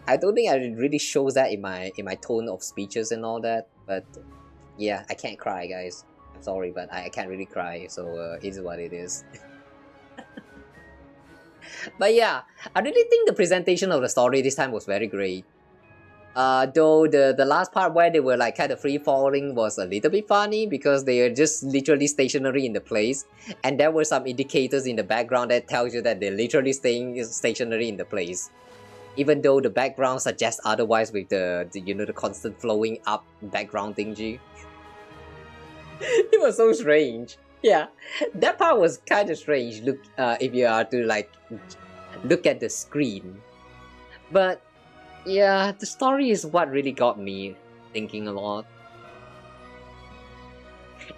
I don't think I really shows that in my tone of speeches and all that, but yeah, I can't cry, guys. I'm sorry, but I can't really cry, so it is what it is. But yeah, I really think the presentation of the story this time was very great. Though the last part where they were like kind of free falling was a little bit funny because they are just literally stationary in the place, and there were some indicators in the background that tells you that they're literally staying stationary in the place, even though the background suggests otherwise with the you know, the constant flowing up background thingy. It was so strange. Yeah, that part was kind of strange. Look, if you are to like look at the screen, but yeah, the story is what really got me thinking a lot.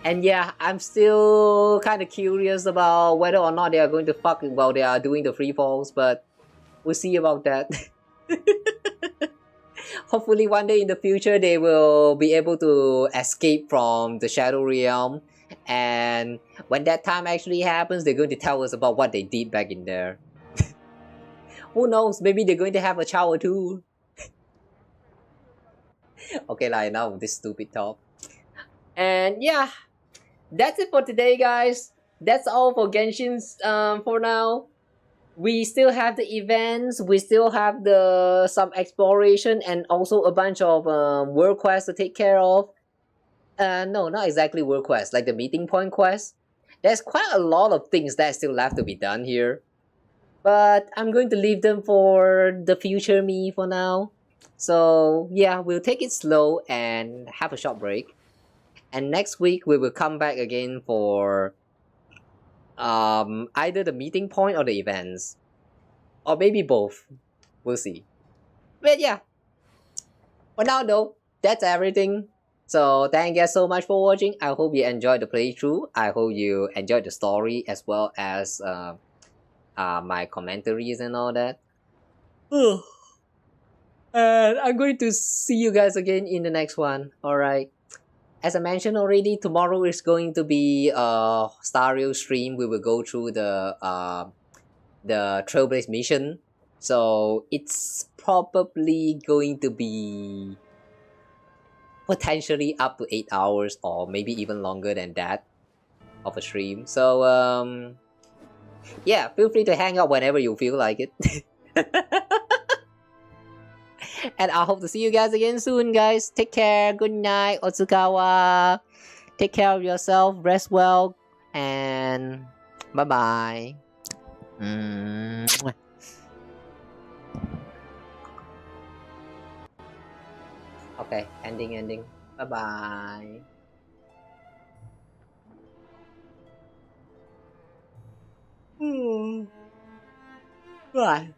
And yeah, I'm still kind of curious about whether or not they are going to fuck while they are doing the free falls, but we'll see about that. Hopefully one day in the future they will be able to escape from the Shadow Realm, and when that time actually happens, they're going to tell us about what they did back in there. Who knows, maybe they're going to have a child or two. Okay, like enough of this stupid talk. And yeah, that's it for today, guys. That's all for Genshin's for now. We still have the events, we still have the some exploration, and also a bunch of world quests to take care of. No, not exactly world quests, like the meeting point quest. There's quite a lot of things that still left to be done here, but I'm going to leave them for the future me for now. So yeah, we'll take it slow and have a short break. And next week we will come back again for either the meeting point or the events, or maybe both. We'll see. But yeah, for now though, that's everything. So thank you guys so much for watching. I hope you enjoyed the playthrough. I hope you enjoyed the story as well as my commentaries and all that. And I'm going to see you guys again in the next one. Alright. As I mentioned already, tomorrow is going to be a Stario stream. We will go through the Trailblaze mission. So it's probably going to be potentially up to 8 hours or maybe even longer than that of a stream. So yeah, feel free to hang out whenever you feel like it. And I hope to see you guys again soon, guys. Take care. Good night, Otsukawa. Take care of yourself. Rest well. And bye-bye. Okay, ending. Bye-bye. Bye.